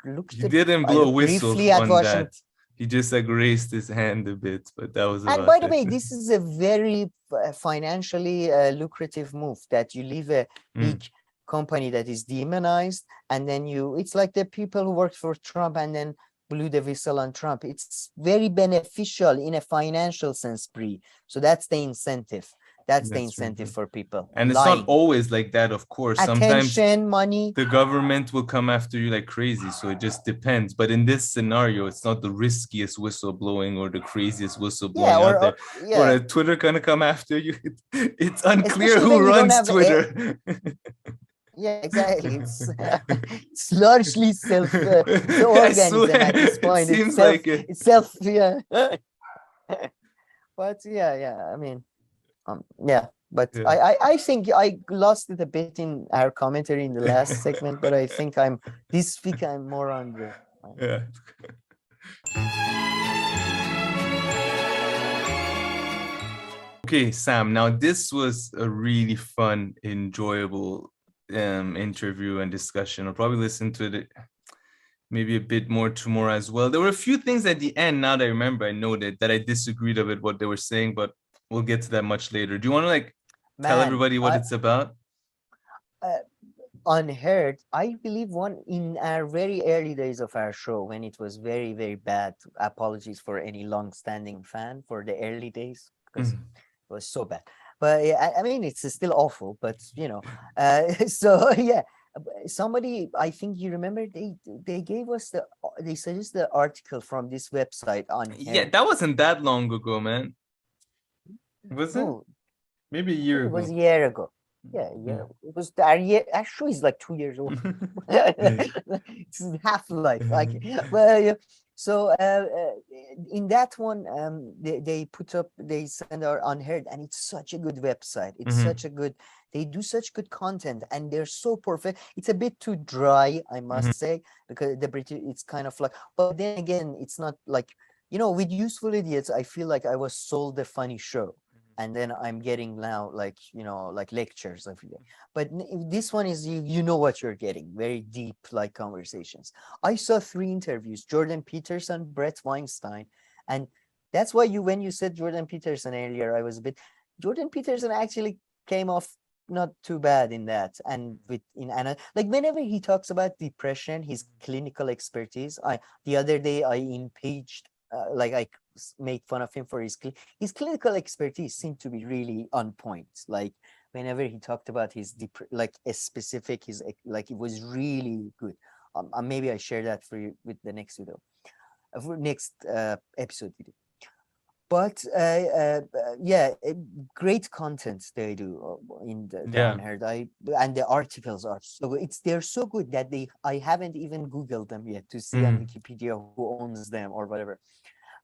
looked. He didn't blow a whistle on that. He just like raised his hand a bit, but that was about it. And by the way, this is a very financially lucrative move, that you leave a big company that is demonized, and then it's like the people who worked for Trump and then blew the whistle on Trump. It's very beneficial in a financial sense, Brie. So that's the incentive. That's the incentive for people. And it's not always like that, of course. Attention, sometimes money. The government will come after you like crazy. So it just depends. But in this scenario, it's not the riskiest whistleblowing or the craziest whistleblowing out there. Or a Twitter gonna come after you. It's unclear who runs Twitter. Yeah, exactly. It's largely self-organism at this point. Seems like it. It's self, yeah. But yeah. I mean, but I think I lost it a bit in our commentary in the last segment, but I think this week I'm more on the Okay, Sam, now this was a really fun, enjoyable interview and discussion. I'll probably listen to it maybe a bit more tomorrow as well. There were a few things at the end, now that I remember, I noted that I disagreed with what they were saying, but we'll get to that much later. Do you want to tell everybody what it's about? UnHeard, I believe one in our very early days of our show, when it was very, very bad. Apologies for any long-standing fan for the early days, because it was so bad. But yeah, I mean, it's still awful, but you know, so yeah, somebody, I think you remember, they gave us they suggested the article from this website on UnHeard. Yeah, that wasn't that long ago, man. Was it? Maybe a year ago. It was a year ago. Yeah. It was our year. Actually, it's like 2 years old. It's half-life. Well, so in that one, they send our UnHeard, and it's such a good website. It's such a good. They do such good content, and they're so perfect. It's a bit too dry, I must say, because the British, it's kind of like. But then again, it's not like, you know, with Useful Idiots, I feel like I was sold a funny show. And then I'm getting now, like, you know, like lectures every day. But this one is, you know what you're getting, very deep, like, conversations. I saw 3 interviews, Jordan Peterson, Brett Weinstein. And that's why when you said Jordan Peterson earlier, I was a bit, Jordan Peterson actually came off not too bad in that. And like, whenever he talks about depression, his clinical expertise, the other day I impeached, I made fun of him for his clinical expertise seemed to be really on point. Like, whenever he talked about his it was really good. Maybe I share that for you with the next video, for next episode video. But great content they do in the UnHeard. And the articles are so they're so good that I haven't even Googled them yet to see on Wikipedia who owns them or whatever.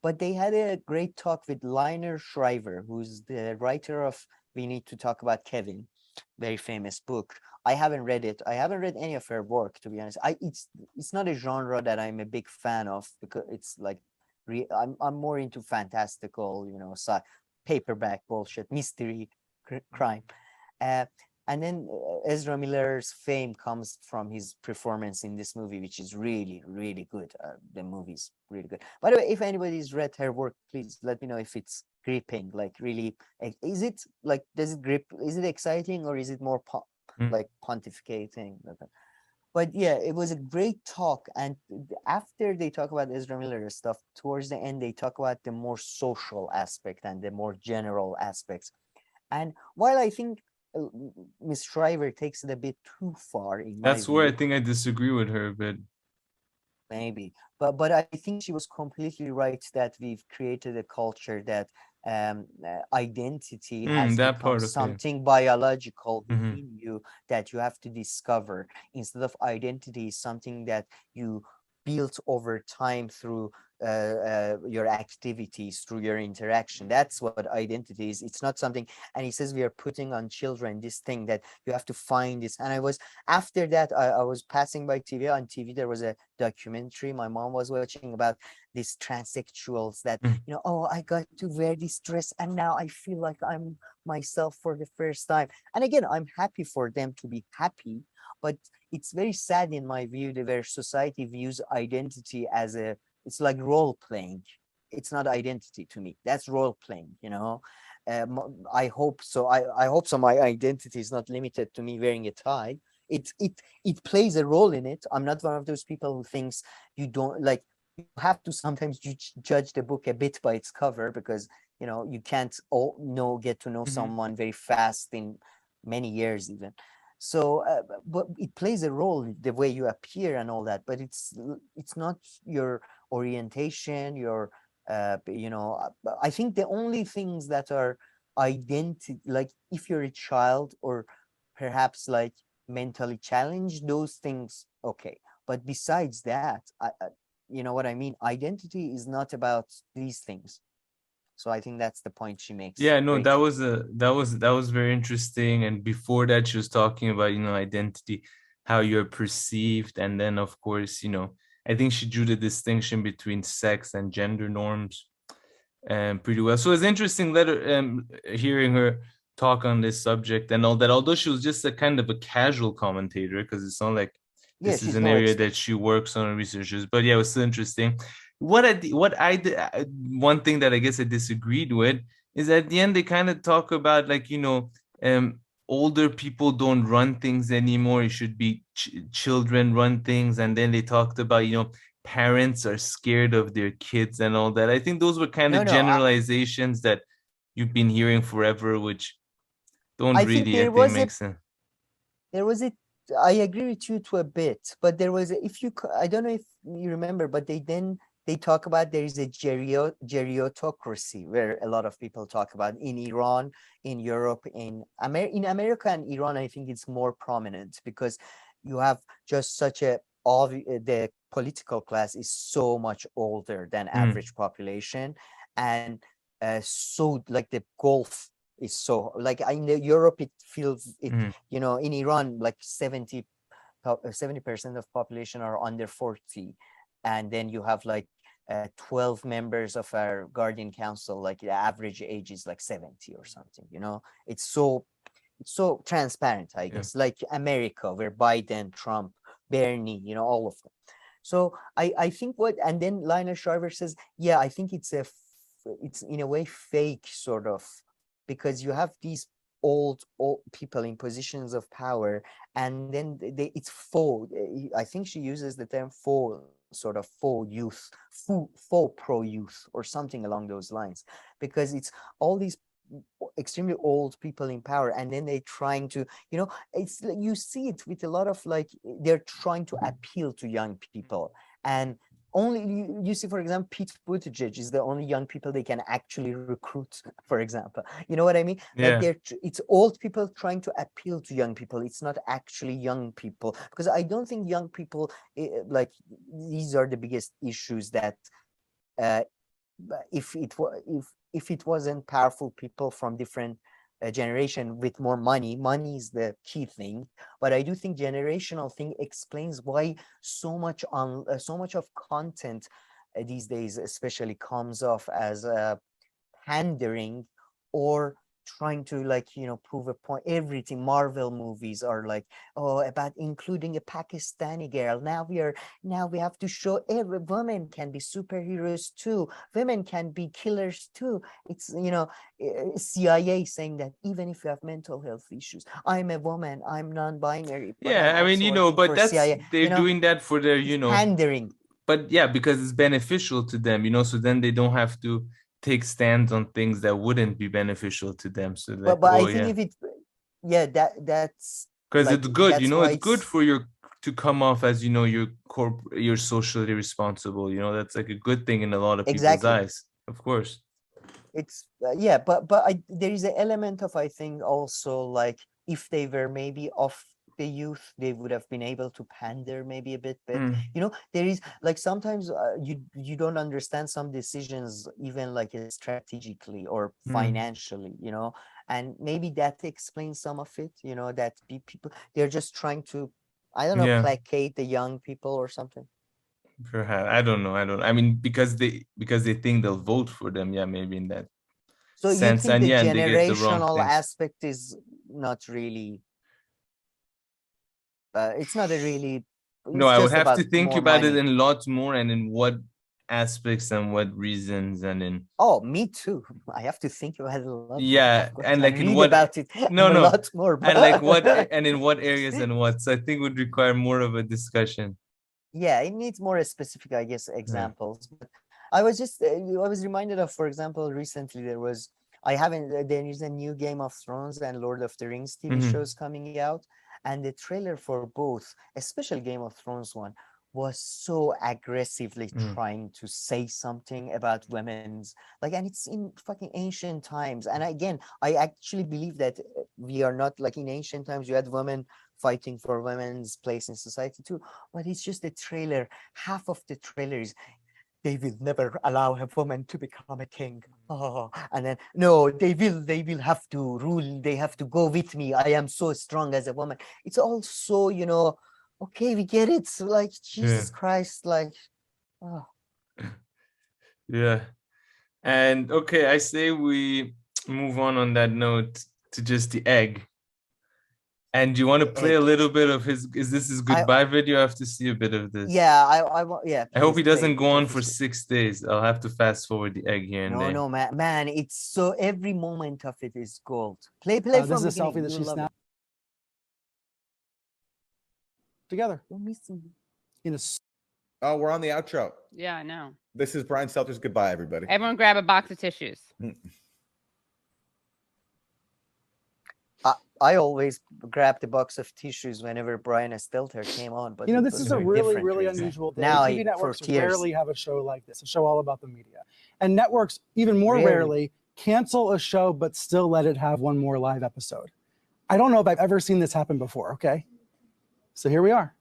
But they had a great talk with Liner Shriver, who's the writer of We Need to Talk About Kevin, very famous book. I haven't read it. I haven't read any of her work, to be honest. It's not a genre that I'm a big fan of, because it's like I'm more into fantastical, you know, paperback bullshit, mystery, crime. And then Ezra Miller's fame comes from his performance in this movie, which is really, really good. The movie's really good. By the way, if anybody's read her work, please let me know if it's gripping. Like, really, is it like, does it grip? Is it exciting, or is it more like pontificating? But yeah, it was a great talk. And after they talk about Ezra Miller's stuff, towards the end, they talk about the more social aspect and the more general aspects. And while I think Miss Shriver takes it a bit too far, in my That's where I view, think I disagree with her a bit. maybe, but I think she was completely right that we've created a culture that identity has that become part, okay. something biological Mhm. within you that you have to discover, instead of identity is something that you built over time through your activities, through your interaction. That's what identity is. It's not something. And he says we are putting on children this thing that you have to find this. And I was, after that, I was passing by TV. On TV there was a documentary my mom was watching about these transsexuals that oh, I got to wear this dress and now I feel like I'm myself for the first time. And again, I'm happy for them to be happy, but it's very sad in my view that where society views identity as it's like role playing. It's not identity to me. That's role playing, I hope so. I hope so. My identity is not limited to me wearing a tie. It plays a role in it. I'm not one of those people who thinks you don't like. You have to sometimes judge the book a bit by its cover, because you can't get to know someone very fast in many years even. So, but it plays a role the way you appear and all that. But it's not your orientation, your I think the only things that are identity, like if you're a child or perhaps like mentally challenged, those things okay. But besides that, you know what I mean? Identity is not about these things. So I think that's the point she makes. Yeah, no, that was very interesting. And before that, she was talking about, identity, how you're perceived. And then of course, I think she drew the distinction between sex and gender norms pretty well. So it's interesting hearing her talk on this subject and all that, although she was just a kind of a casual commentator, because it's not like this is an area that she works on and researches. But yeah, it was so interesting. One thing that I guess I disagreed with is at the end they kind of talk about like, older people don't run things anymore. It should be children run things. And then they talked about, parents are scared of their kids and all that. I think those were kind of generalizations that you've been hearing forever, which don't really make sense. There was a, I agree with you to a bit, but there was, I don't know if you remember, but they talk about there is a gerontocracy where a lot of people talk about in Iran, in Europe, in America and Iran. I think it's more prominent because you have just such the political class is so much older than average population. And so like the Gulf is so like in Europe, it feels it, in Iran, like 70% of population are under 40. And then you have like 12 members of our guardian council, like the average age is like 70 or something, it's so transparent, I guess, like America, where Biden, Trump, Bernie, all of them. So I think and then Lionel Shriver says, yeah, I think it's in a way fake sort of, because you have these old people in positions of power, and then it's faux. I think she uses the term faux, sort of faux youth, faux pro-youth or something along those lines, because it's all these extremely old people in power, and then they're trying to, it's you see it with a lot of like they're trying to appeal to young people. And only you see, for example, Pete Buttigieg is the only young people they can actually recruit, for example. You know what I mean? Yeah. Like it's old people trying to appeal to young people. It's not actually young people, because I don't think young people like these are the biggest issues that if it wasn't powerful people from different generation with more money is the key thing. But I do think generational thing explains why so much of content these days especially comes off as pandering or trying to prove a point. Everything Marvel movies are like, about including a Pakistani girl. Now we have to show every woman can be superheroes too, women can be killers too. It's CIA saying that even if you have mental health issues, I'm a woman, I'm non-binary. Yeah, I mean, but that's CIA. They're doing that for their pandering. But yeah, because it's beneficial to them, so then they don't have to take stands on things that wouldn't be beneficial to them. So but I think if it, that's because like, it's good, that's you know, why it's good for your to come off as, you know, you're socially responsible. You know, that's like a good thing in a lot of people's eyes, of course. It's but there is an element of, I think, also like if they were maybe off the youth, they would have been able to pander maybe a bit better. You know, there is like sometimes you don't understand some decisions even like strategically or financially, you know, and maybe that explains some of it, you know, that people, they're just trying to, I don't know, placate the young people or something. Perhaps. I don't know. I mean, because they think they'll vote for them. Yeah, maybe in that sense. You think the and they get the wrong generational things. aspect is not really it's not a really, no, I would have to think about it in lots more and in what aspects and what reasons and in me too. I have to think about it a lot. And like in what about it a lot more, and like what and in what areas and what. So I think would require more of a discussion. It needs more specific, I guess, examples. But I was just I was reminded of, for example, recently there is a new Game of Thrones and Lord of the Rings TV shows coming out, and the trailer for both, especially Game of Thrones one, was so aggressively trying to say something about women's, like, and it's in fucking ancient times. And again, I actually believe that we are not like in ancient times. You had women fighting for women's place in society too, but it's just the trailer. Half of the trailer is, they will never allow a woman to become a king. And then no, they will have to rule. They have to go with me. I am so strong as a woman. It's all so, you know, okay, we get it. So like, Jesus Christ, like, And okay, I say we move on that note to just the egg. And do you want to play a little bit of his goodbye video? I have to see a bit of this. I hope he doesn't go on for 6 days. I'll have to fast forward the egg here and there. No, man, it's so, every moment of it is gold. Play from this is a selfie that she snapped together. Oh, we're on the outro. Yeah, I know. This is Brian Stelter's goodbye, everybody. Everyone grab a box of tissues. I always grabbed a box of tissues whenever Briahna Stelter came on, but you know, this is a really unusual day. Now TV networks rarely have a show like this, a show all about the media, and networks even more rarely cancel a show but still let it have one more live episode. I don't know if I've ever seen this happen before. Okay, so here we are,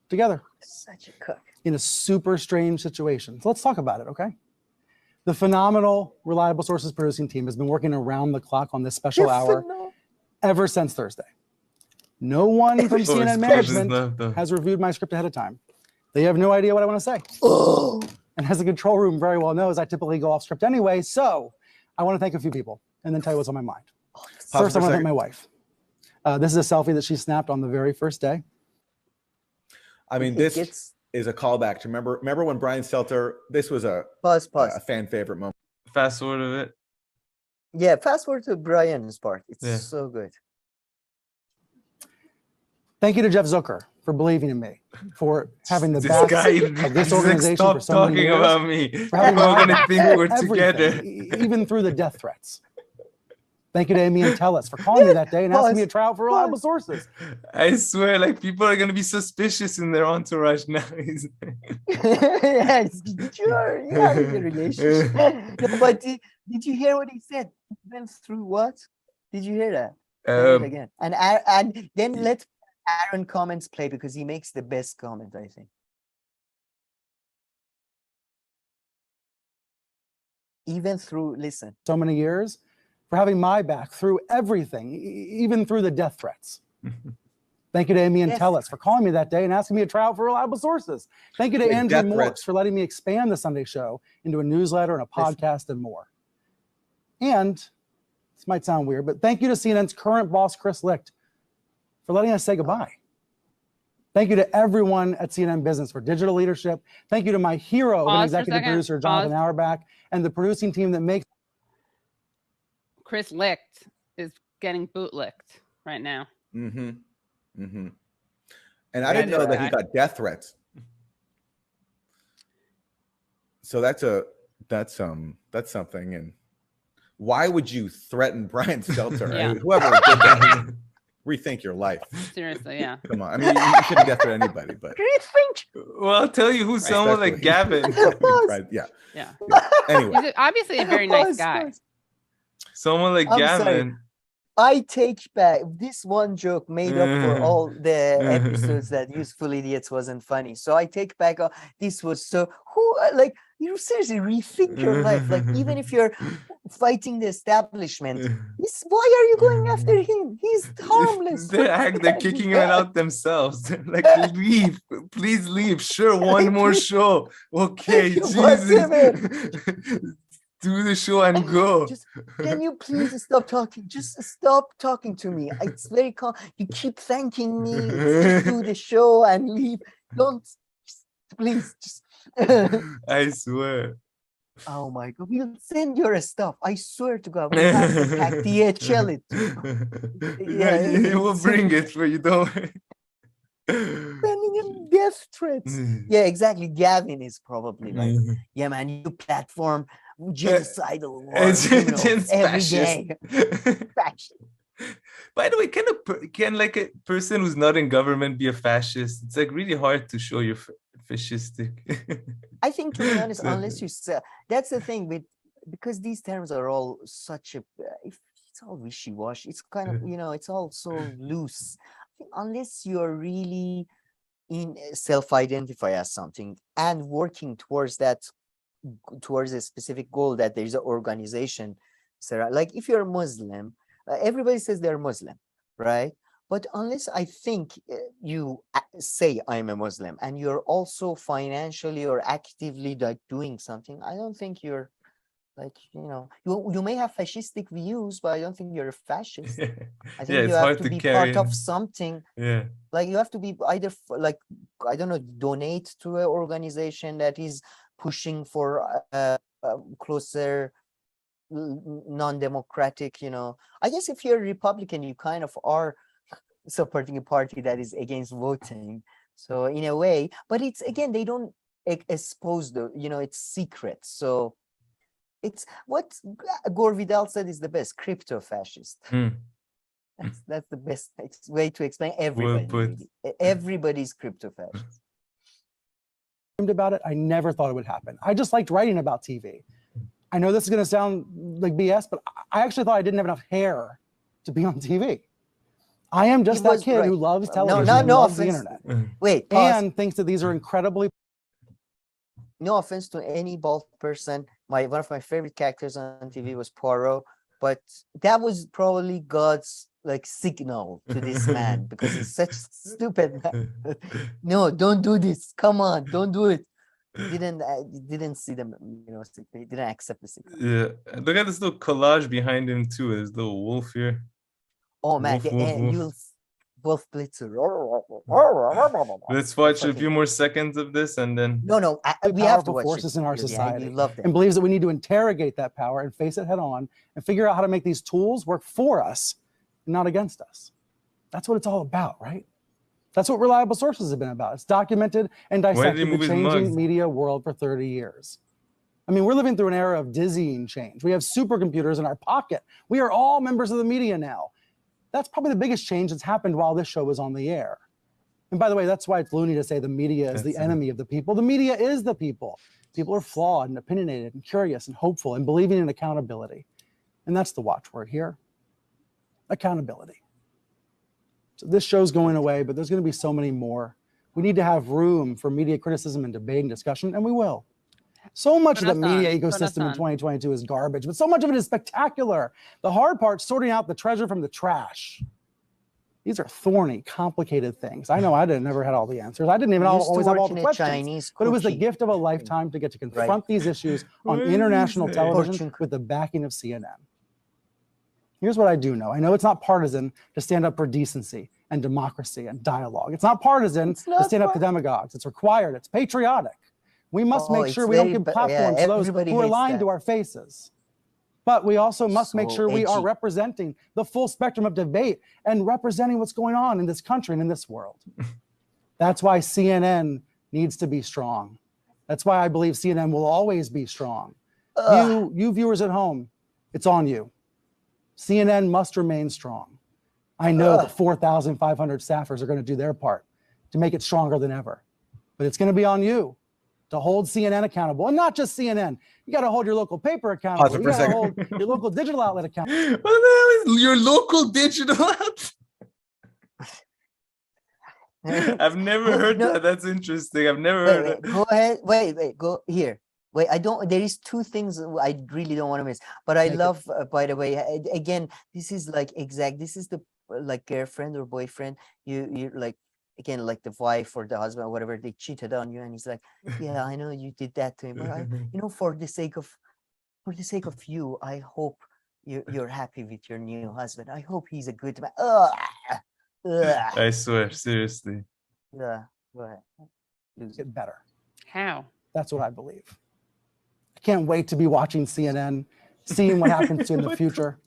together. Such a cook. In a super strange situation. So let's talk about it. Okay. The phenomenal Reliable Sources producing team has been working around the clock on this special hour ever since Thursday. No one from CNN management has reviewed my script ahead of time. They have no idea what I want to say. And as the control room very well knows, I typically go off script anyway. So I want to thank a few people and then tell you what's on my mind. First, I want to thank my wife. This is a selfie that she snapped on the very first day. I mean, this is a callback to remember when Brian Stelter, this was a fan favorite moment. Fast forward of it. Yeah, fast forward to Brian's part. It's so good. Thank you to Jeff Zucker for believing in me, for having the backs of this organization for so many years. About me. For having I'm gonna think we're together, even through the death threats. Thank you to Amy and Tellus for calling me that day and asking me to try out for Reliable Sources. I swear, like, people are gonna be suspicious in their entourage now. Yes, you're in a relationship. No, but did you hear what he said? He went through what? Did you hear that? Say it again. And then let Aaron comments play, because he makes the best comment, I think. Even through, listen. So many years, for having my back through everything, even through the death threats. Thank you to Amy and Tellus for calling me that day and asking me to try out for Reliable Sources. Thank you to Andrew Morse for letting me expand the Sunday show into a newsletter and a podcast and more. And this might sound weird, but thank you to CNN's current boss, Chris Licht, for letting us say goodbye. Thank you to everyone at CNN Business for digital leadership. Thank you to my hero and executive producer, Jonathan Auerbach, and the producing team that makes. Chris Licht is getting bootlicked right now. And I didn't know that he got death threats. So that's a That's something. And why would you threaten Brian Stelter? Yeah. Whoever did that, rethink your life. Seriously, yeah. Come on. I mean, you shouldn't get threatened anybody, but Well, I'll tell you who's someone like Gavin. Yeah. Anyway, he's obviously a very nice guy. Someone like Gavin. Sorry. I take back this one joke made up for all the episodes that Useful Idiots wasn't funny. So I take back this was so like you seriously rethink your life. Like even if you're fighting the establishment, why are you going after him? He's harmless. They're kicking him out themselves. Like leave, please leave. Sure, one more show. Okay, Jesus. Do the show and go. Can you please stop talking? Just stop talking to me. It's very calm. You keep thanking me. Just do the show and leave. Don't, please. Just. I swear. Oh my God. We'll send your stuff. I swear to God. We have to pack DHL it. Yeah, we'll bring it for you. Don't worry. Sending him death threats. Yeah, exactly. Gavin is probably like, yeah, man, you platform genocidal war, every day. By the way, can like a person who's not in government be a fascist? It's like really hard to show you're fascistic. I think, to be honest, unless you sell, that's the thing with, because these terms are all such a, it's all wishy-washy. It's kind of, it's all so loose. I think unless you're really self-identify as something and working towards that, towards a specific goal, that there's an organization, Sarah. Like if you're a Muslim, everybody says they're Muslim, right? But unless I think you say I'm a Muslim and you're also financially or actively like doing something, I don't think you're like, you may have fascistic views, but I don't think you're a fascist. I think you have to be part of something. Yeah. Like you have to be either like, I don't know, donate to an organization that is pushing for closer non-democratic, I guess if you're a Republican, you kind of are supporting a party that is against voting. So in a way, but it's, again, they don't expose the, it's secret. So it's what Gore Vidal said is the best, crypto-fascist. That's the best way to explain everybody. Really. Everybody's crypto-fascist. About it, I never thought it would happen. I just liked writing about TV. I know this is going to sound like BS, but I actually thought I didn't have enough hair to be on TV. I am just that kid who loves television and loves the internet. Wait, and thinks that these are incredibly. No offense to any bald person. One of my favorite characters on TV was Poirot, but that was probably God's like signal to this man because he's such a stupid man. No, don't do this. Come on, don't do it. Didn't see them, he didn't accept the signal. Yeah, look at this little collage behind him too. There's a little wolf here. Oh man, wolf blitzer. Let's watch a few more seconds of this and then. No, we have to watch forces in our society, love them. And believes that we need to interrogate that power and face it head on and figure out how to make these tools work for us and not against us. That's what it's all about, right? That's what Reliable Sources have been about. It's documented and dissected the changing media world for 30 years. I mean, we're living through an era of dizzying change. We have supercomputers in our pocket. We are all members of the media now. That's probably the biggest change that's happened while this show was on the air. And by the way, that's why it's loony to say the media is the enemy of the people. The media is the people. People are flawed and opinionated and curious and hopeful and believing in accountability. And that's the watchword here. Accountability. So this show's going away, but there's going to be so many more. We need to have room for media criticism and debate and discussion, and we will. So much of the media ecosystem in 2022 is garbage, but so much of it is spectacular. The hard part, sorting out the treasure from the trash. These are thorny, complicated things. I know I never had all the answers. I didn't even always have all the questions. But it was the gift of a lifetime to get to confront these issues on international television with the backing of CNN. Here's what I do know. I know it's not partisan to stand up for decency and democracy and dialogue. It's not partisan to stand up to demagogues. It's required. It's patriotic. We must make sure we don't give platforms to those who are lying to our faces. But we also must make sure we are representing the full spectrum of debate and representing what's going on in this country and in this world. That's why CNN needs to be strong. That's why I believe CNN will always be strong. You viewers at home, it's on you. CNN must remain strong. I know the 4,500 staffers are going to do their part to make it stronger than ever. But it's going to be on you to hold CNN accountable. And not just CNN. You got to hold your local paper accountable. You got to hold your local digital outlet accountable. What the hell is your local digital outlet? I've never heard that. That's interesting. I've never heard that. Go ahead. Wait. Go here. Wait, there is two things I really don't want to miss. But I love, by the way, again, this is like this is the like girlfriend or boyfriend. You like, again, like the wife or the husband or whatever, they cheated on you. And he's like, yeah, I know you did that to him. But for the sake of you, I hope you're happy with your new husband. I hope he's a good man. I swear, seriously. Yeah, go ahead. Get better. How? That's what I believe. I can't wait to be watching CNN, seeing what happens in the future.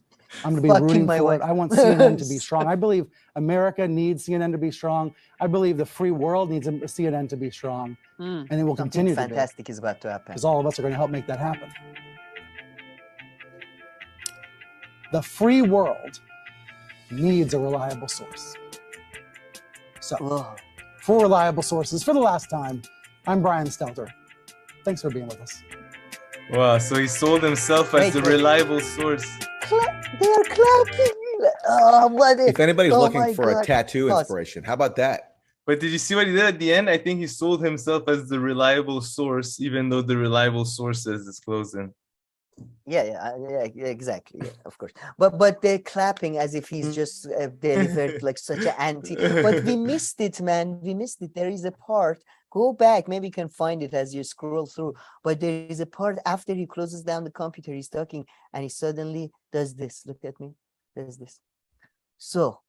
I'm going to be rooting for it. I want CNN to be strong. I believe America needs CNN to be strong. I believe the free world needs CNN to be strong. And it will continue to be. Fantastic is about to happen. Because all of us are going to help make that happen. The free world needs a reliable source. So, for reliable sources, for the last time, I'm Brian Stelter. Thanks for being with us. Wow, so he sold himself as the reliable source. They're clapping. If anybody's looking for a tattoo inspiration, how about that? But did you see what he did at the end? I think he sold himself as the reliable source, even though the reliable source is closing. Yeah, exactly. Yeah, of course. But they're clapping as if he's just delivered like such an anti. But we missed it, man. We missed it. There is a part. Go back. Maybe you can find it as you scroll through. But there is a part after he closes down the computer, he's talking, and he suddenly does this. Look at me. Does this. So,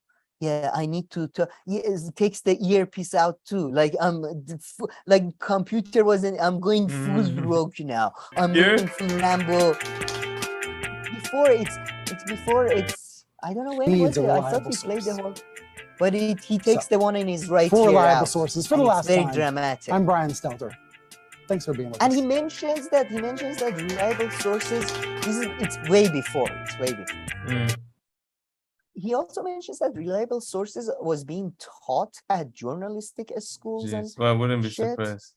yeah, I need to it takes the earpiece out too. Like like computer wasn't. I'm going full rogue now. I'm going full Rambo. Before it's. I don't know when it was. I thought he played the whole. But he takes the one in his right for ear reliable out, sources for the last time. Very dramatic. I'm Brian Stelter. Thanks for being with us. And he mentions that reliable sources. It's way before. It's way before. He also mentions that reliable sources was being taught at journalistic schools. Jeez, well, I wouldn't be surprised.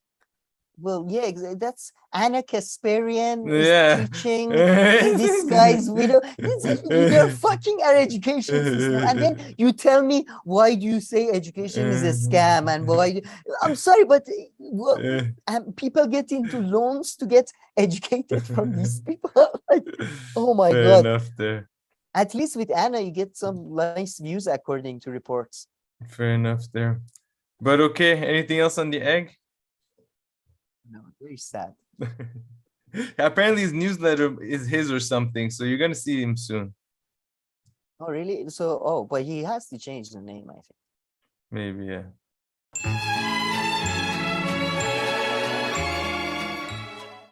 Well, yeah, that's Anna Kasparian is teaching this guy's widow. They're fucking our education system. And then you tell me, why do you say education is a scam? And why? I'm sorry, but people get into loans to get educated from these people. Like, oh my God. Enough there. At least with Anna, you get some nice views according to reports. Fair enough there. But okay, anything else on the egg? No, very sad. Apparently his newsletter is his or something, so you're going to see him soon. Oh, really? So, but he has to change the name, I think. Maybe, yeah.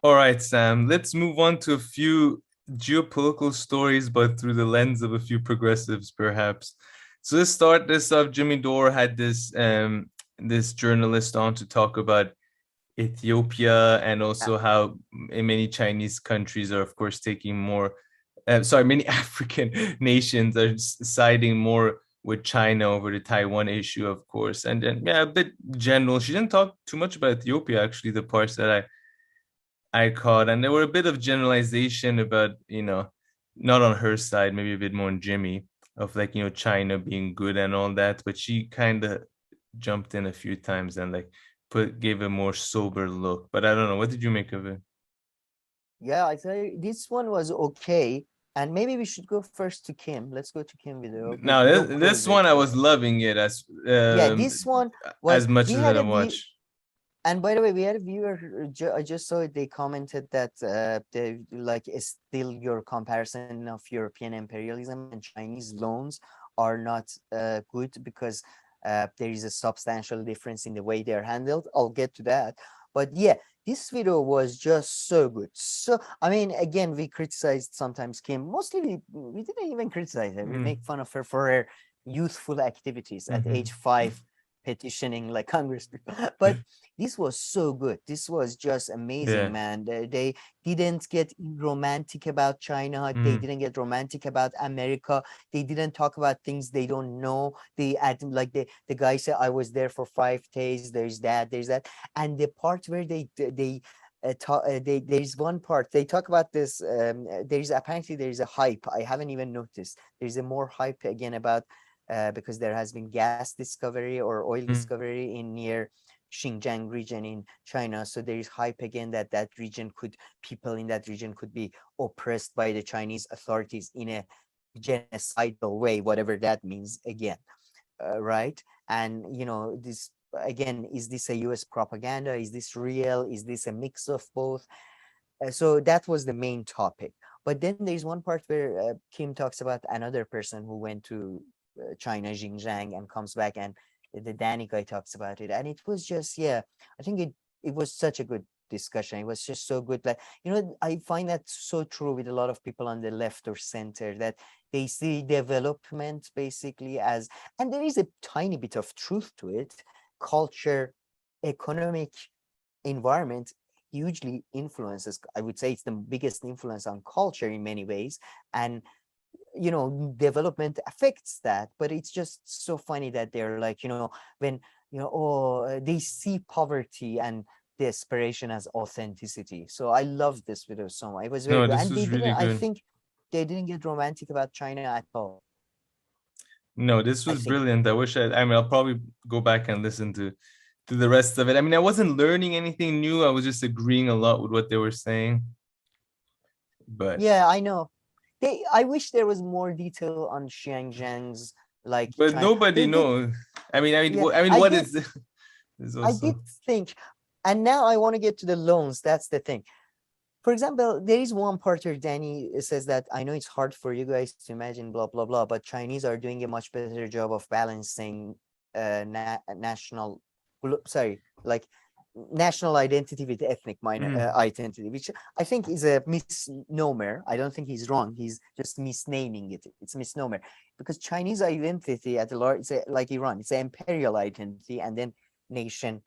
All right, Sam, let's move on to a few geopolitical stories, but through the lens of a few progressives, perhaps. So let's start this off. Jimmy Dore had this journalist on to talk about Ethiopia and also how many Chinese countries are, of course, taking more. Many African nations are siding more with China over the Taiwan issue, of course. And then, a bit general. She didn't talk too much about Ethiopia, actually, the parts that I caught. And there were a bit of generalization about, not on her side, maybe a bit more on Jimmy, of like, China being good and all that. But she kind of jumped in a few times and gave a more sober look. But I don't know. What did you make of it? Yeah, I say this one was okay. And maybe we should go first to Kim. Let's go to Kim video. No, this one I was loving it as this one was as much as I watched. And by the way, we had a viewer. I just saw it. They commented that they still your comparison of European imperialism and Chinese loans are not good because there is a substantial difference in the way they're handled. I'll get to that. But yeah, this video was just so good. So, I mean, again, we criticized sometimes Kim. Mostly we didn't even criticize her. We make fun of her for her youthful activities at age 5, petitioning like Congress people. But this was so good. This was just amazing, man. They didn't get romantic about China. They didn't get romantic about America. They didn't talk about things they don't know. They like the guy said, I was there for 5 days. There's that. And the part where there's one part they talk about this. Apparently there's a hype. I haven't even noticed. There's a more hype again about because there has been gas discovery or oil discovery in near Xinjiang region in China. So there is hype again that people in that region could be oppressed by the Chinese authorities in a genocidal way, whatever that means again, right? And this again, is this a US propaganda? Is this real? Is this a mix of both? So that was the main topic. But then there's one part where Kim talks about another person who went to China, Xinjiang, and comes back, and the Danny guy talks about it. And it was just, I think it was such a good discussion. It was just so good. Like, I find that so true with a lot of people on the left or center, that they see development basically as, and there is a tiny bit of truth to it, culture, economic environment hugely influences. I would say it's the biggest influence on culture in many ways, and development affects that. But it's just so funny that they're like, when they see poverty and desperation as authenticity. So I love this video so much. It was very good. And they didn't, I think they didn't get romantic about China at all. No, this was brilliant. I wish I'll probably go back and listen to the rest of it. I mean, I wasn't learning anything new. I was just agreeing a lot with what they were saying. But yeah, I know. I wish there was more detail on Xinjiang's like. But China. Nobody knows. I mean, what is this? I did think, and now I want to get to the loans. That's the thing. For example, there is one part where Danny says that, I know it's hard for you guys to imagine, blah, blah, blah, but Chinese are doing a much better job of balancing national identity with ethnic identity, which I think is a misnomer. I don't think he's wrong. He's just misnaming it. It's a misnomer, because Chinese identity at the large, it's like Iran, it's an imperial identity, and then nation,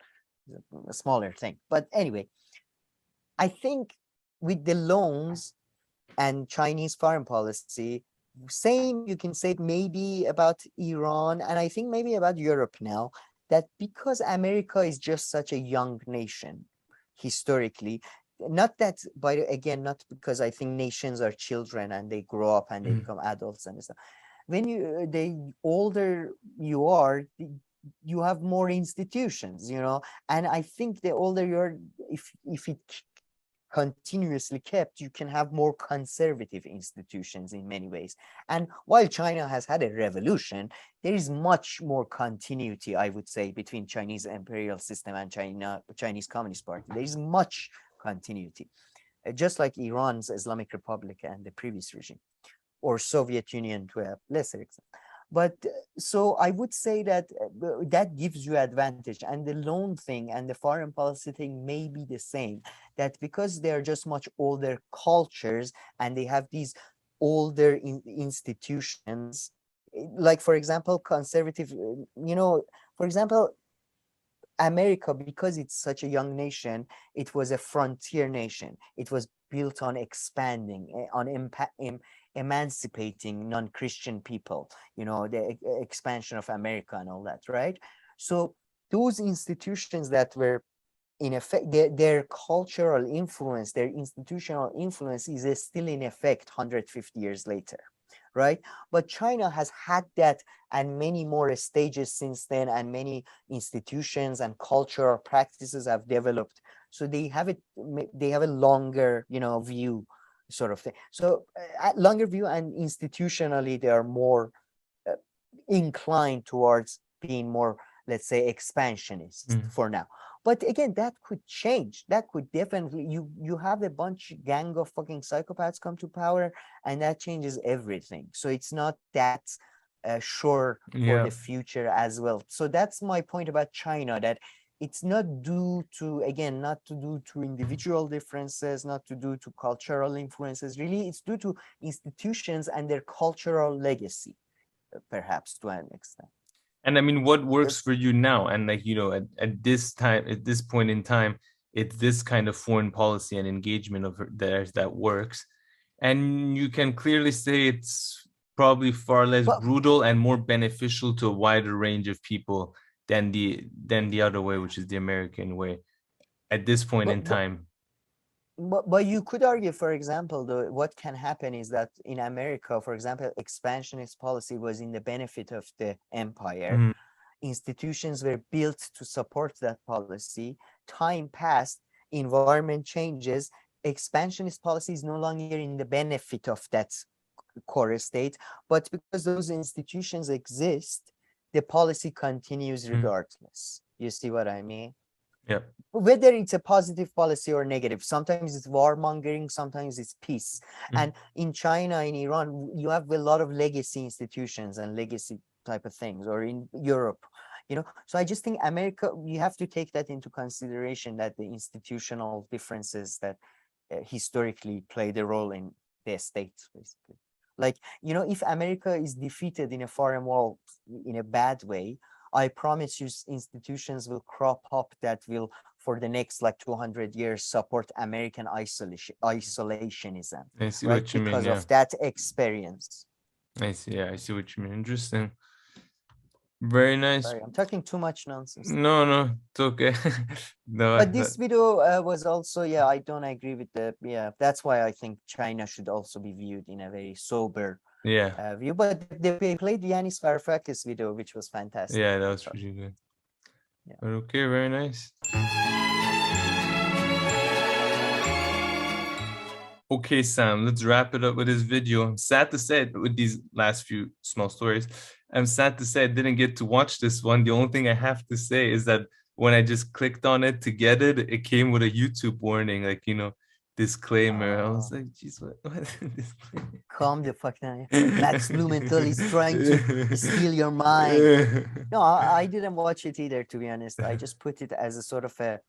a smaller thing. But anyway, I think with the loans and Chinese foreign policy, same you can say maybe about Iran, and I think maybe about Europe now, that because America is just such a young nation historically, not that, but again, not because I think nations are children and they grow up and they become adults and stuff. When the older you are, you have more institutions, and I think the older you're, if it continuously kept, you can have more conservative institutions in many ways. And while China has had a revolution, there is much more continuity, I would say, between Chinese imperial system and Chinese Communist Party. There is much continuity, just like Iran's Islamic Republic and the previous regime, or Soviet Union to a lesser extent. But so I would say that that gives you advantage, and the loan thing and the foreign policy thing may be the same, that because they're just much older cultures and they have these older institutions, like, for example, conservative, for example, America, because it's such a young nation, it was a frontier nation. It was built on expanding, on emancipating non-Christian people, the expansion of America and all that, right? So those institutions that were in effect, their cultural influence, their institutional influence is still in effect 150 years later, right? But China has had that and many more stages since then, and many institutions and cultural practices have developed. So they have a longer, view sort of thing. So longer view, and institutionally, they are more inclined towards being more, let's say, expansionist for now. But again, that could change. That could definitely, you have a gang of fucking psychopaths come to power, and that changes everything. So it's not that sure for the future as well. So that's my point about China, that it's not due to, again, not to due to individual differences, not to due to cultural influences. Really, it's due to institutions and their cultural legacy, perhaps, to an extent. And I mean, what works for you now? And like, you know, at this time, at this point in time, it's this kind of foreign policy and engagement of theirs that works. And you can clearly say it's probably far less brutal and more beneficial to a wider range of people than the other way, which is the American way at this point in time. But you could argue, for example, what can happen is that in America, for example, expansionist policy was in the benefit of the empire. Institutions were built to support that policy. Time passed, environment changes, expansionist policy is no longer in the benefit of that core state, but because those institutions exist, the policy continues regardless. You see what I mean? Yeah. Whether it's a positive policy or negative, sometimes it's warmongering, sometimes it's peace. And in China, in Iran, you have a lot of legacy institutions and legacy type of things, or in Europe, you know. So I just think America, you have to take that into consideration, that the institutional differences that historically played a role in the states, basically. Like, you know, if America is defeated in a foreign war in a bad way, I promise you institutions will crop up that will, for the next like 200 years, support American isolationism. I see right? what you because mean, of that experience. I see. Yeah, I see what you mean. Interesting. Very nice. Sorry, I'm talking too much nonsense. No, it's okay. No, but this video was also, yeah, I don't agree with the, that's why I think China should also be viewed in a very sober view. But they played Yanis Varoufakis video, which was fantastic. Yeah, that was pretty good. Yeah. But okay, very nice. Okay, Sam, let's wrap it up with this video. I'm sad to say, with these last few small stories, I'm sad to say I didn't get to watch this one. The only thing I have to say is that when I just clicked on it to get it, it came with a YouTube warning, like, you know, disclaimer. I was like, geez, what calm the fuck down. Max Blumenthal is trying to steal your mind. No, I didn't watch it either, to be honest. I just put it as a sort of a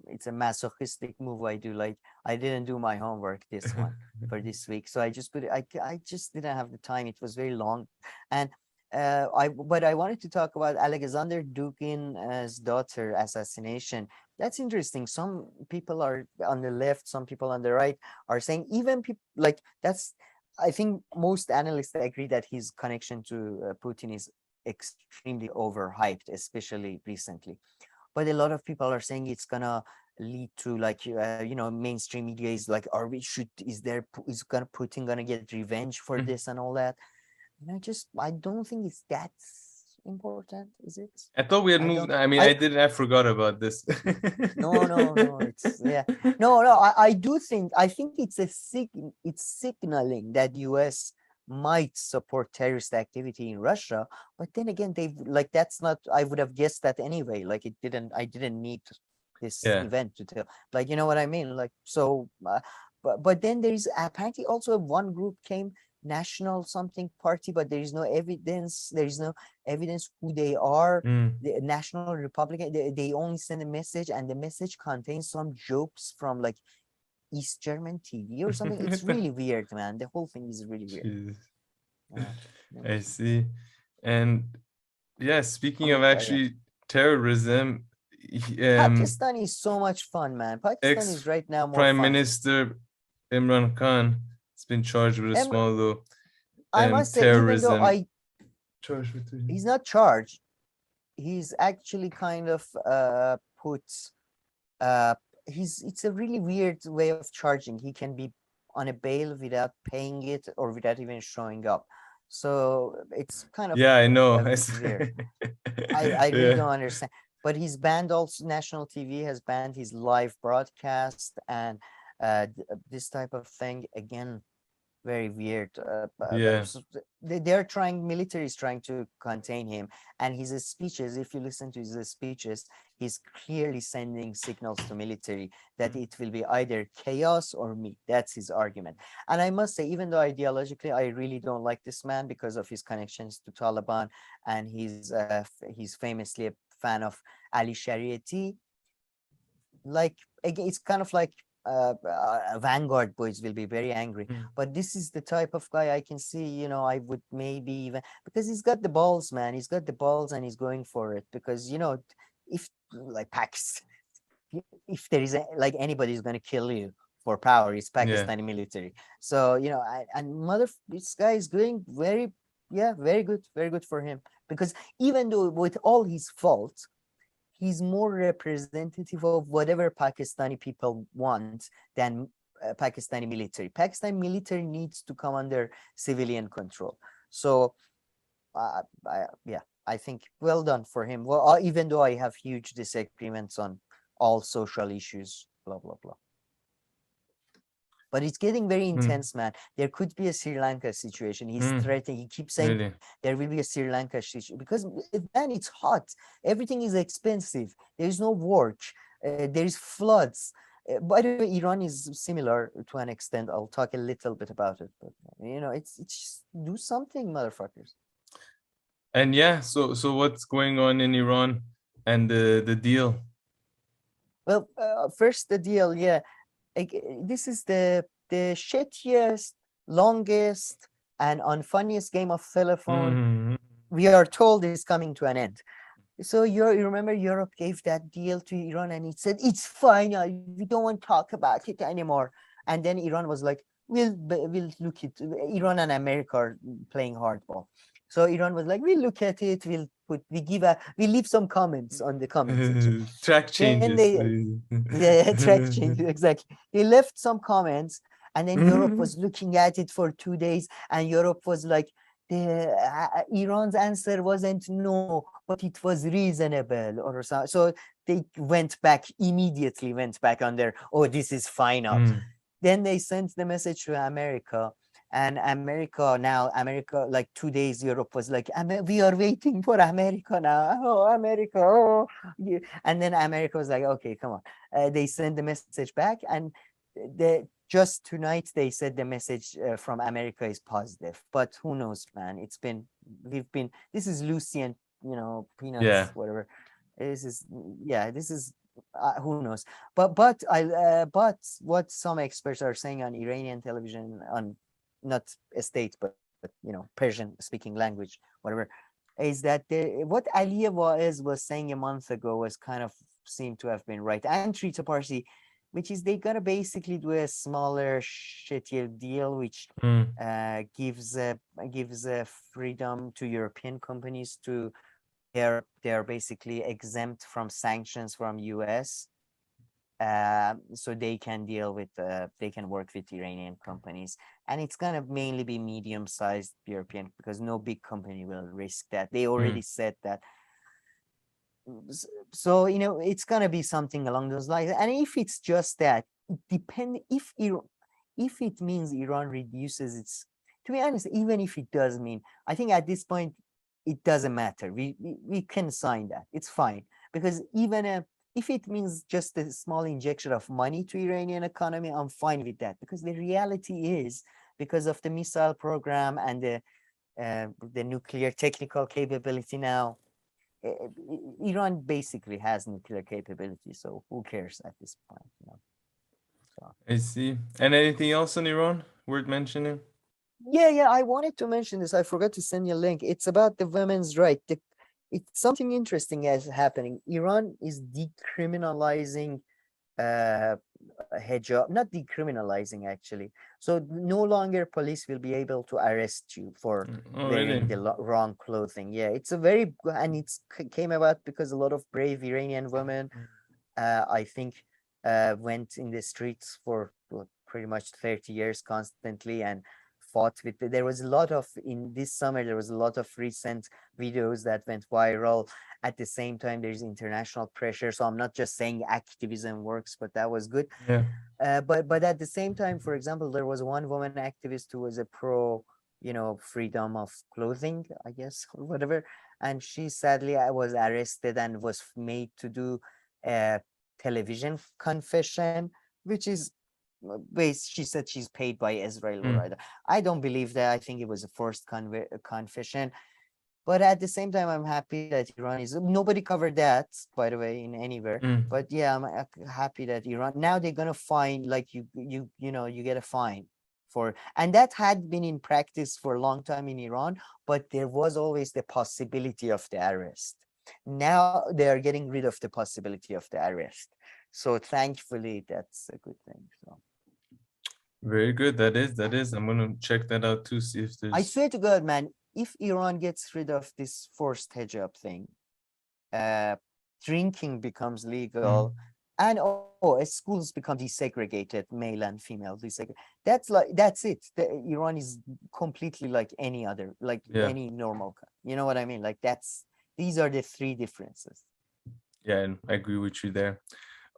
it's a masochistic move I do. Like, I didn't do my homework this one for this week, so I just put it. I just didn't have the time. It was very long, and but I wanted to talk about Alexander Dugin's daughter assassination. That's interesting. Some people are on the left, some people on the right are saying, even people like that's. I think most analysts agree that his connection to Putin is extremely overhyped, especially recently. But a lot of people are saying it's gonna lead to, like, you know, mainstream media is like, is Putin gonna get revenge for this and all that? And I don't think it's that important, is it? I thought we had moved. I mean, I forgot about this. No, it's no. I do think, it's signaling that US might support terrorist activity in Russia, but then again, that's not, I would have guessed that anyway. Like, I didn't need this event to tell, like, you know what I mean? Like, so but then there is apparently also one group came, National something party, but there is no evidence who they are. The National Republican, they only send a message, and the message contains some jokes from like East German TV or something. It's really weird, man. The whole thing is really weird. I see. And yeah, speaking of actually terrorism, Pakistan is so much fun, man. Pakistan is right now more Prime fun. Minister Imran Khan has been charged with a small little I must terrorism. say, even though he's not charged, he's actually kind of it's a really weird way of charging. He can be on a bail without paying it or without even showing up. So it's kind of I know. Weird. I really don't understand. But he's banned, also National TV has banned his live broadcast and this type of thing. Again, very weird. They're trying, military is trying to contain him, and his speeches, if you listen to his speeches, he's clearly sending signals to military that it will be either chaos or me. That's his argument. And I must say, even though ideologically I really don't like this man because of his connections to Taliban, and he's famously a fan of Ali Shariati, like, again, it's kind of like Vanguard boys will be very angry. But this is the type of guy I can see, you know, I would maybe even, because he's got the balls, man. He's got the balls and he's going for it. Because, you know, if like Pakistan, if there is like anybody's going to kill you for power, it's Pakistani military. So, you know, this guy is doing very good for him. Because even though with all his faults, he's more representative of whatever Pakistani people want than Pakistani military. Pakistani military needs to come under civilian control. So, I think well done for him. Well, even though I have huge disagreements on all social issues, blah, blah, blah. But it's getting very intense, man. There could be a Sri Lanka situation. He's threatening. He keeps saying there will be a Sri Lanka situation because, man, it's hot. Everything is expensive. There is no work. There is floods. By the way, Iran is similar to an extent. I'll talk a little bit about it. But, you know, it's just do something, motherfuckers. And yeah, so what's going on in Iran and the deal? Well, first the deal, yeah. This is the shittiest, longest, and unfunniest game of telephone. We are told is coming to an end. So you remember Europe gave that deal to Iran and it said, it's final. We don't want to talk about it anymore. And then Iran was like, we'll look at Iran and America are playing hardball. So Iran was like, we'll look at it. We leave some comments on the comments. Track changes. Track changes, exactly. They left some comments and then Europe was looking at it for 2 days and Europe was like, Iran's answer wasn't no, but it was reasonable or so. So they immediately went back on their, oh, this is final. Then they sent the message to America. And America, like 2 days, Europe was like, we are waiting for America now. Oh, America. Oh. Yeah. And then America was like, okay, come on. They sent the message back. And just tonight, they said the message from America is positive. But who knows, man? This is Lucian, you know, peanuts, whatever. This is who knows. But what some experts are saying on Iranian television, on not a state, but you know, Persian speaking language, whatever, is that what Aliyev was saying a month ago was kind of seemed to have been right. And Trita Parsi, which is they gotta basically do a smaller, shittier deal, which gives a freedom to European companies to they're basically exempt from sanctions from US. So they can they can work with Iranian companies, and it's gonna mainly be medium-sized European because no big company will risk that. They already said that. So you know it's gonna be something along those lines. And if it's just that, if it means Iran reduces its, to be honest, even if it does mean, I think at this point it doesn't matter. We can sign that. It's fine because even if it means just a small injection of money to Iranian economy, I'm fine with that. Because the reality is, because of the missile program and the nuclear technical capability now, Iran basically has nuclear capability. So who cares at this point? You know? So. I see. And anything else on Iran worth mentioning? Yeah. I wanted to mention this. I forgot to send you a link. It's about the women's right. It's something interesting is happening. Iran is decriminalizing hijab, not decriminalizing actually. So no longer police will be able to arrest you for wearing the wrong clothing. Yeah, it's a very, and it's came about because a lot of brave Iranian women, I think, went in the streets for pretty much 30 years constantly and fought with. There was a lot of, in this summer, there was a lot of recent videos that went viral. At the same time, there's international pressure. So I'm not just saying activism works, but that was good. Yeah. But at the same time, for example, there was one woman activist who was a pro, you know, freedom of clothing, I guess, or whatever. And she sadly was arrested and was made to do a television confession, which is, she said she's paid by Israel. I don't believe that. I think it was a forced confession. But at the same time, I'm happy that Iran is. Nobody covered that, by the way, in anywhere. But yeah, I'm happy that Iran. Now they're gonna fine, like you get a fine for, and that had been in practice for a long time in Iran. But there was always the possibility of the arrest. Now they are getting rid of the possibility of the arrest. So thankfully, that's a good thing. So. Very good. That is. I'm gonna check that out too. See if there's. I swear to God, man, if Iran gets rid of this forced hijab thing, drinking becomes legal, and schools become desegregated, male and female desegregated. That's it. Iran is completely like any other, like any normal. You know what I mean? Like these are the three differences. Yeah, and I agree with you there.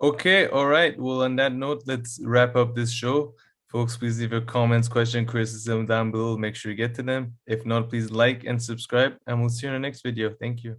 Okay, all right. Well, on that note, let's wrap up this show. Folks, please leave your comments, question, criticism down below. Make sure you get to them. If not, please like and subscribe, and we'll see you in the next video. Thank you.